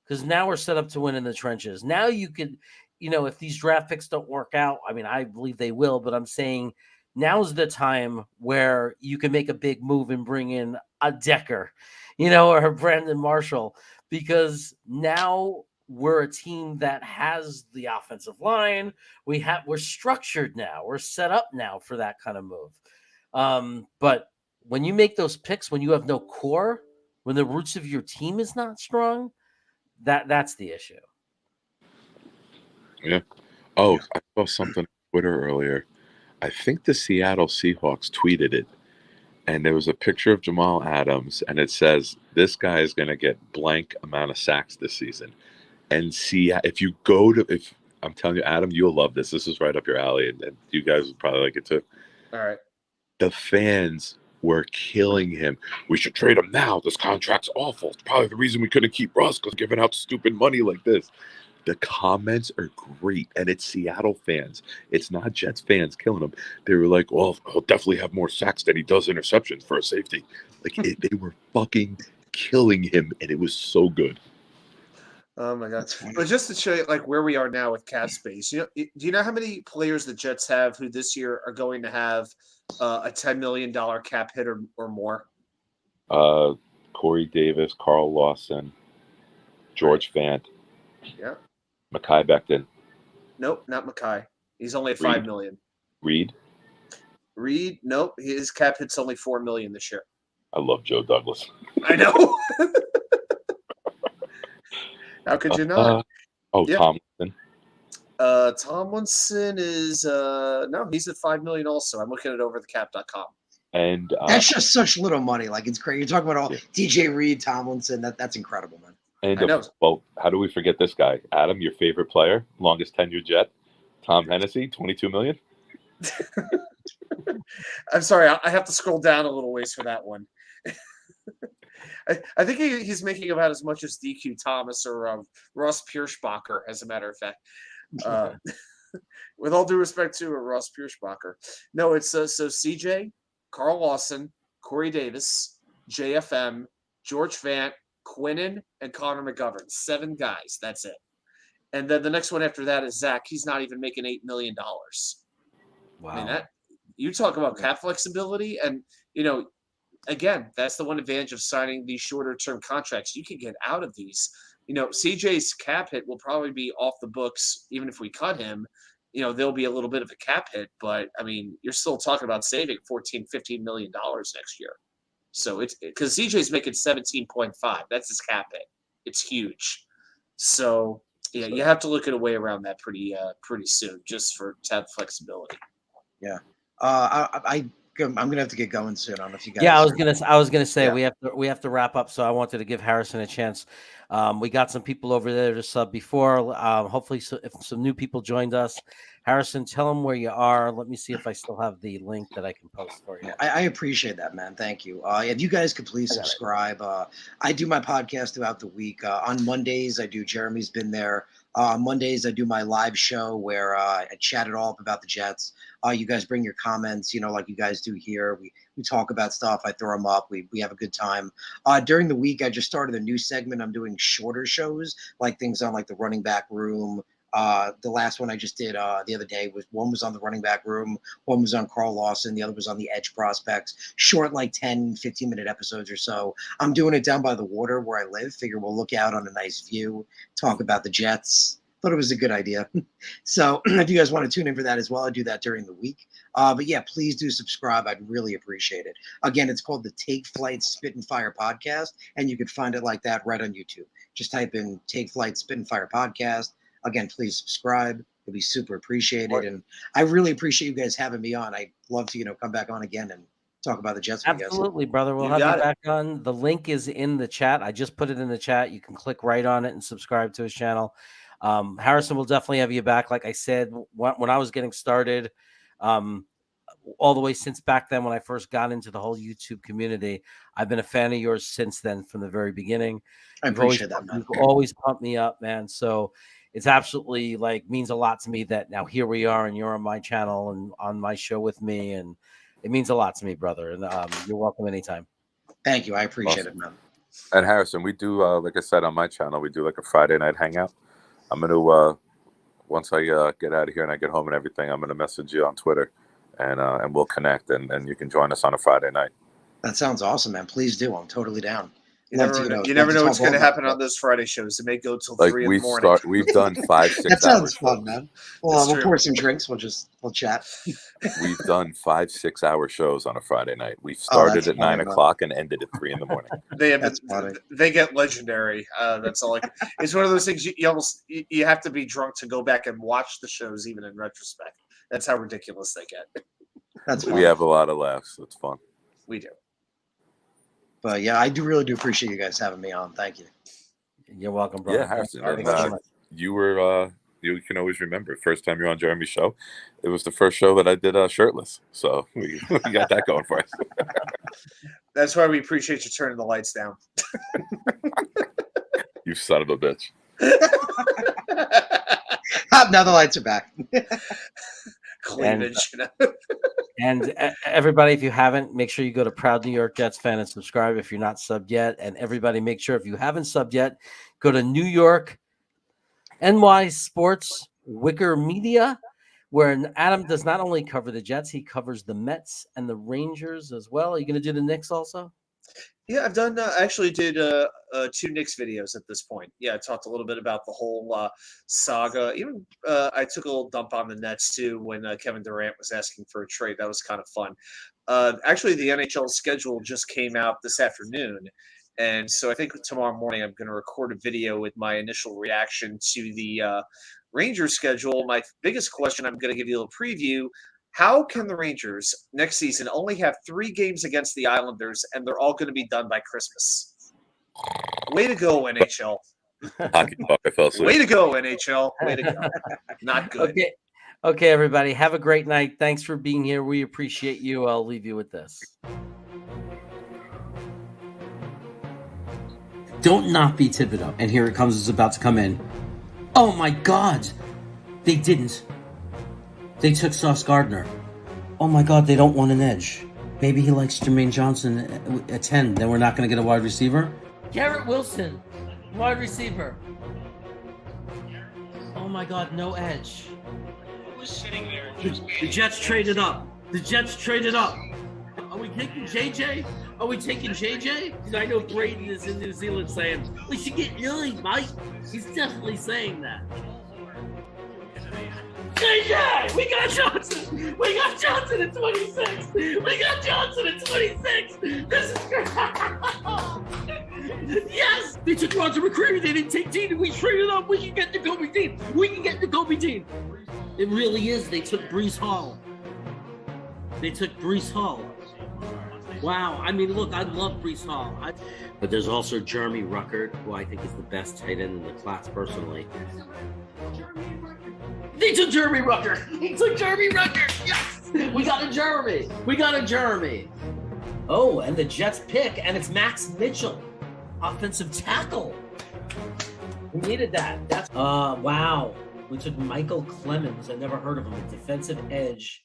Because now we're set up to win in the trenches. Now you could, if these draft picks don't work out, I mean, I believe they will, but I'm saying now's the time where you can make a big move and bring in a Decker, or a Brandon Marshall, because now we're a team that has the offensive line. We're structured now. We're set up now for that kind of move. But when you make those picks, when you have no core, when the roots of your team is not strong, that's the issue. Yeah. Oh, I saw something on Twitter earlier. I think the Seattle Seahawks tweeted it, and there was a picture of Jamal Adams, and it says, this guy is going to get blank amount of sacks this season. And if I'm telling you, Adam, you'll love this. This is right up your alley, and you guys will probably like it too. All right. The fans were killing him. We should trade him now. This contract's awful. It's probably the reason we couldn't keep Russ, because giving out stupid money like this. The comments are great, and it's Seattle fans. It's not Jets fans killing him. They were like, well, he'll definitely have more sacks than he does interceptions for a safety. Like, they were fucking killing him, and it was so good. Oh my God! But just to show you like where we are now with cap space, do you know how many players the Jets have who this year are going to have a $10 million cap hit or more? Corey Davis, Carl Lawson, George Fant. Yeah. Mekhi Becton. Nope, not Mekhi. He's only at $5 million. Reed. Nope, his cap hit's only $4 million this year. I love Joe Douglas. I know. How could you not? Tomlinson. Tomlinson is no, he's at $5 million also. I'm looking at overthecap.com. And that's just such little money. Like, it's crazy. You're talking about all DJ Reed, Tomlinson. That's incredible, man. And well, how do we forget this guy? Adam, your favorite player, longest tenured Jet, Tom Hennessy, $22 million. I'm sorry, I have to scroll down a little ways for that one. I think he's making about as much as DQ Thomas or Ross Pierschbacher, as a matter of fact. With all due respect to Ross Pierschbacher. No, it's so CJ, Carl Lawson, Corey Davis, JFM, George Fant, Quinnen, and Connor McGovern. 7 guys. That's it. And then the next one after that is Zach. He's not even making $8 million. Wow. I mean, that you talk about cap flexibility, and again, that's the one advantage of signing these shorter term contracts. You can get out of these. CJ's cap hit will probably be off the books even if we cut him. There'll be a little bit of a cap hit, but I mean, you're still talking about saving $14-15 million next year. So it's because CJ's making 17.5. That's his cap hit. It's huge. So yeah, you have to look at a way around that pretty soon, just to have flexibility. Yeah. I'm gonna have to get going soon. I don't know if you guys. Yeah, I was gonna say we have to wrap up. So I wanted to give Harrison a chance. We got some people over there to sub before. Hopefully, if some new people joined us, Harrison, tell them where you are. Let me see if I still have the link that I can post for you. I appreciate that, man. Thank you. If you guys could please subscribe. I do my podcast throughout the week. On Mondays, I do Jeremy's Been There. On Mondays, I do my live show where I chat it all up about the Jets. You guys bring your comments, like you guys do here. We talk about stuff. I throw them up. We have a good time. During the week, I just started a new segment. I'm doing shorter shows, like things on like the running back room. The last one I just did the other day one was on the running back room, one was on Carl Lawson, the other was on the edge prospects. Short, like 10, 15-minute episodes or so. I'm doing it down by the water where I live. Figure we'll look out on a nice view, talk about the Jets. Thought it was a good idea. So if you guys want to tune in for that as well, I do that during the week. But yeah, please do subscribe. I'd really appreciate it. Again, it's called the Take Flight Spit and Fire Podcast, and you can find it like that right on YouTube. Just type in Take Flight Spit and Fire Podcast. Again, please subscribe. It'll be super appreciated. And I really appreciate you guys having me on. I'd love to, come back on again and talk about the Jets. Absolutely, brother. We'll have you back on. The link is in the chat. I just put it in the chat. You can click right on it and subscribe to his channel. Harrison will definitely have you back. Like I said, when I was getting started, all the way since back then when I first got into the whole YouTube community, I've been a fan of yours since then from the very beginning. I appreciate that, man. You've always pumped me up, man. So it's absolutely means a lot to me that now here we are and you're on my channel and on my show with me. And it means a lot to me, brother. And you're welcome anytime. Thank you. I appreciate it, man. And Harrison, we do, like I said, on my channel, we do like a Friday night hangout. I'm going to, once I get out of here and I get home and everything, I'm going to message you on Twitter and we'll connect and you can join us on a Friday night. That sounds awesome, man. Please do. I'm totally down. You never know what's going to happen on those Friday shows. It may go till 3 in the morning. We've done 5-6 hours. That sounds fun, man. Well, we'll pour some drinks. We'll chat. We've done 5-6 hour shows on a Friday night. We started at 9 o'clock and ended at 3 in the morning. They get legendary. That's all. It's one of those things you have to be drunk to go back and watch the shows, even in retrospect. That's how ridiculous they get. That's fun. We have a lot of laughs. It's fun. We do. But yeah, I really do appreciate you guys having me on. Thank you. You're welcome, brother. Yeah, Harrison. You were, you can always remember, first time you're on Jeremy's show, it was the first show that I did shirtless. So we got that going for us. That's why we appreciate you turning the lights down. You son of a bitch. Now the lights are back. Cleavage, And everybody, if you haven't, make sure you go to Proud New York Jets Fan and subscribe if you're not subbed yet. And everybody, make sure if you haven't subbed yet, go to New York NY Sports Wicker Media, where Adam does not only cover the Jets, he covers the Mets and the Rangers as well. Are you going to do the Knicks also? Yeah, I've done. I actually did 2 Knicks videos at this point. Yeah, I talked a little bit about the whole saga. Even I took a little dump on the Nets too when Kevin Durant was asking for a trade. That was kind of fun. Actually, the NHL schedule just came out this afternoon, and so I think tomorrow morning I'm going to record a video with my initial reaction to the Rangers schedule. My biggest question, I'm going to give you a little preview. How can the Rangers next season only have 3 games against the Islanders and they're all going to be done by Christmas? Way to go, NHL. Hockey talk, I fell asleep. Way to go, NHL. Way to go. Not good. Okay, everybody. Have a great night. Thanks for being here. We appreciate you. I'll leave you with this. Don't not be Thibodeau. And here it comes. It's about to come in. Oh, my God. They didn't. They took Sauce Gardner. Oh my God, they don't want an edge. Maybe he likes Jermaine Johnson at 10. Then we're not going to get a wide receiver? Garrett Wilson, wide receiver. Oh my God, no edge. Who's sitting there? The Jets traded up. The Jets traded up. Are we taking JJ? Are we taking JJ? Because I know Braden is in New Zealand saying, we should get Lily, Mike. He's definitely saying that. JJ! We got Johnson! We got Johnson at 26! We got Johnson at 26! This is great! Yes! They took Roger McCreary. They didn't take Dean. We traded up. We can get the Kobe Dean. We can get the Kobe Dean. It really is. They took Breece Hall. They took Breece Hall. Wow. I mean, look, I love Breece Hall. But there's also Jeremy Ruckert, who I think is the best tight end in the class personally. They took Jeremy Ruckert. They took Jeremy Ruckert. Yes! We got a Jeremy. We got a Jeremy. Oh, and the Jets pick, and it's Max Mitchell, offensive tackle. We needed that. That's wow. We took Michael Clemens. I never heard of him. A defensive edge.